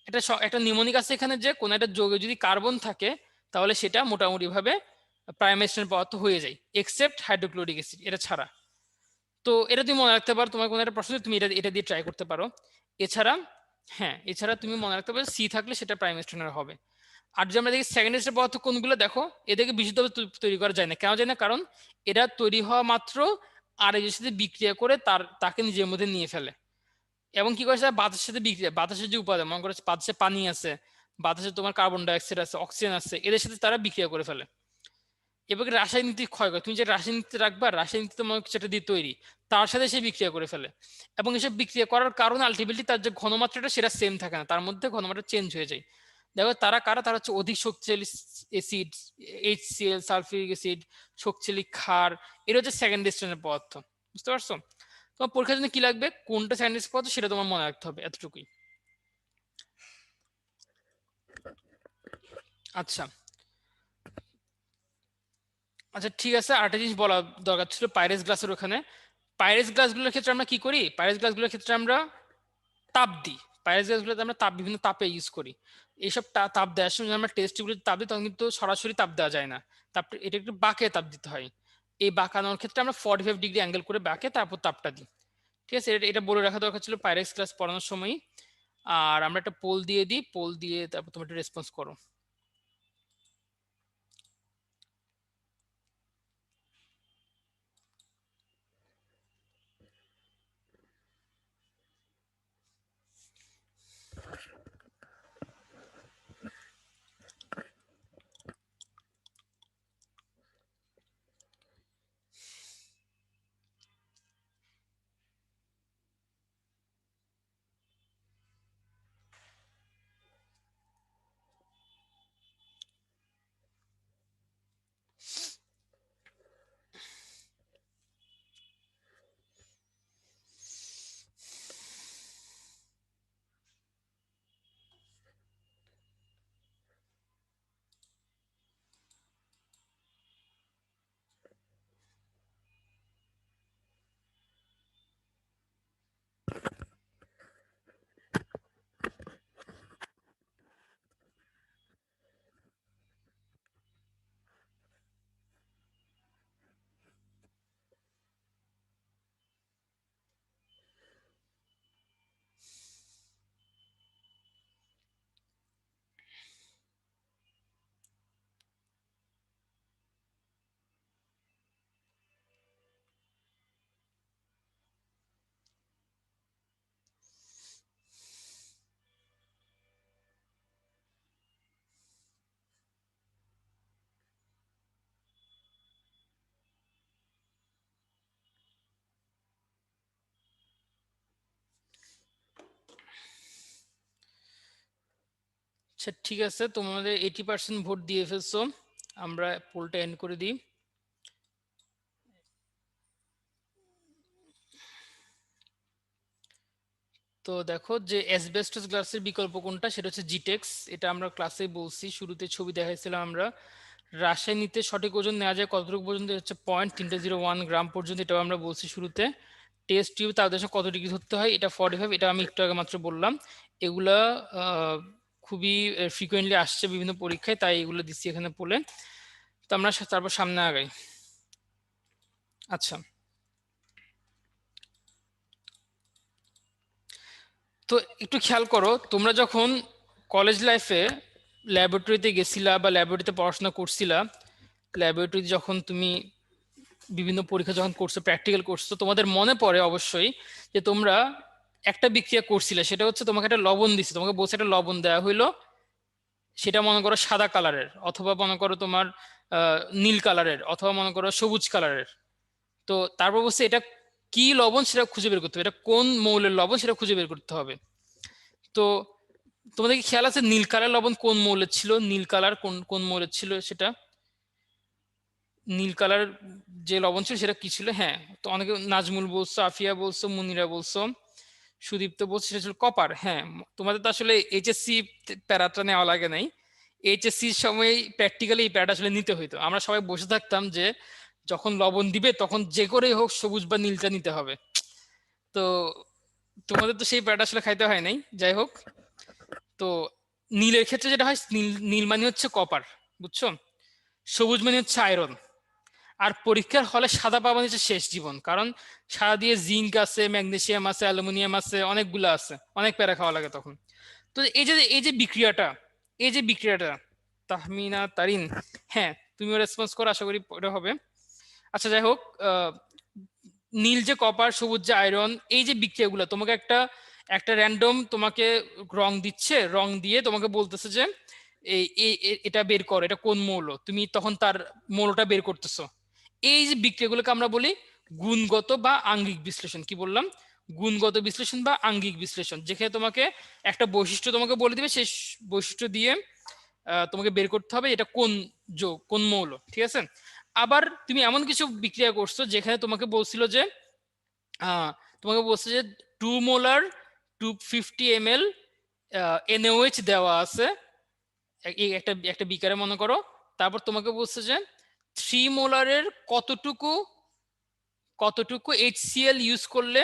এটা একটা নিউমোনিক আছে এখানে, যে কোনো একটা যৌগে যদি কার্বন থাকে তাহলে সেটা মোটামুটি ভাবে প্রাইমারি স্ট্র্যান্ড পদার্থ হয়ে যায়, এক্সেপ্ট হাইড্রোক্লোরিক অ্যাসিড, এটা ছাড়া। তো এটা তুমি মনে রাখতে পারো, তোমার কোনো একটা প্রশ্ন তুমি এটা দিয়ে ট্রাই করতে পারো। এছাড়া এছাড়া তুমি মনে রাখতে পারো সি থাকলে সেটা প্রাইমারি স্ট্র্যান্ড হবে। আর যদি আমরা দেখি সেকেন্ডারি স্ট্র্যান্ড পদার্থ কোনগুলো, দেখো এদেরকে বিশুদ্ধভাবে তৈরি করা যায় না। কেন যায় না? কারণ এরা তৈরি হওয়া মাত্র আরেকজনের সাথে বিক্রিয়া করে তাকে নিজের মধ্যে নিয়ে ফেলে। এবং কি করে, বাতাসের সাথে বিক্রিয়া, বাতাসের যে উপাদান, মনে করো বাতাসে পানি আছে, বাতাসে তোমার কার্বন ডাইঅক্সাইড আছে, অক্সিজেন আছে, এদের সাথে তারা বিক্রিয়া করে ফেলে। এবার রাসায়নিক ক্ষয় করে, তুমি যে রাসায়নিক রাখবা, রাসায়নিক তোমার যেটা দিয়ে তৈরি, তার সাথে সে বিক্রিয়া করে ফেলে। এবং এসব বিক্রিয়া করার কারণে আলটিমেটলি তার যে ঘনমাত্রাটা সেটা সেম থাকে না, তার মধ্যে ঘনমাত্রা চেঞ্জ হয়ে যায়। দেখো তারা কারা, তারা হচ্ছে অধিক শক্তিশালী অ্যাসিড, HCl, সালফিউরিক অ্যাসিড, শক্তিশালী ক্ষার, এটা হচ্ছে সেকেন্ডারি স্ট্র্যান্ডের পদার্থ। বুঝতে পারছো? তোমার পরীক্ষার জন্য কি লাগবে, কোনটা সেকেন্ডারি পদার্থ সেটা তোমার মনে রাখতে হবে, এতটুকুই। আচ্ছা আচ্ছা ঠিক আছে, আরেকটা জিনিস বলা দরকার ছিল পাইরেস গ্লাসের ওখানে। পাইরেস গ্লাসগুলোর ক্ষেত্রে আমরা কি করি, পাইরেস গ্লাসগুলোর ক্ষেত্রে আমরা তাপ দিই। পাইরেস গ্লাসগুলোতে আমরা বিভিন্ন তাপে ইউজ করি। এইসব তাপ দেওয়ার সময় আমরা টেস্ট টিউবগুলোতে তাপ দিই, তখন কিন্তু সরাসরি তাপ দেওয়া যায় না, তাপটা এটা একটু বাঁকে তাপ দিতে হয়। এই বাঁকানোর ক্ষেত্রে আমরা 45 ডিগ্রি অ্যাঙ্গেল করে বাঁকে তারপর তাপটা দিই। ঠিক আছে, এটা বলে রাখা দরকার ছিল পাইরেক্স ক্লাস পড়ানোর সময়। আর আমরা একটা পোল দিয়ে দিই, পোল দিয়ে তারপর তুমি একটা রেসপন্স করো। আচ্ছা ঠিক আছে, তোমাদের 80% ভোট দিয়ে ফেলছো, আমরা পোলটা এন্ড করে দিই। তো দেখো যে অ্যাসবেস্টস গ্লাসের বিকল্প কোনটা, সেটা হচ্ছে জিটেক্স। এটা আমরা ক্লাসে বলছি, শুরুতে ছবি দেখাইছিলাম আমরা। রাসায়নিকতে সঠিক ওজন নেওয়া যায় কতটুকু পর্যন্ত, হচ্ছে 0.301 গ্রাম পর্যন্ত, এটাও আমরা বলছি শুরুতে। টেস্ট টিউব তার দেশে কত ডিগ্রি ধরতে হয়, এটা 45, এটা আমি একটু আগে মাত্র বললাম। এগুলা খুবই ফ্রিকোয়েন্টলি আসছে বিভিন্ন পরীক্ষায়, তাই এগুলো দিচ্ছি এখানে বলে। তো আমরা তারপর সামনে আগাই। আচ্ছা, তো একটু খেয়াল করো, তোমরা যখন কলেজ লাইফে ল্যাবরেটরিতে গেছিলা বা ল্যাবরেটরিতে পড়াশোনা করছিলা, ল্যাবরেটরিতে যখন তুমি বিভিন্ন পরীক্ষা যখন করছো, প্র্যাকটিক্যাল করছো, তোমাদের মনে পড়ে অবশ্যই যে তোমরা একটা বিক্রিয়া করছিলে, সেটা হচ্ছে তোমাকে একটা লবণ দিচ্ছে, তোমাকে বলছে একটা লবণ দেওয়া হইলো, সেটা মনে করো সাদা কালারের, অথবা মনে করো তোমার নীল কালারের, অথবা মনে করো সবুজ কালারের। তো তারপর বলছে এটা কি লবণ সেটা খুঁজে বের করতে হবে, এটা কোন মৌলের লবণ সেটা খুঁজে বের করতে হবে। তো তোমাদের কি খেয়াল আছে নীল কালার লবণ কোন মৌলের ছিল? নীল কালার কোন কোন মৌলের ছিল সেটা? নীল কালার যে লবণ ছিল সেটা কি ছিল? হ্যাঁ, তো অনেকে নাজমুল বলছো, আফিয়া বলছো, মুনিরা বলছো, সুদীপ্ত বলছো সেটা ছিল কপার। হ্যাঁ, তোমাদের তো আসলে এইচএসসি প্যারাটা নেওয়া লাগে নাই, এইচএসসির সময় প্র্যাকটিক্যালি এই প্যারাটা আসলে নিতে হইতো। আমরা সবাই বসে থাকতাম যে যখন লবণ দিবে তখন যে করেই হোক সবুজ বা নীলটা নিতে হবে। তো তোমাদের তো সেই প্যারাটা আসলে খাইতে হয় নাই। যাই হোক, তো নীলের ক্ষেত্রে যেটা হয়, নীল নীল মানে হচ্ছে কপার, বুঝছো? সবুজ মানে হচ্ছে আয়রন। আর পরীক্ষার হলে সাদা পাওয়া মানে হচ্ছে শেষ জীবন, কারণ সাদা দিয়ে জিঙ্ক আছে, ম্যাগনেসিয়াম আছে, অ্যালুমিনিয়াম আছে, অনেকগুলো আছে, অনেক প্যারা খাওয়া লাগে তখন। তো এই যে বিক্রিয়াটা, এই যে বিক্রিয়াটা, তাহমিনা তারিন, হ্যাঁ তুমিও রেসপন্স করো, আশা করি এটা হবে। আচ্ছা যাই হোক, নীল যে কপার, সবুজ যে আয়রন, এই যে বিক্রিয়াগুলো তোমাকে একটা একটা র্যান্ডম তোমাকে রং দিচ্ছে, রং দিয়ে তোমাকে বলতেছে যে এটা বের করো, এটা কোন মৌল, তুমি তখন তার মৌলটা বের করতেছো। এই যে বিক্রিয়াগুলোকে আমরা বলি গুণগত বা আঙ্গিক বিশ্লেষণ। কি বললাম? গুণগত বিশ্লেষণ বা আঙ্গিক বিশ্লেষণ, যেখানে তোমাকে একটা বৈশিষ্ট্য তোমাকে বলে দিবে, সেই বৈশিষ্ট্য দিয়ে তোমাকে বের করতে হবে এটা কোন যোগ, কোন মৌল, ঠিক আছে? আবার তুমি এমন কিছু বিক্রিয়া করছো যেখানে তোমাকে বলছিল যে তোমাকে বলছে যে 2 মোলার 250 ml NaOH দেওয়া আছে এই একটা একটা বিকারে মনে করো। তারপর তোমাকে বলছে যে 3 মোলারের কতটুকু কতটুকু HCl ইউজ করলে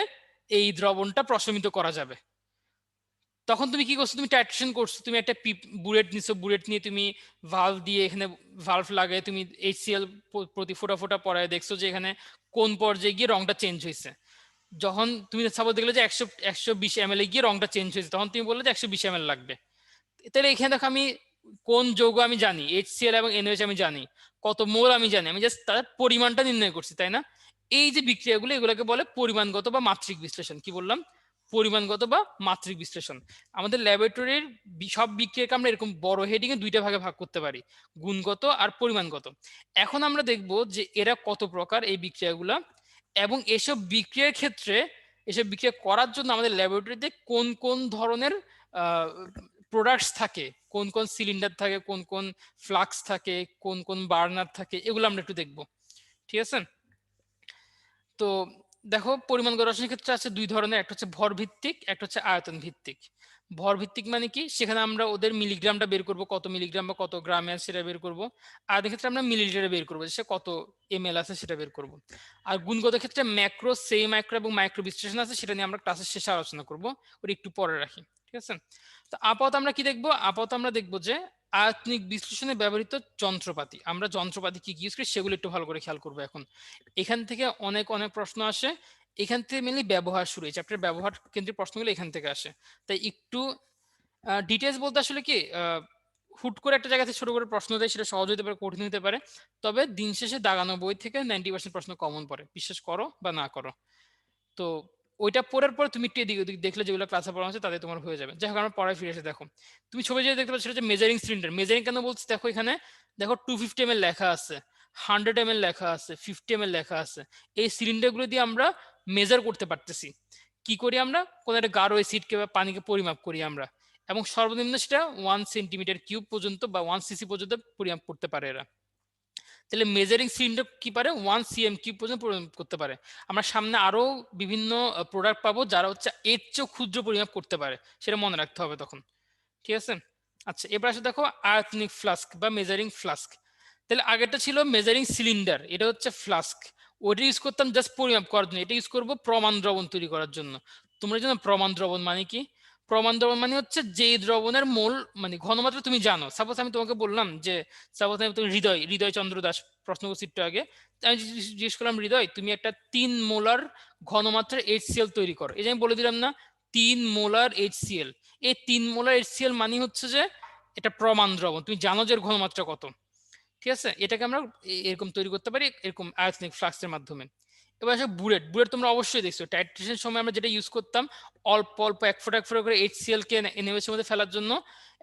এই দ্রবণটা প্রশমিত করা যাবে। তখন তুমি কি করছো? তুমি টাইট্রেশন করছো, তুমি একটা বুলেট নিছো, বুলেট নিয়ে তুমি ভালভ দিয়ে এখানে ভালভ লাগায় তুমি HCl প্রতি ফোঁটা ফোঁটা পড়ায় দেখছো যে এখানে কোন পর্যায়ে গিয়ে রংটা চেঞ্জ হয়েছে। যখন তুমি সাপোজ দেখলে যে 120 ml গিয়ে রংটা চেঞ্জ হয়েছে, তখন তুমি বললে যে 120 ml লাগবে। তাহলে এখানে দেখো আমি কোন যৌগ আমি জানি, HCl এবং NaOH আমি জানি, কত মোল আমি জানি, আমি জাস্ট তার পরিমাণটা নির্ণয় করছি, তাই না? এই যে বিক্রিয়াগুলো এগুলোকে বলে পরিমাণগত বা মাত্রিক বিশ্লেষণ। কি বললাম? পরিমাণগত বা মাত্রিক বিশ্লেষণ। আমাদের ল্যাবরেটরির সব বিক্রিয়াকে আমরা এরকম বড় হেডিং এ দুইটা ভাগে ভাগ করতে পারি, গুণগত আর পরিমাণগত। এখন আমরা দেখব যে এরা কত প্রকার এই বিক্রিয়াগুলা, এবং এসব বিক্রিয়ার ক্ষেত্রে, এসব বিক্রিয়া করার জন্য আমাদের ল্যাবরেটরিতে কোন কোন ধরনের প্রোডাক্টস থাকে, কোন কোন সিলিন্ডার থাকে, কোন কোন ফ্লাক্স থাকে, কোন কোন বার্নার থাকে, এগুলো আমরা একটু দেখব, ঠিক আছে? তো দেখো, পরিমাণগত রসায়নের ক্ষেত্রে আছে দুই ধরনের, একটা হচ্ছে ভর ভিত্তিক, একটা হচ্ছে আয়তন ভিত্তিক। ভর ভিত্তিক মানে কি? সেখানে আমরা ওদের মিলিগ্রামটা বের করব, কত মিলিগ্রাম বা কত গ্রামে আছে সেটা বের করব। আর ক্ষেত্রে আমরা মিলিলিটারে বের করবো, সে কত ml আছে সেটা বের করব। আর গুণগত ক্ষেত্রে ম্যাক্রো, সেমি মাইক্রো এবং মাইক্রো বিশ্লেষণ আছে, সেটা নিয়ে আমরা ক্লাসের শেষে আলোচনা করব, ওটা একটু পরে রাখি, ঠিক আছে? তো আপাতত আমরা কি দেখবো? আপাতত আমরা দেখবো যে আয়তনিক বিশ্লেষণে ব্যবহৃত যন্ত্রপাতি, আমরা যন্ত্রপাতি কি ইউজ করি সেগুলো একটু ভালো করে খেয়াল করবো। এখন এখান থেকে অনেক অনেক প্রশ্ন আসে, এখান থেকে মেনলি ব্যবহার শুরু, এই চ্যাপ্টার ব্যবহার কেন্দ্রিক প্রশ্নগুলো এখান থেকে আসে। তাই একটু ডিটেলস বলতে আসলে কি, হুট করে একটা জায়গা থেকে ছোট করে প্রশ্ন দেয়, সেটা সহজ হতে পারে, কঠিন হতে পারে, তবে দিন শেষে দাগানো বই থেকে 90% প্রশ্ন কমন পড়ে, বিশ্বাস করো বা না করো। তো ওইটা পড়ার পর তুমি একটু এদিক ওদিক দেখলে যেগুলো ক্লাসে পড়া হচ্ছে তাতে তোমার হয়ে যাবে। যাই হোক, আমরা পড়ায় ফিরে এসে দেখো, তুমি ছবি যেটা দেখতে পাচ্ছ সেটা হচ্ছে মেজারিং সিলিন্ডার। মেজারিং কেন বলছি দেখো, এখানে দেখো 250 ml লেখা আছে, 100 ml লেখা আছে, 50 ml লেখা আছে। এই সিলিন্ডারগুলো দিয়ে আমরা মেজার করতে পারতেছি। কি করি আমরা? কোনো একটা গাঢ় অ্যাসিডকে বা পানিকে পরিমাপ করি আমরা, এবং সর্বনিম্ন সেটা 1 সেন্টিমিটার কিউব পর্যন্ত বা 1 সিসি পর্যন্ত পরিমাপ করতে পারে এরা। তাহলে মেজারিং সিলিন্ডার কি পারে? 1 cm কিউব পর্যন্ত পরিমাপ করতে পারে। আমরা সামনে আরো বিভিন্ন প্রোডাক্ট পাবো যারা হচ্ছে এর চেয়ে ক্ষুদ্র পরিমাপ করতে পারে, সেটা মনে রাখতে হবে তখন, ঠিক আছে? আচ্ছা, এবার আসে দেখো আয়তনিক ফ্লাস্ক বা মেজারিং ফ্লাস্ক। তাহলে আগেরটা ছিল মেজারিং সিলিন্ডার, এটা হচ্ছে ফ্লাস্ক। ওইটা ইউজ করতাম জাস্ট পরিমাপ করার জন্য, এটা ইউজ করবো প্রমাণ দ্রবণ তৈরি করার জন্য। তোমরা জানো প্রমাণ দ্রবণ মানে কি? প্রমাণ দ্রবণ মানে হচ্ছে যে দ্রবণের মোল মানে ঘনমাত্রা তুমি জানো। সাপোজ আমি তোমাকে বললাম যে, সাপোজ আমি তুমি হৃদয় চন্দ্র দাস প্রশ্ন করছি একটু আগে, আমি জিজ্ঞেস করলাম হৃদয় তুমি একটা 3 মোলার ঘনমাত্রার HCl তৈরি করো, এই যে আমি বলে দিলাম না 3 মোলার HCl, এই 3 মোলার HCl মানে হচ্ছে যে এটা প্রমাণ দ্রবণ, তুমি জানো যে এর ঘনমাত্রা কত, ঠিক আছে? এটাকে আমরা এরকম তৈরি করতে পারি, এরকম আয়তনিক ফ্লাক্সের মাধ্যমে। এবার আসে বুলেট। বুলেট তোমরা অবশ্যই দেখছো টাইট্রেশন সময় আমরা যেটা ইউজ করতাম, অল্প অল্প এক ফোঁটা করে HCl কে NaOH এর মধ্যে ফেলার জন্য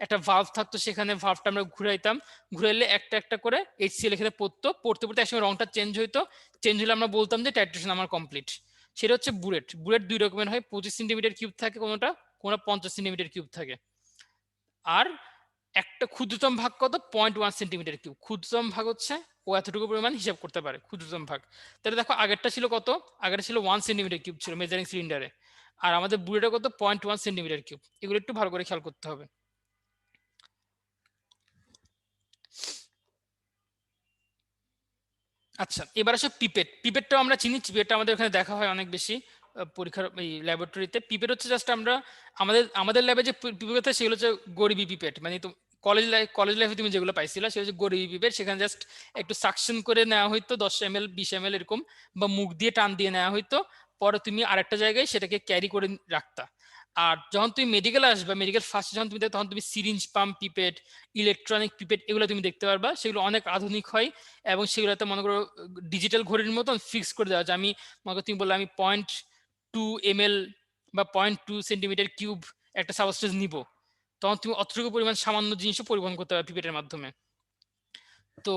একটা ভালভ থাকতো, সেখানে ভালভটা আমরা ঘুরাইতাম, ঘুরাইলে একটা একটা করে HCl এখানে পড়তো, পড়তে পড়তে একসময় রংটা চেঞ্জ হইতো, চেঞ্জ হলে আমরা বলতাম যে টাইট্রেশন আমার কমপ্লিট। সেটা হচ্ছে বুলেট। বুলেট দুই রকমের হয়, 25 সেন্টিমিটার কিউব থাকে কোনোটা, কোনোটা 50 সেন্টিমিটার কিউব থাকে। আর একটা ক্ষুদ্রতম ভাগ কত, 0.1 সেন্টিমিটার কিউব। ক্ষুদ্রতম ভাগ হচ্ছে ও এতটুকু পরিমাণ হিসাব করতে পারে, ক্ষুদ্রতম ভাগ। তাহলে দেখো আগেরটা ছিল কত, আগেরটা ছিল 1 সেন্টিমিটার কিউব ছিল মেজারিং সিলিন্ডারে, আর আমাদের বুলেটে কত, 0.1 সেন্টিমিটার কিউব। এগুলো একটু ভালো করে খেয়াল করতে হবে। আচ্ছা, এবার আসো পিপেট। পিপেটটাও আমরা চিনি, পিপেটটা আমাদের ওখানে দেখা হয় অনেক বেশি পরীক্ষার এই ল্যাবরেটরিতে। পিপেট হচ্ছে জাস্ট আমরা আমাদের ল্যাবে যে পিপেট হয় সেগুলো হচ্ছে গরিবি পিপেট, মানে তো কলেজ লাইফে তুমি যেগুলো পাইছিলা সেটা হচ্ছে গরিবি পিপেট। সেখানে জাস্ট একটু সাকশন করে নেওয়া হইতো 10 ml 20 ml এরকম, বা মুখ দিয়ে টান দিয়ে নেওয়া হইতো, পরে তুমি আরেকটা জায়গায় সেটাকে ক্যারি করে রাখতা। আর যখন তুমি মেডিকেল আসবে, মেডিকেল ফার্স্ট যখন তুমি দেখো, তখন তুমি syringe pump pipette, electronic pipette এগুলো তুমি দেখতে পারবা। সেগুলো অনেক আধুনিক হয় এবং সেগুলোতে মনে করো ডিজিটাল ঘড়ির মতন ফিক্স করে দেওয়া যায়। আমি মনে করো তুমি বললে আমি 0.2 ml বা 0.2 সেন্টিমিটার কিউব একটা সাবস্টেন্স নিব, তখন তুমি অতটুকু পরিমাণ সামান্য জিনিসও পরিবহন করতে পারবে পিপেটের মাধ্যমে। তো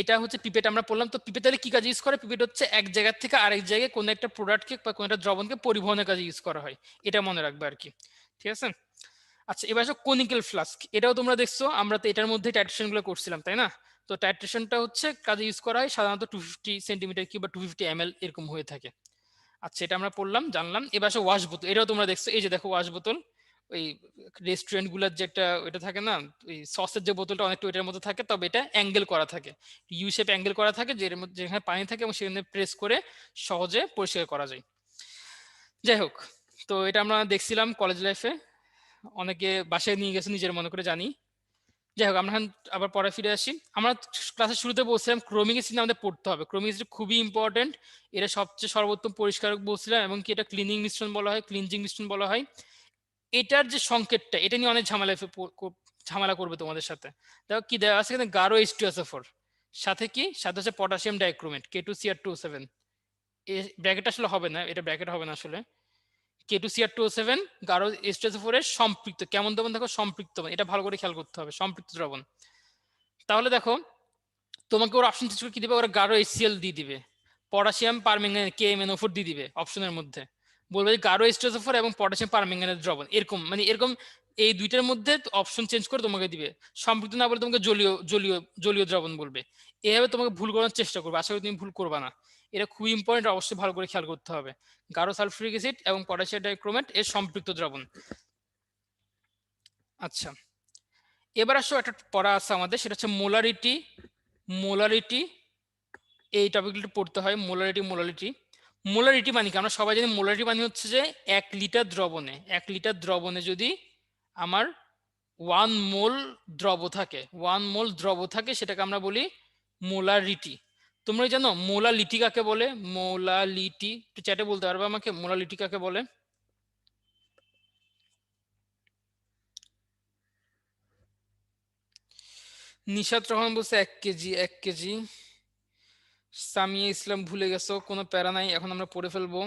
এটা হচ্ছে পিপেট আমরা পড়লাম। তো পিপেট তাহলে কি কাজে ইউজ করে? পিপেট হচ্ছে এক জায়গা থেকে আরেক জায়গায় কোনো একটা প্রোডাক্টকে বা কোনো একটা দ্রবণকে পরিবহনের কাজে ইউজ করা হয়, এটা মনে রাখবে আর কি। ঠিক আছে। আচ্ছা, এবার আসো কনিক্যাল ফ্লাস্ক। এটাও তোমরা দেখছো, আমরা তো এটার মধ্যে টাইট্রেশন গুলো করছিলাম, তাই না? তো টাইট্রেশনটা হচ্ছে কাজে ইউজ করা হয় সাধারণত 250 সেন্টিমিটার কিউব বা 250 ml এরকম হয়ে থাকে। আচ্ছা, এটা আমরা পড়লাম, জানলাম। এবার আসো ওয়াশ বোতল। এটাও তোমরা দেখছো, এই যে দেখো ওয়াশ বোতল, ওই রেস্টুরেন্ট গুলার যে একটা ওইটা থাকে না, ওই সসের যে বোতলটা অনেকটা ওইটার মতো থাকে, তবে এটা অ্যাঙ্গেল করা থাকে, ইউ শেপ অ্যাঙ্গেল করা থাকে, যেখানে পানি থাকে এবং সেখানে প্রেস করে সহজে পরিষ্কার করা যায়। যাই হোক, তো এটা আমরা দেখছিলাম কলেজ লাইফে, অনেকে বাসায় নিয়ে গেছে নিজের মনে করে, জানি। যাই হোক, আমরা আবার পরে ফিরে আসি। আমরা ক্লাসের শুরুতে বলছিলাম ক্রোমিক অ্যাসিড আমাদের পড়তে হবে। ক্রোমিক অ্যাসিড খুবই ইম্পর্টেন্ট, এটা সবচেয়ে সর্বোত্তম পরিষ্কারক বলছিলাম, এবং কি এটা ক্লিনিং মিশ্রণ বলা হয়, ক্লিনজিং মিশ্রণ বলা হয়। এটার যে সংকেতটা, এটা নিয়ে অনেক ঝামেলা করবে তোমাদের সাথে। দেখো কি দেওয়া আছে এখানে, গাঢ় H2SO4 সাথে কি, সাথে হচ্ছে পটাশিয়াম ডাইক্রোমেট K2Cr2O7। ব্র্যাকেট আসলে হবে না, এটা ব্র্যাকেট হবে না আসলে। K2Cr2O7 গাঢ় H2SO4 এর সম্পৃক্ত, কেমন দ্রবণ দেখো, সম্পৃক্ত, এটা ভালো করে খেয়াল করতে হবে, সম্পৃক্ত দ্রবণ। তাহলে দেখো তোমাকে ওর অপশন কি দিবে, ওরা গাঢ় HCl দিয়ে দিবে, পটাশিয়াম পারম্যাঙ্গানেট KMnO4 দিয়ে দিবে অপশনের মধ্যে, বলবে যে গাঢ় H2SO4 এবং পটাশিয়াম পারম্যাঙ্গানেট দ্রবণ, এরকম মানে এরকম এই দুইটার মধ্যে অপশন চেঞ্জ করে তোমাকে দিবে। সম্পৃক্ত না বলে তোমাকে জলীয় জলীয় জলীয় দ্রবণ বলবে। এভাবে তোমাকে ভুল করার চেষ্টা করবে, আশা করি তুমি ভুল করবা না। এটা খুবই ইম্পর্টেন্ট, অবশ্যই ভালো করে খেয়াল করতে হবে। গাঢ় সালফিউরিক অ্যাসিড এবং পটাশিয়াম ডাইক্রোমেট এর সম্পৃক্ত দ্রবণ। আচ্ছা, এবার আসো একটা পড়া আছে আমাদের, সেটা হচ্ছে মোলারিটি। মোলারিটি, এই টপিকটা পড়তে হয়, মোলারিটি। মোলারিটি মানে কি, আমরা সবাই জানি মোলারিটি মানে হচ্ছে যে 1 লিটার দ্রবণে, 1 লিটার দ্রবণে যদি আমার 1 মোল দ্রব থাকে, 1 মোল দ্রব থাকে, সেটাকে আমরা বলি মোলারিটি। তোমরা জানো মোলালিটি কাকে বলে? মোলালিটি একটু চ্যাটে বলতে পারবে আমাকে, মোলালিটি কাকে বলে? নিশাত রহমান বলছে 1 কেজি, 1 কেজি। সামিয়া ইসলাম ভুলে গেছো, কোনো প্যারা নাই, এখন আমরা পড়ে ফেলবো।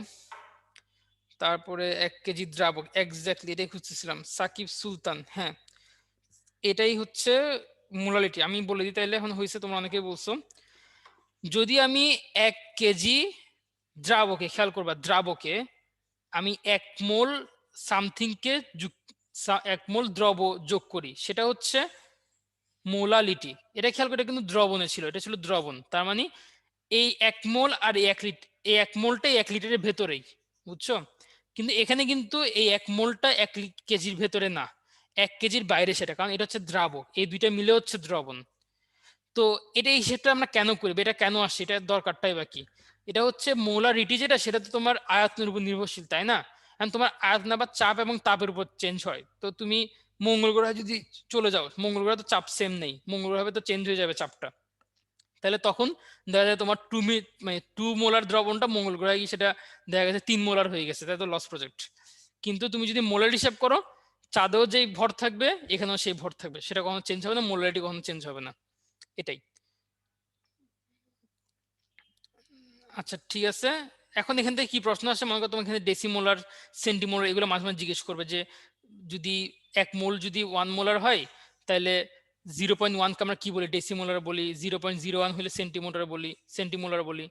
তারপরে 1 কেজি দ্রাবক, এক্স্যাক্টলি এটাই খুঁজতেছিলাম। সাকিব সুলতান, হ্যাঁ এটাই হচ্ছে মোলালিটি। আমি বলে দিই তাইলে, এখন হয়েছে, তোমরা অনেকেই বলছো। যদি আমি 1 কেজি দ্রাবকে, খেয়াল করবা দ্রাবকে আমি 1 মোল সামথিংকে 1 মোল দ্রব যোগ করি, সেটা হচ্ছে মোলালিটি। এটা খেয়াল করে, কিন্তু দ্রবণে ছিল, এটা ছিল দ্রবণ। তার মানে এই 1 মোল আর এই 1 লিটার, এই 1 মোলটাই 1 লিটারের ভেতরেই, বুঝছো? কিন্তু এখানে কিন্তু এই 1 মোলটা 1 কেজির ভেতরে না, 1 কেজির বাইরে সেটা, কারণ এটা হচ্ছে দ্রাবক, এই দুইটা মিলে হচ্ছে দ্রবণ। তো এটা এই হিসেবটা আমরা কেন করি, এটা কেন আসছে, এটার দরকারটাই বা কি? এটা হচ্ছে মোলারিটি যেটা, সেটা তো তোমার আয়তনের উপর নির্ভরশীল, তাই না? কারণ তোমার আয়তন বা চাপ এবং তাপের উপর চেঞ্জ হয়। তো তুমি মঙ্গল গ্রহে যদি চলে যাও, মঙ্গল গ্রহে তো চাপ সেম নেই, মঙ্গল গ্রহে তো চেঞ্জ হয়ে যাবে চাপটা। তাহলে তখন দেখা যায় তোমার 2 মোলার দ্রবণটা মঙ্গল গ্রহে গিয়ে সেটা দেখা গেছে 3 মোলার হয়ে গেছে, তাই তো লস প্রজেক্ট। কিন্তু তুমি যদি মোলার হিসাব করো, চাঁদেও যেই ভর থাকবে এখানেও সেই ভর থাকবে, সেটা কখনো চেঞ্জ হবে না, মোলারিটি কখনো চেঞ্জ হবে না, এটাই। আচ্ছা ঠিক আছে, এখন এখান থেকে কি প্রশ্ন আসে, মনে করো তোমার এখানে ডেসিমোলার সেন্টিমোলার এগুলো মাঝে মাঝে জিজ্ঞেস করবে যে যদি 1 মোল যদি 1 মোলার হয় তাহলে 0.1কে আমরা কি বলি, ডেসিমোলার বলি, 0.01 হলে সেন্টিমোলার বলি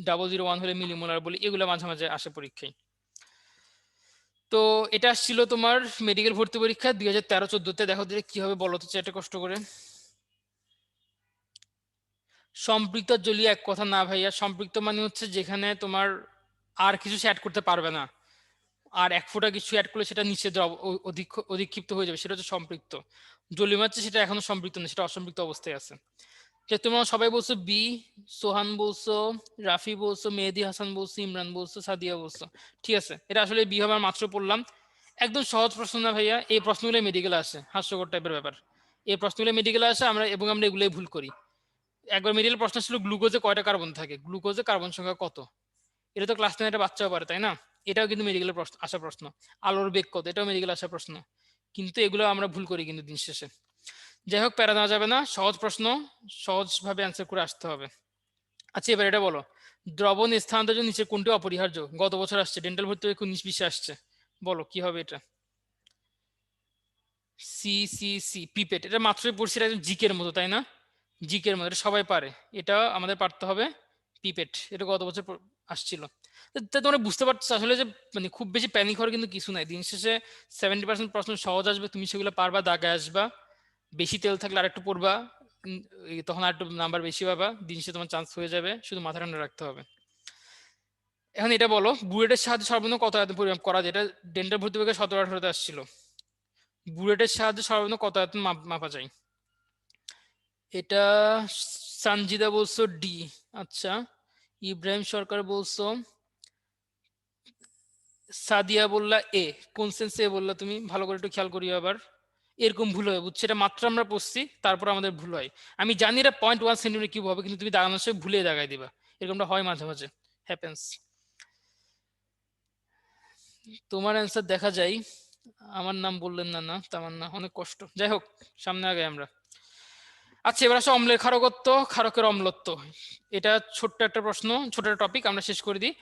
001 হলে মিলিমোলার বলি, এগুলো মাঝে মাঝে আসে পরীক্ষায়। তো এটা আসছিল তোমার মেডিকেল ভর্তি পরীক্ষা 2013-14-তে। দেখো দিলে কি হবে বলো তো এটা কষ্ট করে। সম্পৃক্ত জলীয় এক কথা না ভাইয়া, সম্পৃক্ত মানে হচ্ছে যেখানে তোমার আর কিছু অ্যাড করতে পারবে না, আর এক ফোঁটা কিছু অ্যাড করলে সেটা নিচে অধিক্ষিপ্ত হয়ে যাবে, সেটা হচ্ছে সম্পৃক্ত। জলীয় হচ্ছে সেটা এখনো সম্পৃক্ত নেই, সেটা অসম্পৃক্ত অবস্থায় আছে। যে তোমরা সবাই বলছো বি, সোহান বলছো, রাফি বলছো, মেহেদি হাসান বলছো, ইমরান বলছো, সাদিয়া বলছো। ঠিক আছে, এটা আসলে বি হবে, মাত্র পড়লাম। একদম সহজ প্রশ্ন না ভাইয়া, এই প্রশ্নগুলো মেডিকেলে আসে, হাস্যকর টাইপের ব্যাপার। এই প্রশ্নগুলো মেডিকেলে আসে আমরা এগুলোই ভুল করি। একবার মেডিকেল প্রশ্ন ছিল গ্লুকোজে কয়টা কার্বন থাকে, গ্লুকোজে কার্বন সংখ্যা কত, এটা তো ক্লাস 10 বাচ্চাও পারে তাই না, এটাও কিন্তু মেডিকেলের প্রশ্ন আসা প্রশ্ন। আলোর বেগ কত, এটাও মেডিকেল আসা প্রশ্ন, কিন্তু এগুলো আমরা ভুল করি কিন্তু দিন শেষে। যাই হোক, প্যারা দেওয়া যাবে না, সহজ প্রশ্ন সহজভাবে অ্যান্সার করে আসতে হবে। আচ্ছা এবার এটা বলো, দ্রবণ স্থানান্তরের জন্য নিচে কোনটি অপরিহার্য? গত বছর আসছে, ডেন্টাল ভর্তি 19-20 আসছে, বলো কি হবে এটা? সি সি সি পিপেট, এটা মাত্রই পড়ছি, এটা একদম জিকের মতো তাই না, জিকের মতো, এটা সবাই পারে, এটা আমাদের পারতে হবে। পিপেট, এটা গত বছর আসছিল। তোমরা বুঝতে পারছো আসলে যে মানে খুব বেশি প্যানিক হওয়ার কিন্তু কিছু নাই, দিন শেষে 70% প্রশ্ন সহজ আসবে, তুমি সেগুলো পারবা, দাগে আসবা। বেশি তেল থাকলে আরেকটু পড়বা, তখন আরেকটু নাম্বার বেশি পাবা, দিন শেষে তোমার চান্স হয়ে যাবে, শুধু মাথা ঠান্ডা রাখতে হবে। এখন এটা বলো, বুলেটের সাহায্যে সর্বনিম্ন কত আয়তন পরিমাপ করা যায়? এটা ডেন্টাল ভর্তি পরীক্ষা 17-18-তে আসছিল। বুলেটের সাহায্যে সর্বনিম্ন কত আয়তন মাপা যায়? এটা সানজিদা বলছো ডি। আচ্ছা, ইব্রাহিম সরকার বলছো, সাদিয়া বললা এ, কোন সেন্সে বললা তুমি, ভালো করে একটু খেয়াল করি আবার। এরকম ভুল হয় বুঝছি, এটা মাত্র আমরা পড়ছি তারপর আমাদের ভুল হয়। আমি জানি এটা 0.1 সেন্টিমিটার কিউব হবে, কিন্তু তুমি দাগানোর সময় ভুলে দাগাই দিবা, এরকমটা হয় মাঝে মাঝে, হ্যাপেন্স। তোমার অ্যান্সার দেখা যায়, আমার নাম বললেন না, না তামান্না, অনেক কষ্ট, যাই হোক সামনে আগে আমরা। আচ্ছা এবার আসো অম্লের ক্ষারকত্ব, ক্ষারকের অম্লত্ব। এটা ছোট্ট একটা প্রশ্ন, ছোট একটা টপিক, আমরা শেষ করে দিই।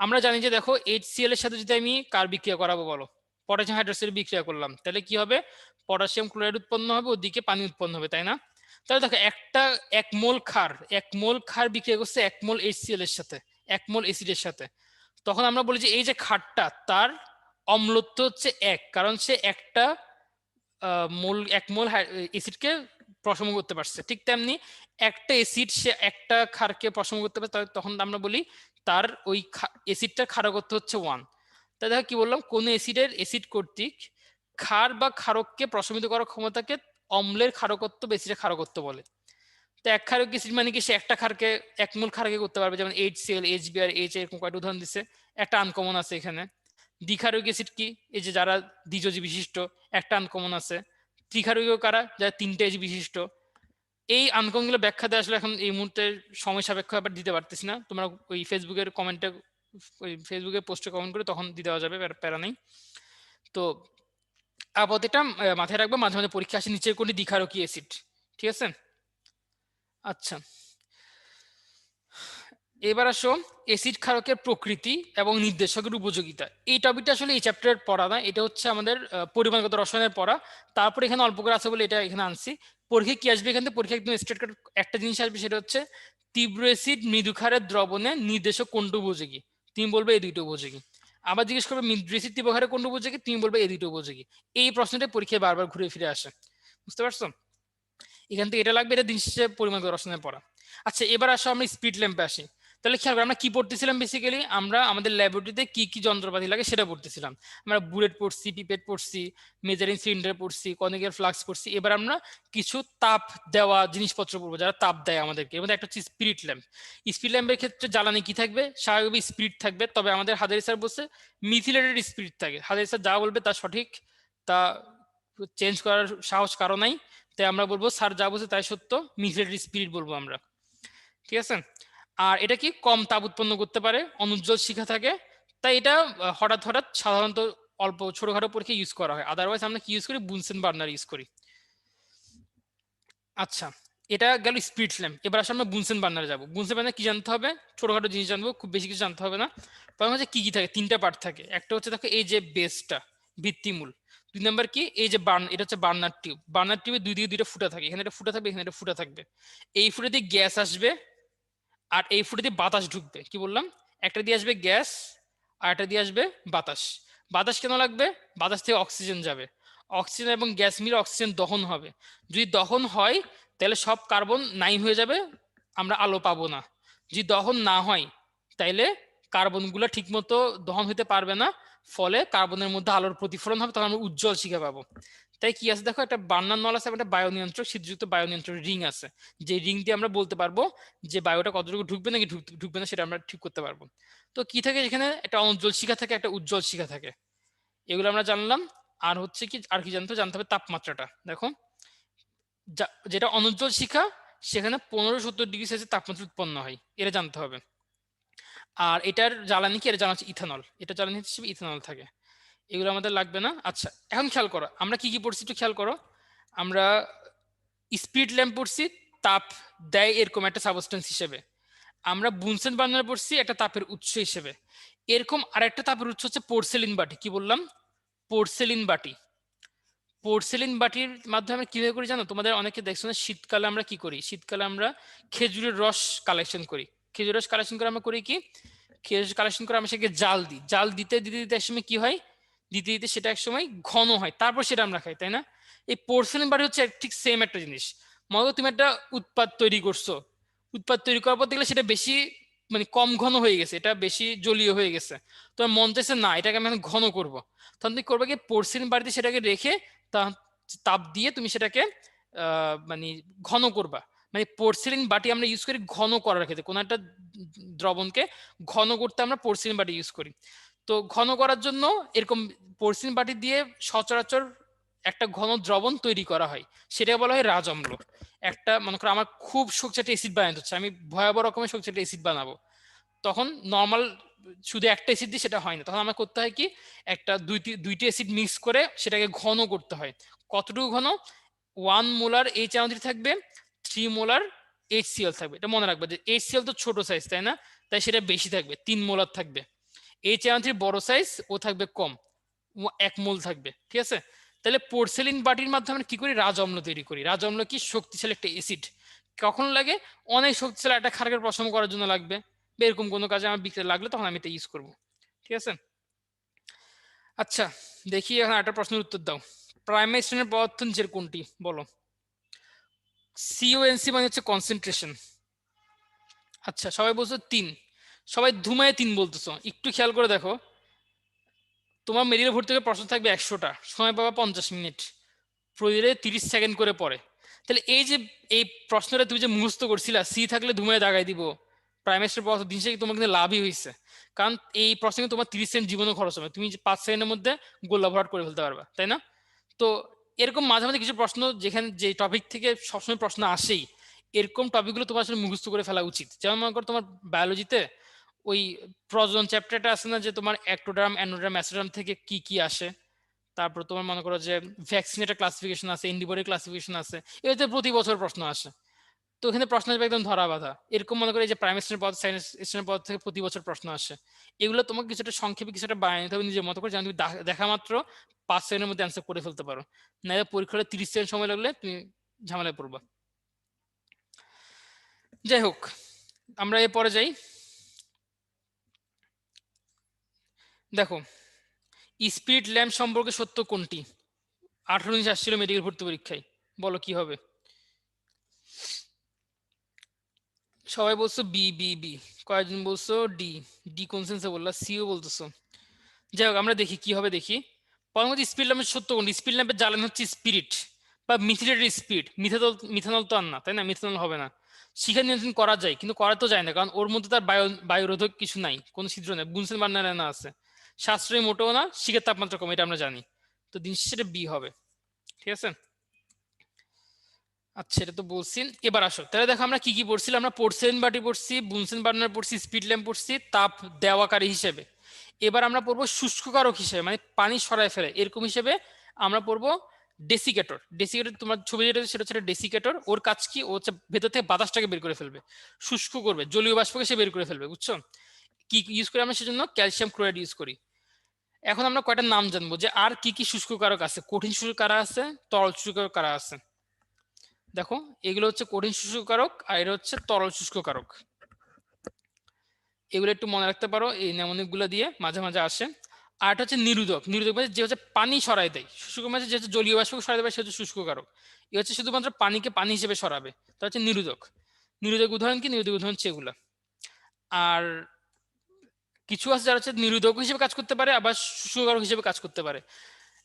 আমরা জানি যে দেখো HCl এর সাথে যদি আমি কার বিক্রিয়া করাবো বলো, পটাশিয়াম হাইড্রোক্সাইড বিক্রিয়া করলাম, তাহলে কি হবে, পটাশিয়াম ক্লোরাইড উৎপন্ন হবে, ওদিকে পানি উৎপন্ন হবে তাই না। তাহলে দেখো এক মোল ক্ষার বিক্রিয়া করছে 1 মোল HCl এর সাথে, 1 মোল অ্যাসিডের সাথে, তখন আমরা বলি যে এই যে ক্ষারটা তার অম্লত্ব হচ্ছে 1, কারণ সে একটা এক মোল অ্যাসিডকে প্রশম করতে পারছে। ঠিক তেমনি একটা অ্যাসিড সে একটা ক্ষারকে প্রশম করতে পারে, তখন আমরা বলি তার ওই অ্যাসিডটার ক্ষারকত্ব হচ্ছে 1। তাই দেখো কি বললাম, কোন অ্যাসিড কর্তৃক ক্ষার বা ক্ষারককে প্রশমিত করার ক্ষমতাকে অম্লের ক্ষারকত্ব বা অ্যাসিডের ক্ষারকত্ব বলে। তো এক ক্ষারক অ্যাসিড মানে কি, সে একটা ক্ষারকে 1 মোল ক্ষারকে করতে পারবে, যেমন HCl, HBr, H এরকম কয়েকটা উদাহরণ দিচ্ছে, একটা আনকমন আছে এখানে। দ্বিক্ষারক অ্যাসিড কি, এই যে যারা দ্বিযোজী বিশিষ্ট, একটা আনকমন আছে। ত্রিক্ষারকীয় কারা, যারা 3টে এজ বিশিষ্ট। এই আনকমন গুলো ব্যাখ্যা দেওয়া আসলে এখন এই মুহূর্তে সময় সাপেক্ষ ব্যাপার, দিতে পারতেছি না, তোমরা ওই ফেসবুকের কমেন্টে, ওই ফেসবুকে পোস্টে কমেন্ট করে তখন দিয়ে দেওয়া যাবে, প্যারা নেই। তো আপাতত এটা মাথায় রাখবে, মাঝে মাঝে পরীক্ষা আসে নিচের কোনটি দ্বিক্ষারকীয় অ্যাসিড, ঠিক আছে। আচ্ছা এবার আসো এসিড ক্ষারকের প্রকৃতি এবং নির্দেশকের উপযোগিতা। এই টপিকটা আসলে এই চ্যাপ্টারের পড়া না, এটা হচ্ছে আমাদের পরিমাণগত রসায়নের পড়া। তারপর এখানে অল্প করে আছে বলে এটা এখানে আনছি। পরীক্ষা কি আসবে এখান থেকে, পরীক্ষা একদম স্ট্রেট কাট একটা জিনিস আসবে, সেটা হচ্ছে তীব্র অ্যাসিড মৃদু ক্ষারের দ্রবণে নির্দেশক কোনটা উপযোগী, তুমি বলবে এই দুইটা উপযোগী। আবার জিজ্ঞেস করবে মৃদু অ্যাসিড তীব্র ক্ষারের কোনটা উপযোগী, তুমি বলবে এই দুইটা উপযোগী। এই প্রশ্নটা পরীক্ষায় বারবার ঘুরে ফিরে আসে, বুঝতে পারছো। এখান থেকে এটা লাগবে, এটা দিন শেষে পরিমাণগত রসায়নের পড়া। আচ্ছা এবার আসো আমরা স্পিড ল্যাম্পে আসি। তাহলে খেয়াল করো আমরা কি পড়তেছিলাম, বেসিক্যালি আমরা আমাদের ল্যাবরেটরিতে কি কি যন্ত্রপাতি লাগে সেটা পড়তেছিলাম। আমরা বুলেট পড়ছি, পিপেট পড়ছি, মেজারিং সিলিন্ডার পড়ছি, কনিক্যাল ফ্লাক্স পড়ছি। এবার আমরা কিছু তাপ দেওয়া জিনিসপত্র পড়বো, যারা তাপ দেয় আমাদেরকে। এর মধ্যে একটা হচ্ছে স্পিরিট ল্যাম্প। স্পিরিট ল্যাম্পের ক্ষেত্রে জ্বালানি কি থাকবে, স্বাভাবিক স্পিরিট থাকবে, তবে আমাদের হাজারি স্যার বলছে মিথিলেটেড স্পিরিট থাকে। হাজারি স্যার যা বলবে তা সঠিক, তা চেঞ্জ করার সাহস কারো নাই, তাই আমরা বলবো স্যার যা বলছে তাই সত্য, মিথিলেটেড স্পিরিট বলবো আমরা, ঠিক আছে। আর এটা কি কম তাপ উৎপন্ন করতে পারে, অনুজ্জ্বল শিখা থাকে, তাই এটা হঠাৎ হঠাৎ সাধারণত অল্প ছোটখাটো পরীক্ষা ইউজ করা হয়। আদারওয়াইজ আমরা কি ইউজ করি, বুনসেন বার্নার ইউজ করি। আচ্ছা এটা গেল স্পিরিট ল্যাম্প। এবার আসলে আমরা বুনসেন বার্নারে যাবো। বুনসেন বার্নার কি জানতে হবে? ছোটখাটো জিনিস জানবো, খুব বেশি কিছু জানতে হবে না। প্রথম হচ্ছে কি কি থাকে, 3টা পার্ট থাকে। একটা হচ্ছে দেখো এই যে বেসটা, ভিত্তিমূল। 2 নাম্বার কি, এই যে বার্ন, এটা হচ্ছে বার্নার টিউব। বার্নার টিউবে দুই দিকে 2টা ফুটা থাকে, এখানে একটা ফুটা থাকবে, এখানে একটা ফুটা থাকবে। এই ফুটা দিয়ে গ্যাস আসবে আর এই ফুটা দিয়ে বাতাস ঢুকবে। কি বললাম? একটা দিয়ে আসবে গ্যাস আর একটা দিয়ে আসবে বাতাস। বাতাস কেন লাগবে? বাতাস থেকে অক্সিজেন যাবে, অক্সিজেন এবং গ্যাস মিলে অক্সিজেন দহন হবে। যদি দহন হয় তাহলে সব কার্বন নাই হয়ে যাবে, আমরা আলো পাবো না। যদি দহন না হয় তাইলে কার্বনগুলো ঠিকমতো দহন হতে পারবে না, ফলে কার্বনের মধ্যে আলোর প্রতিফলন হবে, তখন আমরা উজ্জ্বল শিখা পাবো। তাই কি আছে দেখো, একটা বার্নার নল আছে, একটা বায়ু নিয়ন্ত্রক, শীতযুক্ত বায়ু নিয়ন্ত্রক রিং আছে। যে রিং দিয়ে আমরা বলতে পারবো যে বায়ুটা কতটুকু ঢুকবে নাকি ঢুকবে না, সেটা আমরা ঠিক করতে পারবো। তো কি থাকে এখানে, একটা অনুজ্জ্বল শিখা থাকে, একটা উজ্জ্বল শিখা থাকে, এগুলো আমরা জানলাম। আর হচ্ছে কি, আর কি জানতে হবে তাপমাত্রাটা। দেখো যেটা অনুজ্জ্বল শিখা সেখানে 1570 ডিগ্রি সেলসিয়াস তাপমাত্রা উৎপন্ন হয়, এটা জানতে হবে। আর এটার জ্বালানি কি, এটা জানা হচ্ছে ইথানল, এটা জ্বালানি হিসেবে ইথানল থাকে। এগুলো আমাদের লাগবে না। আচ্ছা, এখন খেয়াল করো আমরা কি কি পড়ছি, একটু খেয়াল করো। আমরা স্পিরিট ল্যাম্প পড়ছি, তাপ দেয় এরকম একটা সাবস্টেন্স হিসেবে। আমরা বুনসেন বার্নার পড়ছি একটা তাপের উৎস হিসেবে। এরকম আরেকটা তাপের উৎস হচ্ছে পোর্সেলিন বাটি। কি বললাম? পোর্সেলিন বাটি। পোর্সেলিন বাটির মাধ্যমে কিভাবে করি জানো? তোমাদের অনেকে দেখছো না, শীতকালে আমরা কি করি, শীতকালে আমরা খেজুরের রস কালেকশন করি। খেজুরের রস কালেকশন করে আমরা করি কি, খেজুর কালেকশন করে আমরা সেটাকে জাল দিই। জাল দিতে দিতে দিতে একসময় কি হয়, দিতে দিতে সেটা একসময় ঘন হয়, তারপর সেটা আমরা খাই, তাই না? এই পোর্সেলিন বাটি হচ্ছে ঠিক সেম একটা জিনিস। মনে করো তুমি একটা উৎপাদ তৈরি করছো, উৎপাদ তৈরি করার পর দেখলে সেটা বেশি মানে কম ঘন হয়ে গেছে, এটা বেশি জলীয় হয়ে গেছে। তোমার মন চাইছে না এটাকে আমি এখন ঘন করব, তখন তুমি করবে কি, পোর্সেলিন বাটিতে সেটাকে রেখে তাপ দিয়ে তুমি সেটাকে মানে ঘন করবা। মানে পোর্সেলিন বাটি আমরা ইউজ করি ঘন করার ক্ষেত্রে, কোনো একটা দ্রবণকে ঘন করতে আমরা পোর্সেলিন বাটি ইউজ করি। তো ঘন করার জন্য এরকম পোর্সেলিন বাটি দিয়ে সচরাচর একটা ঘন দ্রবণ তৈরি করা হয়, সেটা বলা হয় রাজঅম্ল। একটা মনে করো আমার খুব শক্তিশালী অ্যাসিড বানাতে হচ্ছে, আমি ভয়াবহ রকমের শক্তিশালী অ্যাসিড বানাবো, তখন নর্মাল শুধু একটা অ্যাসিড দিয়ে সেটা হয় না, তখন আমার করতে হয় কি, একটা দুইটি অ্যাসিড মিক্স করে সেটাকে ঘন করতে হয়। কতটুকু ঘন? 1 মোলার HNO3 থাকবে, 3 মোলার HCl থাকবে। এটা মনে রাখবে যে HCl তো ছোট সাইজ, তাই না? তাই সেটা বেশি থাকবে, 3 মোলার থাকবে। HNO3 বড় সাইজ, ও থাকবে কম, 1 মোল থাকবে। ঠিক আছে? তাহলে পোর্সেলিন বাটির মাধ্যমে কি করি, রাজঅম্ল তৈরি করি। রাজঅম্ল কি, শক্তিশালী একটা অ্যাসিড। কখন লাগে? অনেক শক্তিশালী একটা ক্ষারকের প্রশম করার জন্য লাগবে, বা এরকম কোনো কাজে আমার বিক্রিয়া লাগলে তখন আমি এটা ইউজ করব। ঠিক আছে? আচ্ছা, দেখি এখন একটা প্রশ্নের উত্তর দাও। প্রাইমারি শ্রেণীর পদার্থ নিচের কোনটি, বলো। CONC মানে হচ্ছে কনসেন্ট্রেশন। আচ্ছা, সবাই বলছো 3, সবাই ধুমায় 3 বলতেছো। একটু খেয়াল করে দেখো, তোমার মেডিকেল ভর্তি থেকে প্রশ্ন থাকবে 100টা, সময় পাবা 50 মিনিট, প্রতিদিনে 30 সেকেন্ড করে পড়ে। তাহলে এই যে এই প্রশ্নটা তুমি যে মুখস্থ করছিলা, সি থাকলে ধুমায় দাগাই দিব, প্রাইমারি পদার্থ, জিনিসটা তোমার কিন্তু লাভই হয়েছে। কারণ এই প্রশ্নে তোমার 30 সেকেন্ড জীবনও খরচ হবে, তুমি 5 সেকেন্ডের মধ্যে গোল্লা ভরাট করে ফেলতে পারবা, তাই না? তো এরকম মাঝে মাঝে কিছু প্রশ্ন, যেখানে যে টপিক থেকে সবসময় প্রশ্ন আসেই, এরকম টপিকগুলো তোমার আসলে মুখস্থ করে ফেলা উচিত। যেমন মনে করো তোমার বায়োলজিতে ওই প্রজনন চ্যাপ্টারটা আছে না, যে তোমার অ্যাক্টোডার্ম, অ্যানোডার্ম, মেসোডার্ম থেকে কি কি আসে। তারপর তোমার মনে করো যে ভ্যাকসিন একটা ক্লাসিফিকেশন আছে, অ্যান্টিবডি ক্লাসিফিকেশন আছে, এতে প্রতি বছর প্রশ্ন আসে। তো এখানে প্রশ্ন আসবে একদম ধরা বাঁধা। এরকম মনে করি যে প্রাইমারি শ্রেণীর পদ, সায়েন্স শ্রেণীর পদ থেকে প্রতি বছর প্রশ্ন আসে। এগুলো তোমাকে কিছুটা সংক্ষেপে কিছুটা বানিয়ে নিতে হবে নিজের মতো করে, যেন তুমি দেখা মাত্র 5 সেকেন্ডের মধ্যে অ্যান্সার করে ফেলতে পারো। নাহলে পরীক্ষাটা 30 সেকেন্ড সময় লাগলে তুমি ঝামেলায় পড়বা। যাই হোক, আমরা এরপরে যাই। দেখো, স্পিরিট ল্যাম্প সম্পর্কে সত্য কোনটি? 18 আসছিল মেডিকেল ভর্তি পরীক্ষায়, বলো কি হবে? সবাই বলছো বি বি বি, কয়েকজন বলছো ডি, ডি কনসেন্সাসে বললা, সিও বলতেছো। যাই হোক, আমরা দেখি কি হবে। দেখি পরবর্তী স্পিরিট ল্যাম্পের সত্য কোনটি? স্পিরিট ল্যাম্পের জ্বালানি হচ্ছে স্পিরিট বা মিথিলেটেড স্পিরিট। মিথানল তো আর না, তাই না? মিথানল হবে না। শিখা নিয়ন্ত্রণ করা যায়, কিন্তু করা তো যায় না, কারণ ওর মধ্যে তার বায়ুরোধক কিছু নাই, কোনো ছিদ্র নেই। বুনসেন বার্নারে না আছে, সাশ্রয়ী মোটেও না, শিখের তাপমাত্রা কম, এটা আমরা জানি। তো দিন শেষে বি হবে। ঠিক আছে? আচ্ছা, এটা তো বলছি। এবার আসো, তাহলে দেখো আমরা কি কি পড়ছিলাম। আমরা পোর্সেলিন বাটি পড়ছি, বুনসেন বার্নার পড়ছি, স্পিরিট ল্যাম্প পড়ছি তাপ দেওয়াকারী হিসেবে। এবার আমরা পড়বো শুষ্ককারক হিসেবে, মানে পানি সরায় ফেলে এরকম হিসেবে আমরা পড়বো ডেসিকেটর তোমার ছবি যেটা সেটা হচ্ছে ডেসিকেটর। ওর কাজ কি, ও হচ্ছে ভেতর থেকে বাতাসটাকে বের করে ফেলবে, শুষ্ক করবে, জলীয় বাষ্পকে সে বের করে ফেলবে, বুঝছো? কি ইউজ করি আমরা সেজন্য? ক্যালসিয়াম ক্লোরাইড ইউজ করি। এখন আমরা কয়টা নাম জানবো যে আর কি কি শুষ্ককারক আছে। কঠিন শুষ্ককারক আছে, তরল শুষ্ককারক আছে। দেখো এগুলো হচ্ছে কঠিন শুষ্ককারক আর এটা হচ্ছে তরল শুষ্ককারক। এগুলো একটু মনে রাখতে পারো, এই নেমনিকগুলো দিয়ে মাঝে মাঝে আসে। আর এটা হচ্ছে নিরোধক মানে যে হচ্ছে পানি সরাই দেয়। শুষ্ক মাঝে যে হচ্ছে জলীয় বাষ্পকে সরাই দেবে সে হচ্ছে শুষ্ককারক। এ হচ্ছে শুধুমাত্র পানিকে পানি হিসেবে সরাবে, তা হচ্ছে নিরোধক। নিরোধক উদাহরণ কি? নিরোধক উদাহরণ হচ্ছে এগুলা। আর কিছু আছে যারা হচ্ছে নিরোধক হিসেবে কাজ করতে পারে, আবার শুষ্ককারক হিসেবে কাজ করতে পারে।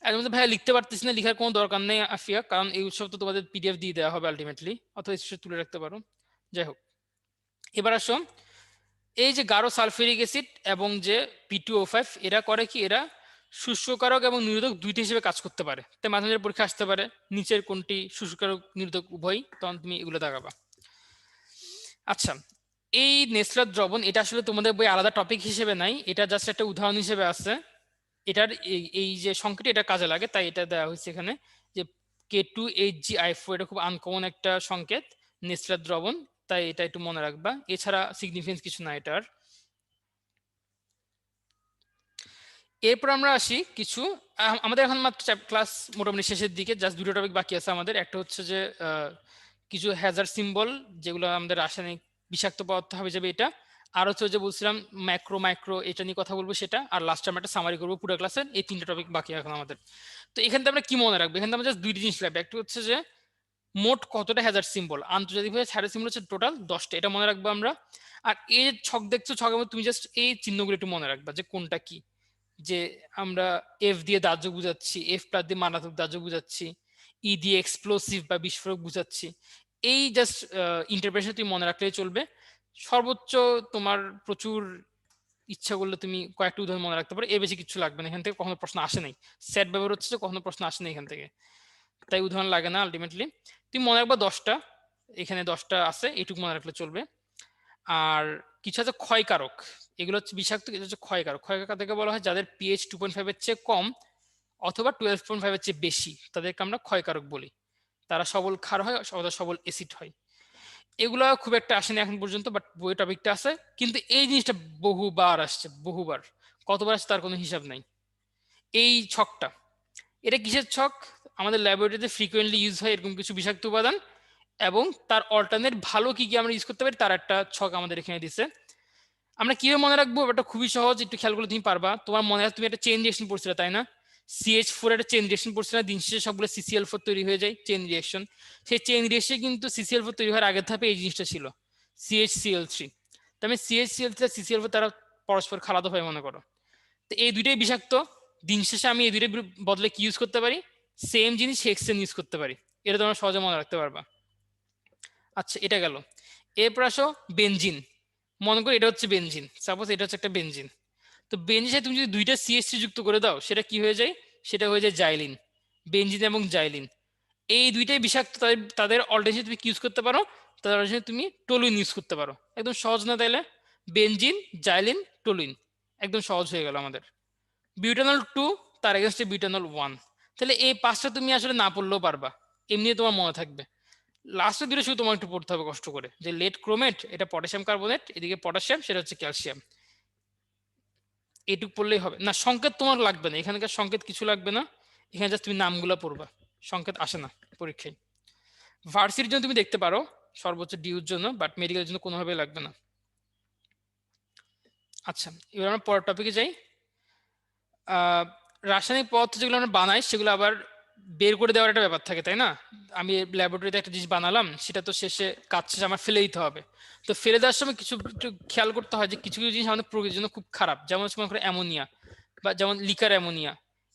এর মধ্যে ভাইয়া লিখতে পারতেছি না, লিখার কোনো দরকার নেই আফিয়া, কারণ এই উৎসব তো তোমাদের পিডিএফ দিয়ে দেওয়া হবে আলটিমেটলি, অথবা স্ক্রিনশট তুলে রাখতে পারো। যাই হোক, এবার আসো, এই যে গাঢ় সালফিউরিক অ্যাসিড এবং যে P2O5 এরা করে কি, এরা শুষ্ককারক এবং নিরোধক দুইটি হিসেবে কাজ করতে পারে। তাই মাঝে মাঝে পরীক্ষা আসতে পারে নিচের কোনটি শুষ্ককারক নিরোধক উভয়, তখন তুমি এগুলো দেখাবা। আচ্ছা, এই নেসলার দ্রবণ এটা আসলে তোমাদের বই আলাদা টপিক হিসেবে নাই, এটা জাস্ট একটা উদাহরণ হিসেবে আছে। এটার এই যে সংখ্যাটি এটা কাজে লাগে, তাই এটা দেওয়া হয়েছে এখানে যে K2HgI4, এটা খুব আনকমন একটা সংকেত নেসলার দ্রবণ, তাই এটা একটু মনে রাখবা। এছাড়া সিগনিফিকেন্স কিছু না এটার। এরপর আমরা আসি কিছু, আমাদের এখন মাত্র ক্লাস মোটামুটি শেষের দিকে, জাস্ট দুটো টপিক বাকি আছে আমাদের। একটা হচ্ছে যে কিছু হ্যাজার্ড সিম্বল যেগুলো আমাদের রাসায়নিক বিষাক্ত পদার্থ হবে যাবে এটা, আর হচ্ছে যে বলছিলাম মাইক্রো এটা নিয়ে কথা বলবো সেটা, আর লাস্ট আমরা একটা সামারি করবো পুরো ক্লাসের। এই তিনটা টপিক বাকি এখন আমাদের। তো এখান থেকে আমরা কি মনে রাখবো? এখান থেকে আমরা জাস্ট দুইটি জিনিস লাগবে। একটা হচ্ছে যে মোট কতটা হ্যাজার্ড সিম্বল, আন্তর্জাতিকভাবে হ্যাজার্ড সিম্বল হচ্ছে টোটাল 10টা, এটা মনে রাখবো আমরা। আর এই ছক দেখছো, ছকের মধ্যে তুমি জাস্ট এই চিহ্নগুলো একটু মনে রাখবা যে কোনটা কি। যে আমরা এফ দিয়ে দাহ্য বুঝাচ্ছি, এফ প্লাস দিয়ে মারাত্মক দাহ্য বুঝাচ্ছি, ই দিয়ে এক্সপ্লোসিভ বা বিস্ফোরক বুঝাচ্ছি। এই জাস্ট ইন্টারপ্রিটেশন তুমি মনে রাখলেই চলবে। সর্বোচ্চ তোমার প্রচুর ইচ্ছা করলে তুমি কয়েকটা উদাহরণ মনে রাখতে পারো, এর বেশি কিছু লাগবে না। এখান থেকে কখনো প্রশ্ন আসে নাই, সেট ব্যবহার হচ্ছে যে কখনো প্রশ্ন আসে নাই এখান থেকে, তাই উদাহরণ লাগে না আলটিমেটলি। তুমি মনে রাখবা 10টা, এখানে 10টা আছে, এইটুকু মনে রাখলে চলবে। আর কিছু আছে ক্ষয়কারক, এগুলো হচ্ছে বিষাক্ত, কিছু হচ্ছে ক্ষয়কারক। ক্ষয়কারক তাদেরকে বলা হয় যাদের পিএইচ 2.5 এর চেয়ে কম অথবা 12.5 এর চেয়ে বেশি, তাদেরকে আমরা ক্ষয়কারক বলি। তারা সবল ক্ষার হয় অথবা সবল অ্যাসিড হয়। এগুলো খুব একটা আসেনি এখন পর্যন্ত, বাট বই টপিকটা আছে। কিন্তু এই জিনিসটা বহুবার আসছে, বহুবার, কতবার আসছে তার কোনো হিসাব নাই। এই ছকটা, এটা কিসের ছক? আমাদের ল্যাবরেটরিতে ফ্রিকোয়েন্টলি ইউজ হয় এরকম কিছু বিষাক্ত উপাদান এবং তার অল্টারনেট ভালো কি কি আমরা ইউজ করতে পারি তার একটা ছক আমাদের এখানে দিচ্ছে। আমরা কিভাবে মনে রাখবো? এটা খুবই সহজ, একটু খেয়াল করলে তুমি পারবা। তোমার মনে হয় তুমি একটা চেইন রিঅ্যাকশন পড়ছিলে তাই না? CH4 একটা চেইন রিঅ্যাকশন পড়ছিলে, দিন শেষে সবগুলো CCl4 তৈরি হয়ে যায়, চেইন রিঅ্যাকশন। সেই চেইন রিঅ্যাকশনে কিন্তু CCl4 তৈরি হওয়ার আগের ধাপে এই জিনিসটা ছিল, CHCl3। তার মানে CHCl3 আর CCl4 তারা পরস্পর খালাতো ভাই মনে করো। তো এই দুইটাই বিষাক্ত। দিন শেষে আমি এই দুইটার বদলে কি ইউজ করতে পারি? সেম জিনিস হেক্সেন ইউজ করতে পারি। এটা তোমরা সহজে মনে রাখতে পারবা। আচ্ছা, এটা গেল। এরপর আসো বেনজিন। মনে করি এটা হচ্ছে বেনজিন, সাপোজ এটা হচ্ছে একটা বেনজিন। তো বেনজিন তুমি যদি দুইটা CH3 যুক্ত করে দাও, সেটা কি হয়ে যায়? সেটা হয়ে যায় জাইলিন। বেনজিন এবং জাইলিন এই দুইটাই বিষাক্ত, তাদের অল্টারনেটিভ তুমি কি ইউজ করতে পারো? তাদের অল্টারনেটিভ তুমি টলুইন ইউজ করতে পারো। একদম সহজ না তাইলে? বেনজিন, জাইলিন, টলুইন, একদম সহজ হয়ে গেল আমাদের। বিউটানল 2 তার এগেনস্টে বিউটানল 1। তাহলে এই 5টা তুমি আসলে না পড়লেও পারবা, এমনি তোমার মনে থাকবে। লাস্টের দুটো শুধু তোমার একটু পড়তে হবে কষ্ট করে, যে লেড ক্রোমেট এটা পটাশিয়াম কার্বনেট, এদিকে পটাশিয়াম সেটা হচ্ছে ক্যালসিয়াম। এইটুকু পড়লেই হবে না, সংকেত তোমার লাগবে না, এখানকার সংকেত কিছু লাগবে না। এখানে জাস্ট তুমি নামগুলো পড়বা, সংকেত আসে না পরীক্ষায়। ভার্সিটির জন্য তুমি দেখতে পারো সর্বোচ্চ ডিউর জন্য, বাট মেডিকেলের জন্য কোনোভাবে লাগবে না। আচ্ছা, এবার আমরা পরের টপিকে যাই। রাসায়নিক পদার্থ যেগুলো আমরা বানাই সেগুলো আবার বের করে দেওয়ার একটা ব্যাপার থাকে তাই না? আমি ল্যাবরেটরিতে একটা জিনিস বানালাম, সেটা তো শেষে কাজ শেষে আমার ফেলে দিতে হবে। তো ফেলে দেওয়ার সময় কিছু একটু খেয়াল করতে হয় যে কিছু কিছু জিনিস আমাদের প্রকৃতির জন্য খুব খারাপ, যেমন হচ্ছে মনে করো অ্যামোনিয়া, বা যেমন লিকার অ্যামোনিয়া।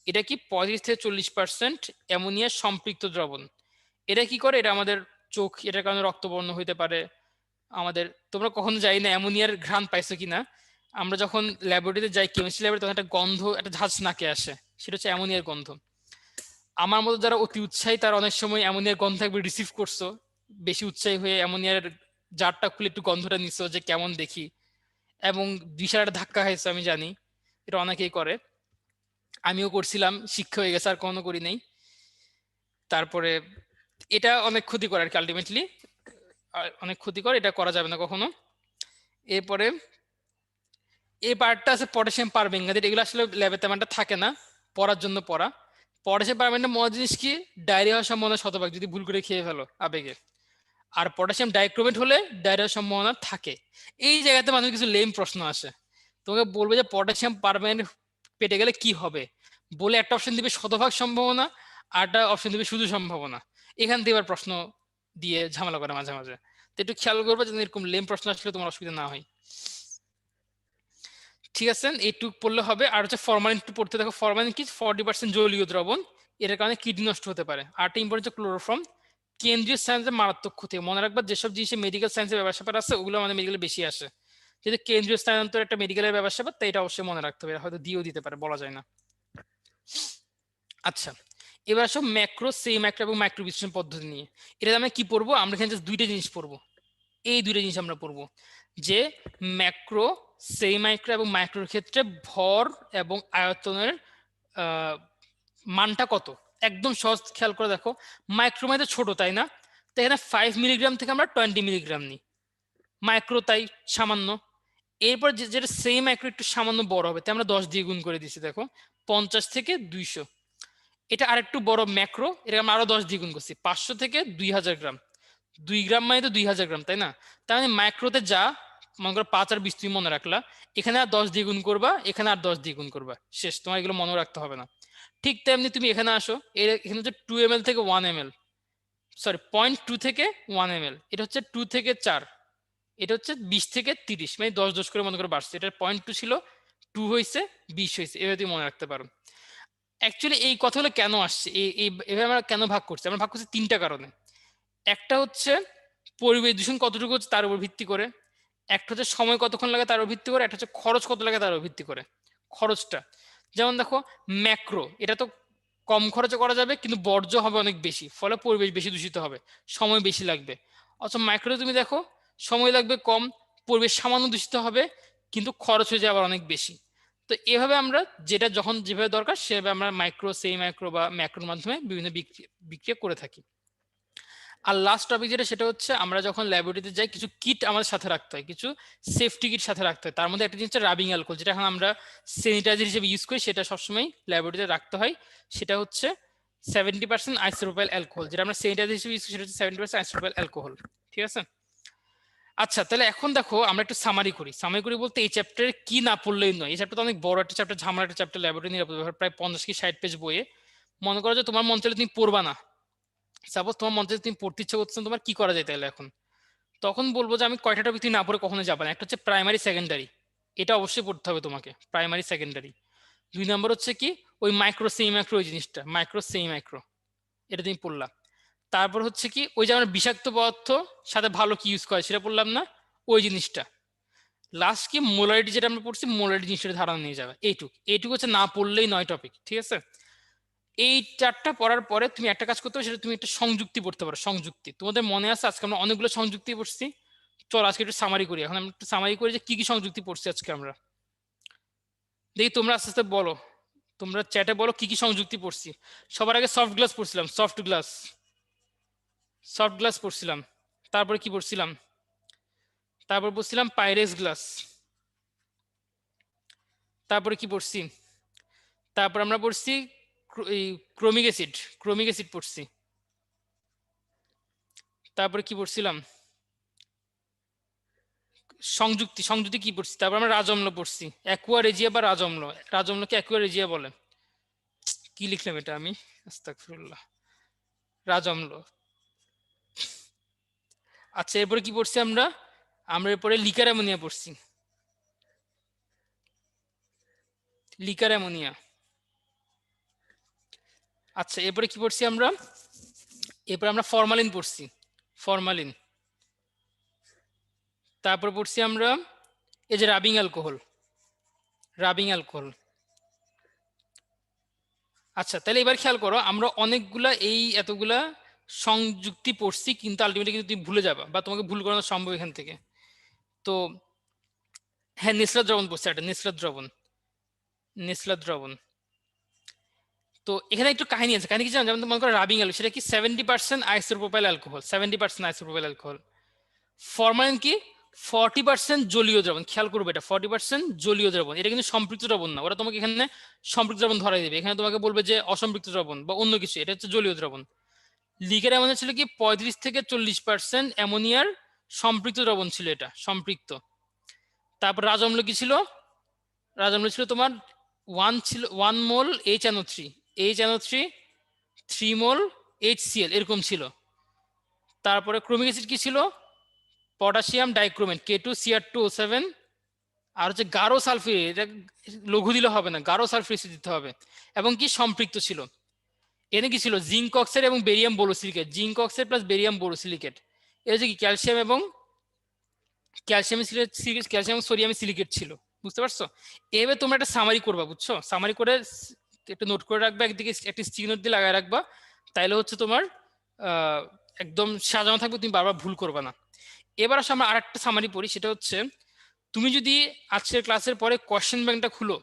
এটা কি 35 থেকে 40% অ্যামোনিয়া সম্পৃক্ত দ্রবণ। এটা কি করে? এটা আমাদের চোখ, এটার কারণে রক্তবর্ণ হইতে পারে আমাদের। তোমরা কখনো যাই না অ্যামোনিয়ার ঘ্রাণ পাইছো কিনা? আমরা যখন ল্যাবরেটরিতে যাই, কেমিস্ট্রি ল্যাবরে, তখন একটা গন্ধ, একটা ঝাঁজ নাকে আসে, সেটা হচ্ছে অ্যামোনিয়ার গন্ধ। আমার মতো যারা অতি উৎসাহী তারা অনেক সময় অ্যামোনিয়ার গন্ধ একবার রিসিভ করছো, বেশি উৎসাহী হয়ে অ্যামোনিয়ার জারটা খুলে একটু গন্ধটা নিছো যে কেমন দেখি, এবং বিশাল একটা ধাক্কা খাইছো, আমি জানি এটা অনেকেই করে, আমিও করছিলাম, শিক্ষা হয়ে গেছে, আর কখনো করি নাই। তারপরে এটা অনেক ক্ষতিকর আর কি, আলটিমেটলি অনেক ক্ষতিকর, এটা করা যাবে না কখনো। এরপরে এই পার্টটা আছে পটাশিয়াম পারম্যাঙ্গানেট, এগুলো আসলে ল্যাবে তেমন একটা থাকে না, পড়ার জন্য পড়া। পটাশিয়াম পারম্যাঙ্গানেট মজার জিনিস কি, ডায়রিয়া হওয়ার সম্ভাবনা শতভাগ যদি ভুল করে খেয়ে ফেলো আবেগে। আর পটাশিয়াম ডাইক্রোমেট হলে ডায়রিয়ার সম্ভাবনা থাকে। এই জায়গাতে মানুষ কিছু লেম প্রশ্ন আসে, তোমাকে বলবে যে পটাশিয়াম পারম্যাঙ্গানেট পেটে গেলে কি হবে, বলে একটা অপশন দিবে শতভাগ সম্ভাবনা, আরটা অপশন দিবে শুধু সম্ভাবনা। এখান থেকে এবার প্রশ্ন দিয়ে ঝামেলা করে মাঝে মাঝে, তো একটু খেয়াল করবে যেন এরকম লেম প্রশ্ন আসলে তোমার অসুবিধা না হয়। ঠিক আছে, এইটুকু পড়লে হবে। আর হচ্ছে ফরমালিন একটু পড়তে দেখো। ফরমালিন কি, 40% জলীয় দ্রবণ, এটার কারণে কিডনি নষ্ট হতে পারে। আরটা ইম্পর্টেন্ট ক্লোরোফর্ম, কেন্দ্রীয় সায়েন্সের মারাত্মক ক্ষতি। মনে রাখবা যেসব জিনিসে মেডিকেল সায়েন্সের ব্যাপার স্যাপার আছে ওগুলো আমাদের মেডিকেলে বেশি আসে, যেহেতু কেন্দ্রীয় স্থানান্তর একটা মেডিকেলের ব্যাপার স্যাপার, তাই এটা অবশ্যই মনে রাখতে হবে, হয়তো দিয়েও দিতে পারে, বলা যায় না। আচ্ছা, এবার সব ম্যাক্রো, সেই ম্যাক্রো এবং মাইক্রো বিশ্লেষণ পদ্ধতি নিয়ে। এটা আমরা কি পড়বো, আমরা এখানে জাস্ট দুইটা জিনিস পড়বো, এই দুইটা জিনিস আমরা পড়বো, যে ম্যাক্রো, সেই মাইক্রো এবং মাইক্রোর ক্ষেত্রে ভর এবং আয়তনের মানটা কত। একদম সহজ, খেয়াল করে দেখো, মাইক্রো মানে ছোট তাই না, তো এখানে 5 মিলিগ্রাম থেকে আমরা 20 মিলিগ্রাম নিই, মাইক্রো তাই সামান্য। এরপর যেটা সেম মাইক্রো একটু সামান্য বড় হবে, তাই আমরা 10 দিয়ে গুণ করে দিচ্ছি, দেখো 50 থেকে 200। এটা আরেকটু বড় ম্যাক্রো, এটা আমরা আরো 10 দিয়ে গুণ করছি, 500 থেকে 2000 গ্রাম। 2 গ্রাম মানে তো 2000 গ্রাম তাই না, তার মানে মাইক্রোতে যা, মনে করো 5 আর 20 তুমি মনে রাখলা, এখানে আর 10 দিয়ে গুণ করবা, এখানে আর 10 দিয়ে গুণ করবা, শেষ, তোমার এগুলো মনে রাখতে হবে না। ঠিক তেমনি তুমি এখানে আসো, এখানে হচ্ছে 2 ml থেকে 1 ml, সরি 0.2 থেকে 1 ml, এটা হচ্ছে 2 থেকে 4, এটা হচ্ছে 20 থেকে 30, মানে 10 10 করে মনে করে বাড়ছে। এটা 0.2 ছিল, 2 হয়েছে, 20 হয়েছে, এভাবে তুমি মনে রাখতে পারো। অ্যাকচুয়ালি এই কথাগুলো কেন আসছে, এভাবে আমরা কেন ভাগ করছি, আমরা ভাগ করছি তিনটা কারণে। একটা হচ্ছে পরিবেশ দূষণ কতটুকু হচ্ছে তার উপর ভিত্তি করে, একটা হচ্ছে সময় কতক্ষণ লাগে তার উপর ভিত্তি করে, একটা হচ্ছে খরচ কত লাগে তার উপর ভিত্তি করে। খরচটা যেমন দেখো, ম্যাক্রো এটা তো কম খরচে করা যাবে, কিন্তু বর্জ্য হবে অনেক বেশি, ফলে পরিবেশ বেশি দূষিত হবে, সময় বেশি লাগবে। অথবা মাইক্রো তুমি দেখো, সময় লাগবে কম, পরিবেশ সামান্য দূষিত হবে, কিন্তু খরচ হয়ে যাবে আবার অনেক বেশি। তো এভাবে আমরা যেটা যখন যেভাবে দরকার সেভাবে আমরা মাইক্রো, সেই মাইক্রো বা ম্যাক্রোর মাধ্যমে বিভিন্ন বিক্রিয়া করে থাকি। আর লাস্ট টপিক যেটা, সেটা হচ্ছে আমরা যখন ল্যাবরেটরিতে যাই কিছু কিট আমাদের সাথে রাখতে হয়, কিছু সেফটি কিট সাথে রাখতে হয়। তার মধ্যে একটা জিনিস হচ্ছে রাবিং অ্যালকোহল, যেটা এখন আমরা স্যানিটাইজার হিসেবে ইউজ করি, সেটা সবসময় ল্যাবরেটরিতে রাখতে হয়। সেটা হচ্ছে 70% আইসোপ্রোপাইল অ্যালকোহল, যেটা আমরা স্যানিটাইজার হিসেবে ইউজ করি, সেটা হচ্ছে 70% আইসোপ্রোপাইল অ্যালকোহল। ঠিক আছে, আচ্ছা তাহলে এখন দেখো আমরা একটু সামারি করি। সামারি করি বলতে এই চ্যাপ্টারে কি না পড়লেই নয়, এই চ্যাপ্টার অনেক বড় একটা চ্যাপ্টার, ঝামেলা একটা চ্যাপ্টার, ল্যাবরেটরি নিরাপদ ব্যবহার, প্রায় 50 কি 60 পেজ বইয়ে। মনে করো যে তোমার মন চাইলে তুমি পড়বা না, সাপোজ তোমার মন চাইলে তুমি পড়তে ইচ্ছা করছো, তোমার কি করা যায় তাহলে এখন? তখন বলবো যে আমি কয়টা টপিক তুমি না পড়ে কখনো যাবে না। একটা হচ্ছে প্রাইমারি সেকেন্ডারি, এটা অবশ্যই পড়তে হবে তোমাকে, প্রাইমারি সেকেন্ডারি। 2 নম্বর হচ্ছে কি, ওই মাইক্রো, সেই মাইক্রো, ওই জিনিসটা মাইক্রো, সেই মাইক্রো, এটা তুমি পড়লা। তারপর হচ্ছে কি, ওই যে আমরা বিষাক্ত পদার্থ সাথে ভালো কি ইউজ করে সেটা পড়লাম না, ওই জিনিসটা। লাস্ট কি, মোলারিটি, যেটা আমরা পড়ছি, মোলারিটি জিনিসটা ধারণা নিয়ে যাবে। এইটুকু হচ্ছে না পড়লেই 9 টপিক। ঠিক আছে, এই 4টা পড়ার পরে তুমি একটা কাজ করতে পারো, সেটা তুমি একটা সংযুক্তি পড়তে পারো। সংযুক্তি তোমাদের মনে আছে, আজকে আমরা অনেকগুলো সংযুক্তি পড়ছি। চল আজকে একটু সামারি করি। এখন আমরা একটু সামারি করি যে কি কি সংযুক্তি পড়ছি আজকে আমরা। দেখি তোমরা আস্তে আস্তে বলো, তোমরা চ্যাটে বলো কি কি সংযুক্তি পড়ছি। সবার আগে সফট গ্লাস পড়ছিলাম, সফট গ্লাস, সফট গ্লাস পড়ছিলাম। তারপরে কি পড়ছিলাম, তারপর পড়ছিলাম পাইরেক্স গ্লাস। তারপরে কি পড়ছি, তারপর আমরা পড়ছি ক্রোমিক অ্যাসিড, ক্রোমিক অ্যাসিড পড়ছি। তারপরে কি পড়ছিলাম, সংযুক্তি, সংযুক্তি কি পড়ছি। তারপর আমরা রাজঅম্ল পড়ছি, অ্যাকুয়া রেজিয়া বা রাজঅম্ল, রাজঅম্লকে অ্যাকুয়া রেজিয়া বলে। কি লিখলাম এটা আমি, আস্তাগফিরুল্লাহ, রাজঅম্ল। আচ্ছা এরপরে কি পড়ছি আমরা, আমরা এরপরে লিকার অ্যামোনিয়া পড়ছি, লিকার অ্যামোনিয়া। আচ্ছা এরপরে কি পড়ছি আমরা, এরপরে আমরা ফরমালিন পড়ছি, ফরমালিন। তারপর পড়ছি আমরা এই যে রাবিং অ্যালকোহল, রাবিং অ্যালকোহল। আচ্ছা তাহলে এবার খেয়াল করো, আমরা অনেকগুলা এতগুলা সংযুক্তি পড়ছি, কিন্তু আলটিমেটলি কিন্তু তুমি ভুলে যাবা বা তোমাকে ভুল করানো সম্ভব এখান থেকে। তো হ্যাঁ, নিসরাত দ্রবণ পড়ছে, একটা নিসরাত দ্রবণ, নিসরাত দ্রবণ। তো এখানে একটু কাহিনী আছে, কাহিনী কি জানো, যেমন মনে করো রাবিং অ্যালু, সেটা কি 70% isopropyl alcohol, 70% isopropyl alcohol. Formalin কি 40% জলীয় দ্রবণ, খেয়াল করবে এটা 40% জলীয় দ্রবণ, এটা কিন্তু সম্পৃক্ত দ্রবণ না, ওরা তোমাকে এখানে সম্পৃক্ত দ্রবণ ধরাই দেবে, এখানে তোমাকে বলবে যে অসম্পৃক্ত দ্রবণ বা অন্য কিছু, এটা হচ্ছে জলীয় দ্রবণ। লিগের অ্যামোনিয়া ছিল কি 35 থেকে 40% অ্যামোনিয়ার সম্পৃক্ত দ্রবণ ছিল, এটা সম্পৃক্ত। তারপর রাজঅম্ল কি ছিল, রাজঅম্ল ছিল তোমার 1 মোল HNO3, 3 মোল HCl এরকম ছিল। তারপরে ক্রোমিক অ্যাসিড কি ছিল, পটাশিয়াম ডাইক্রোমেট K2Cr2O7, আর হচ্ছে গাঢ় সালফিউরিক, এটা লঘু দিলে হবে না, গাঢ় সালফিউরিক অ্যাসিড দিতে হবে, এবং কি সম্পৃক্ত ছিল। এনে কি ছিল জিঙ্ক অক্সাইড এবং barium borosilicate, zinc oxide plus barium borosilicate. এটা হচ্ছে কি ক্যালসিয়াম এবং ক্যালসিয়াম সোডিয়াম সিলিকেট ছিল, বুঝতে পারছো? এবার তোমরা একটা সামারি করবা, বুঝছো? সামারি করে একটা নোট করে রাখবা, একদিকে একটা স্টিকি নোট দিয়ে লাগায় রাখবা, তাইলে হচ্ছে তোমার একদম সাজানো থাকবে, তুমি বারবার ভুল করবা না। এবার আসলে আমরা আরেকটা সামারি পড়ি, সেটা হচ্ছে তুমি যদি আজকের ক্লাসের পরে কোয়েশ্চেন ব্যাংকটা খুলো,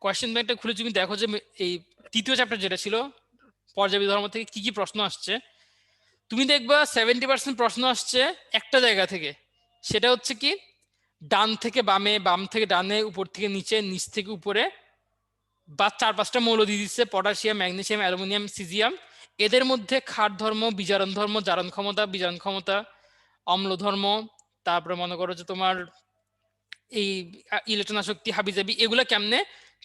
কোয়েশ্চেন ব্যাংকটা খুলে তুমি দেখো যে এই তৃতীয় চ্যাপ্টার যেটা ছিল পর্যাবৃত্ত ধর্ম থেকে কি কি প্রশ্ন আসছে, তুমি দেখবা 70% প্রশ্ন আসছে একটা জায়গা থেকে, সেটা হচ্ছে কি ডান থেকে বামে, বাম থেকে ডানে, উপর থেকে নিচে, নিচ থেকে উপরে, বা 4-5টা মৌল দিয়ে দিচ্ছে, পটাশিয়াম, ম্যাগনেসিয়াম, অ্যালুমিনিয়াম, সিজিয়াম। এদের মধ্যে ক্ষার ধর্ম, বিজারণ ধর্ম, জারণ ক্ষমতা, বিজারণ ক্ষমতা, অম্ল ধর্ম, তারপরে মনে করো যে তোমার এই ইলেকট্রন আসক্তি, হাবিজাবি, এগুলো কেমনে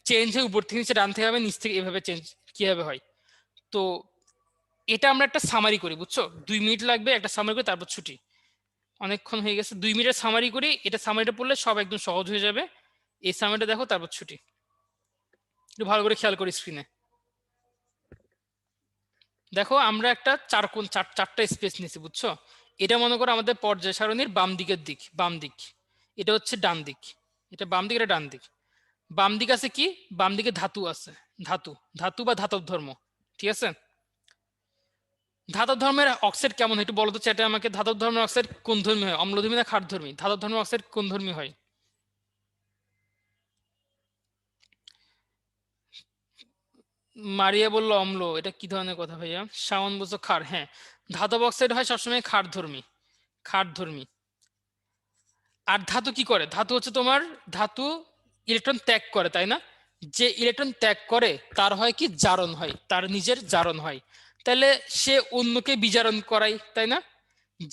চেঞ্জ হয়, উপর থেকে নিচে, ডান থেকে হবে, নিচ থেকে এভাবে চেঞ্জ কিভাবে হয়। তো এটা আমরা একটা সামারি করি, বুঝছো? 2 মিনিট লাগবে একটা সামারি করে, তারপর ছুটি, অনেকক্ষণ হয়ে গেছে। 2 মিনিটের সামারি করি, এটা সামারিটা পড়লে সব একদম সহজ হয়ে যাবে। এই সামারিটা দেখো, তারপর ছুটি। একটু ভালো করে খেয়াল করি স্ক্রিনে দেখো, আমরা একটা চারটা স্পেস নিয়েছি, বুঝছো? এটা মনে করো আমাদের পর্যায় সারণীর বাম দিকের দিক, বাম দিক, এটা হচ্ছে ডান দিক, এটা বাম দিক, এটা ডান দিক। বাম দিক আছে কি, বাম দিকে ধাতু আছে, ধাতু, ধাতু বা ধাতব ধর্ম, ঠিক আছে? ধাতব ধর্মের অক্সাইড কেমন হয় একটু বলো তো চ্যাটে আমাকে, ধাতব ধর্মের অক্সাইড কোন ধর্মী হয়, অম্লধর্মী না ক্ষারধর্মী? ধাতব ধর্মের অক্সাইড কোন ধর্মী হয়? মারিয়া বললো অম্ল, এটা কি ধরনের কথা ভাইয়া? শাওন বলছো ক্ষার, হ্যাঁ ধাতব অক্সাইড হয় সবসময় ক্ষারধর্মী, ক্ষারধর্মী। আর ধাতু কি করে, ধাতু হচ্ছে তোমার, ধাতু ইলেকট্রন ত্যাগ করে, তাই না? যে ইলেকট্রন ত্যাগ করে তার হয় কি জারণ হয়, তার নিজের জারণ হয়, তাহলে সে অন্যকে বিজারণ করায়, তাই না?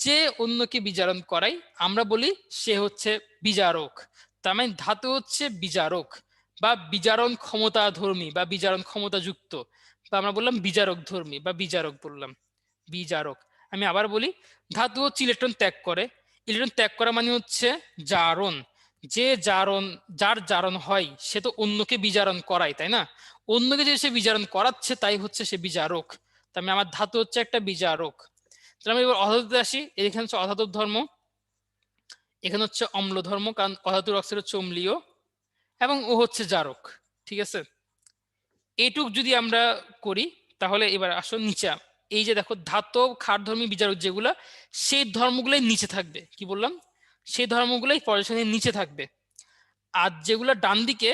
যে অন্যকে বিজারণ করায় আমরা বলি সে হচ্ছে বিজারক। তার মানে ধাতু হচ্ছে বিজারক বা বিজারণ ক্ষমতা ধর্মী বা বিজারণ ক্ষমতা যুক্ত, বা আমরা বললাম বিজারক ধর্মী বা বিজারক বললাম, বিজারক। আমি আবার বলি, ধাতু হচ্ছে ইলেকট্রন ত্যাগ করে, ইলেকট্রন ত্যাগ করা মানে হচ্ছে জারণ। যে জারণ, যার জারণ হয় সে তো অন্যকে বিজারণ করায়, তাই না? অন্যকে যে সে বিজারণ করাচ্ছে তাই হচ্ছে সে বিজারক। তার মানে আমার ধাতু হচ্ছে একটা বিজারক। তাহলে আমি এবার অধাতুতে আসি, এখানে হচ্ছে অধাতব ধর্ম, এখানে হচ্ছে অম্ল ধর্ম, কারণ অধাতুর অক্সাইড হচ্ছে অম্লীয়, এবং ও হচ্ছে জারক, ঠিক আছে? এইটুক যদি আমরা করি তাহলে এবার আসো নিচে, এই যে দেখো ধাতব ক্ষারধর্মী বিজারক যেগুলা, সেই ধর্মগুলোই নিচে থাকবে, কি বললাম, সেই ধর্মগুলোই পর্যায় নিচে থাকবে। আর যেগুলো ডান দিকে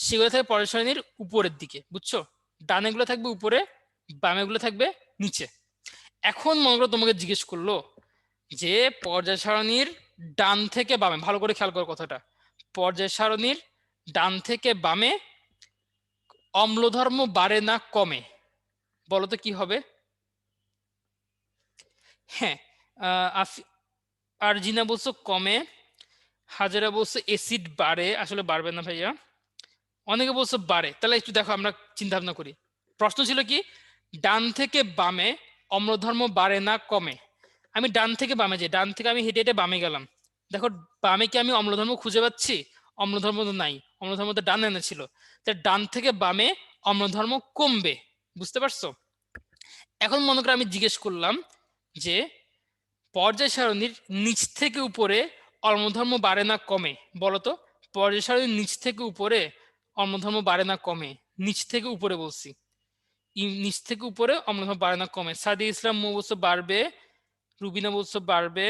সেগুলো থাকবে পর্যায় সারণীর উপরের দিকে, বুঝছো? ডানেগুলো থাকবে উপরে, বামেগুলো থাকবে নিচে। এখন মনে করো তোমাকে জিজ্ঞেস করলো যে পর্যায় সারণীর ডান থেকে বামে, ভালো করে খেয়াল করো কথাটা, পর্যায় সারণীর ডান থেকে বামে অম্লধর্ম বাড়ে না কমে, বলো তো কি হবে? হ্যাঁ, আর জিনা বলছো কমে, হাজারা বলছো অ্যাসিড বাড়ে, আসলে বাড়বে না ভাইয়া, অনেকে বলছো বাড়ে। তাহলে একটু দেখো আমরা চিন্তা ভাবনা করি, প্রশ্ন ছিল কি ডান থেকে বামে অম্লধর্ম বাড়ে না কমে। আমি ডান থেকে বামে যাই, ডান থেকে আমি হেঁটে হেঁটে বামে গেলাম, দেখো বামে কি আমি অম্লধর্ম খুঁজে পাচ্ছি? অম্লধর্ম তো নাই, অম্লধর্ম তো ডান এনে ছিল, তাই ডান থেকে বামে অম্লধর্ম কমবে, বুঝতে পারছো? এখন মনে করো আমি জিজ্ঞেস করলাম যে পর্যায় সারণীর নিচ থেকে উপরে অম্লধর্ম বাড়ে না কমে, বলতো পর্যায় সারণীর নিচ থেকে উপরে অম্লধর্ম বাড়ে না কমে, নিচ থেকে উপরে বলছি, নিচ থেকে উপরে অম্লধর্ম বাড়ে না কমে। সাদি ইসলাম বলছো বাড়বে, রুবিনা বলছো বাড়বে,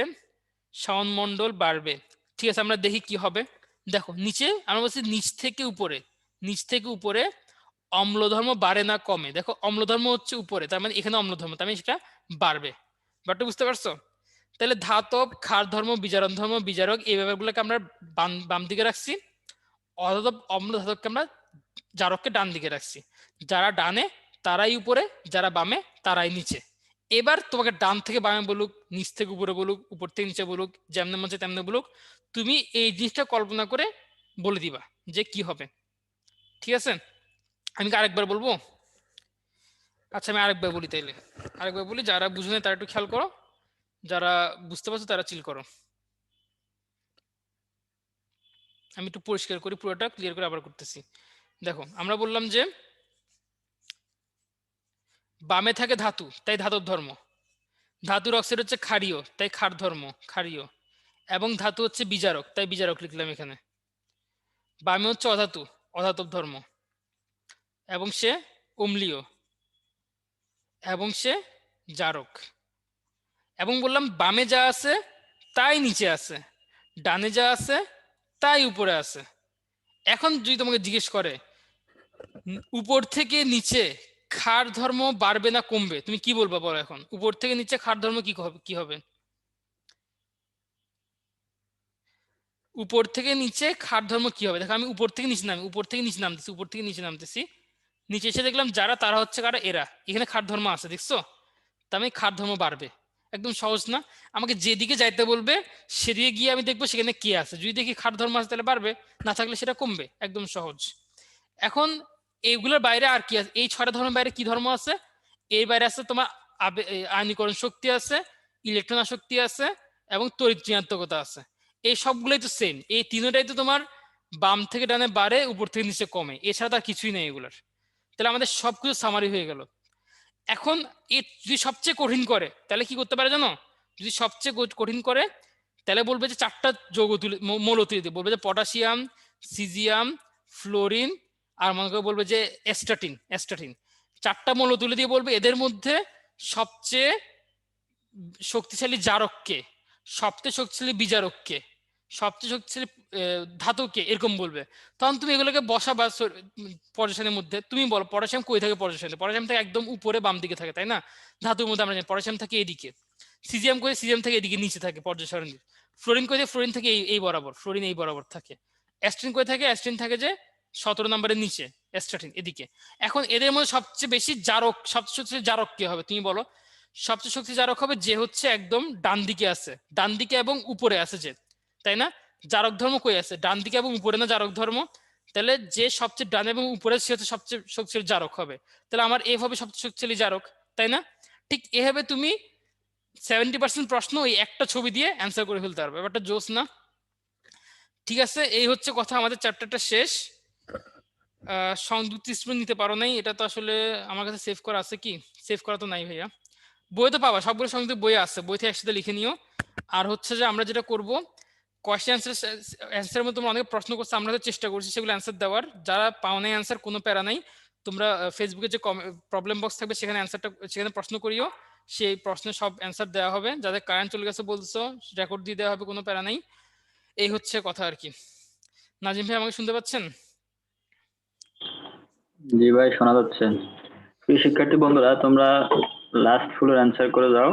শাওন মন্ডল বাড়বে, ঠিক আছে আমরা দেখি কি হবে। দেখো নিচে আমরা বলছি নিচ থেকে উপরে, নিচ থেকে উপরে অম্লধর্ম বাড়ে না কমে? দেখো অম্লধর্ম হচ্ছে উপরে, তার মানে এখানে অম্লধর্ম, তার মানে সেটা বাড়বে। ব্যাপারটা বুঝতে পারছো? তাহলে ধাতব, ক্ষার ধর্ম, বিজারণ ধর্ম, বিজারক, এই ব্যাপারগুলোকে আমরা বাম দিকে রাখছি। অধাতব অম্ল ধাতবকে আমরা জারককে ডান দিকে রাখছি। যারা ডানে তারাই উপরে, যারা বামে তারাই নিচে। এবার তোমাকে ডান থেকে বামে বলুক, নিচ থেকে উপরে বলুক, উপর থেকে নিচে বলুক, যেমনে মনে তেমনে বলুক, তুমি এই জিনিসটা কল্পনা করে বলে দিবা যে কি হবে। ঠিক আছে? আমি কি আরেকবার বলবো? আচ্ছা আমি আরেকবার বলি তাইলে, আরেকবার বলি, যারা বুঝে নেই তারা একটু খেয়াল করো, যারা বুঝতে পারছো তারা চিল করো। আমি একটু পরিষ্কার করি, পুরোটা ক্লিয়ার করে আবার করতেছি। দেখো আমরা বললাম যে বামে থাকে ধাতু, তাই ধাতব ধর্ম। ধাতুর অক্সাইড হচ্ছে ক্ষারীয়, তাই ক্ষার ধর্ম, ক্ষারীয়। এবং ধাতু হচ্ছে বিজারক, তাই বিজারক লিখলাম এখানে। বামে হচ্ছে অধাতু, অধাতব ধর্ম, এবং সে অম্লীয়, এবং সে জারক। এবং বললাম বামে যা আছে তাই নিচে আছে, ডানে যা আছে তাই উপরে আছে। এখন যদি তোমাকে জিজ্ঞেস করে উপর থেকে নিচে ক্ষার ধর্ম বাড়বে না কমবে, তুমি কি বলবা বলো? এখন উপর থেকে নিচে ক্ষার ধর্ম কি হবে? উপর থেকে নিচে ক্ষার ধর্ম কি হবে? দেখো আমি উপর থেকে নিচে নামি, উপর থেকে নিচে নামতেছি, উপর থেকে নিচে নামতেছি, নিচে এসে দেখলাম যারা, তারা হচ্ছে কারা? এরা। এখানে ক্ষার ধর্ম আছে, দেখছো? তার মানে ক্ষার ধর্ম বাড়বে। একদম সহজ না? আমাকে যেদিকে যাইতে বলবে সেদিকে গিয়ে আমি দেখবো সেখানে কি আছে, যদি দেখি ক্ষার ধর্ম আছে তাহলে বাড়বে, না থাকলে সেটা কমবে। একদম সহজ। এখন এইগুলোর বাইরে আর কি আছে? এই 6টা ধর্মের বাইরে কি ধর্ম আছে? এর বাইরে আছে তোমার আয়নীকরণ শক্তি আছে, ইলেকট্রন আসক্তি আছে, এবং তড়িৎ ঋণাত্মকতা আছে। এই সবগুলোই তো সেম, এই তিনটাই তো তোমার বাম থেকে ডানে বাড়ে, উপর থেকে নিচে কমে, এছাড়া তো আর কিছুই নেই এগুলোর। তাহলে আমাদের সবকিছু সামারি হয়ে গেল। এখন এ যদি সবচেয়ে কঠিন করে তাহলে কি করতে পারে জানো? যদি সবচেয়ে কঠিন করে তাহলে বলবে যে 4টা যৌগ তুলে, মৌল তুলে দিয়ে বলবে যে পটাশিয়াম, সিজিয়াম, ফ্লোরিন, আর মনে করে বলবে যে অ্যাস্টাটিন, অ্যাস্টাটিন। 4টা মৌল তুলে দিয়ে বলবে এদের মধ্যে সবচেয়ে শক্তিশালী জারককে, সবচেয়ে শক্তিশালী বিজারককে, সবচেয়ে শক্তিশালী ধাতুকে, এরকম বলবে। তখন তুমি এগুলোকে বসাবা পজিশনের মধ্যে। তুমি বলো পটাশিয়াম কই থাকে পজিশনে? পটাশিয়াম থাকে একদম উপরে বাম দিকে থাকে, তাই না? ধাতুর মধ্যে আমরা জানি পটাশিয়াম থাকে এদিকে। সিজিয়াম কই? সিজিয়াম থেকে এদিকে নিচে থাকে পর্যায়। ফ্লোরিন কই থাকে? ফ্লোরিন থেকে এই বরাবর, ফ্লোরিন এই বরাবর থাকে। অ্যাস্ট্রিন কই থাকে? অ্যাস্ট্রিন থাকে যে 17 নম্বরের নিচে, অ্যাস্টাটিন এদিকে। এখন এদের মধ্যে সবচেয়ে বেশি জারক, সবচেয়ে শক্তিশালী জারক কে হবে তুমি বলো? সবচেয়ে শক্তিশালী জারক হবে যে হচ্ছে একদম ডান দিকে আছে, ডান দিকে এবং উপরে আছে যে, তাই না? জারক ধর্ম কই আছে? ডান দিকে এবং উপরে না জারক ধর্ম? তাহলে যে সবচেয়ে ডান এবং উপরে সে হচ্ছে সবচেয়ে শক্তিশালী জারক হবে। তাহলে আমার এ হবে সবচেয়ে শক্তিশালী জারক, তাই না? ঠিক এভাবে তুমি 70% প্রশ্ন ওই একটা ছবি দিয়ে অ্যান্সার করে ফেলতে পারবে। ব্যাপারটা জোস না? ঠিক আছে, এই হচ্ছে কথা, আমাদের চ্যাপ্টারটা শেষ। সংযুক্তি স্টুডেন্ট নিতে পারো নাই, এটা তো আসলে আমার কাছে সেভ করা আছে। কি সেভ করা তো নাই ভাইয়া, বই তো পাবা, সবগুলো সংযুক্ত বই আছে, বই থেকে একসাথে লিখে নিও। আর হচ্ছে যে আমরা যেটা করব, কোয়েশ্চেন অ্যান্সারের মধ্যে তোমরা অনেক প্রশ্ন করছো, আমরা তো চেষ্টা করছি সেগুলো অ্যান্সার দেওয়ার। যারা পাও নাই অ্যান্সার, কোনো প্যারা নাই, তোমরা ফেসবুকে যে প্রবলেম বক্স থাকবে সেখানে অ্যান্সারটা, সেখানে প্রশ্ন করিও, সেই প্রশ্নের সব অ্যান্সার দেওয়া হবে। যাদের কারেন্ট চলে গেছে বলছো, রেকর্ড দিয়ে দেওয়া হবে, কোনো প্যারা নাই। এই হচ্ছে কথা আর কি। নাজিম ভাই আমাকে শুনতে পাচ্ছেন? জি ভাই, শোনা যাচ্ছে। প্রিয় শিক্ষার্থী বন্ধুরা, তোমরা লাস্ট ফুলের অ্যান্সার করে দাও।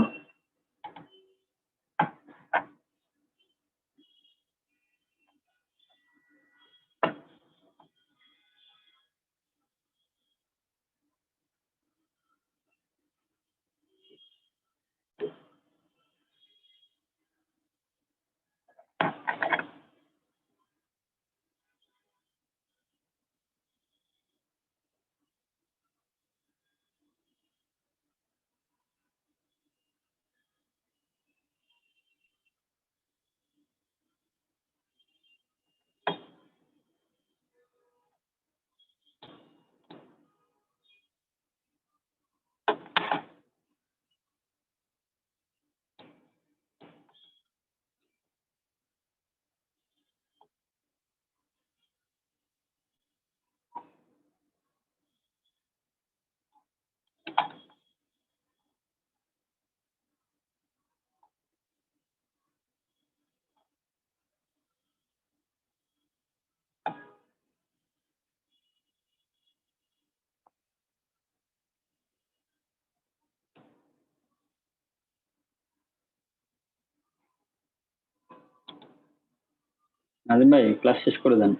নাজিম ভাই ক্লাস শেষ করে দেন।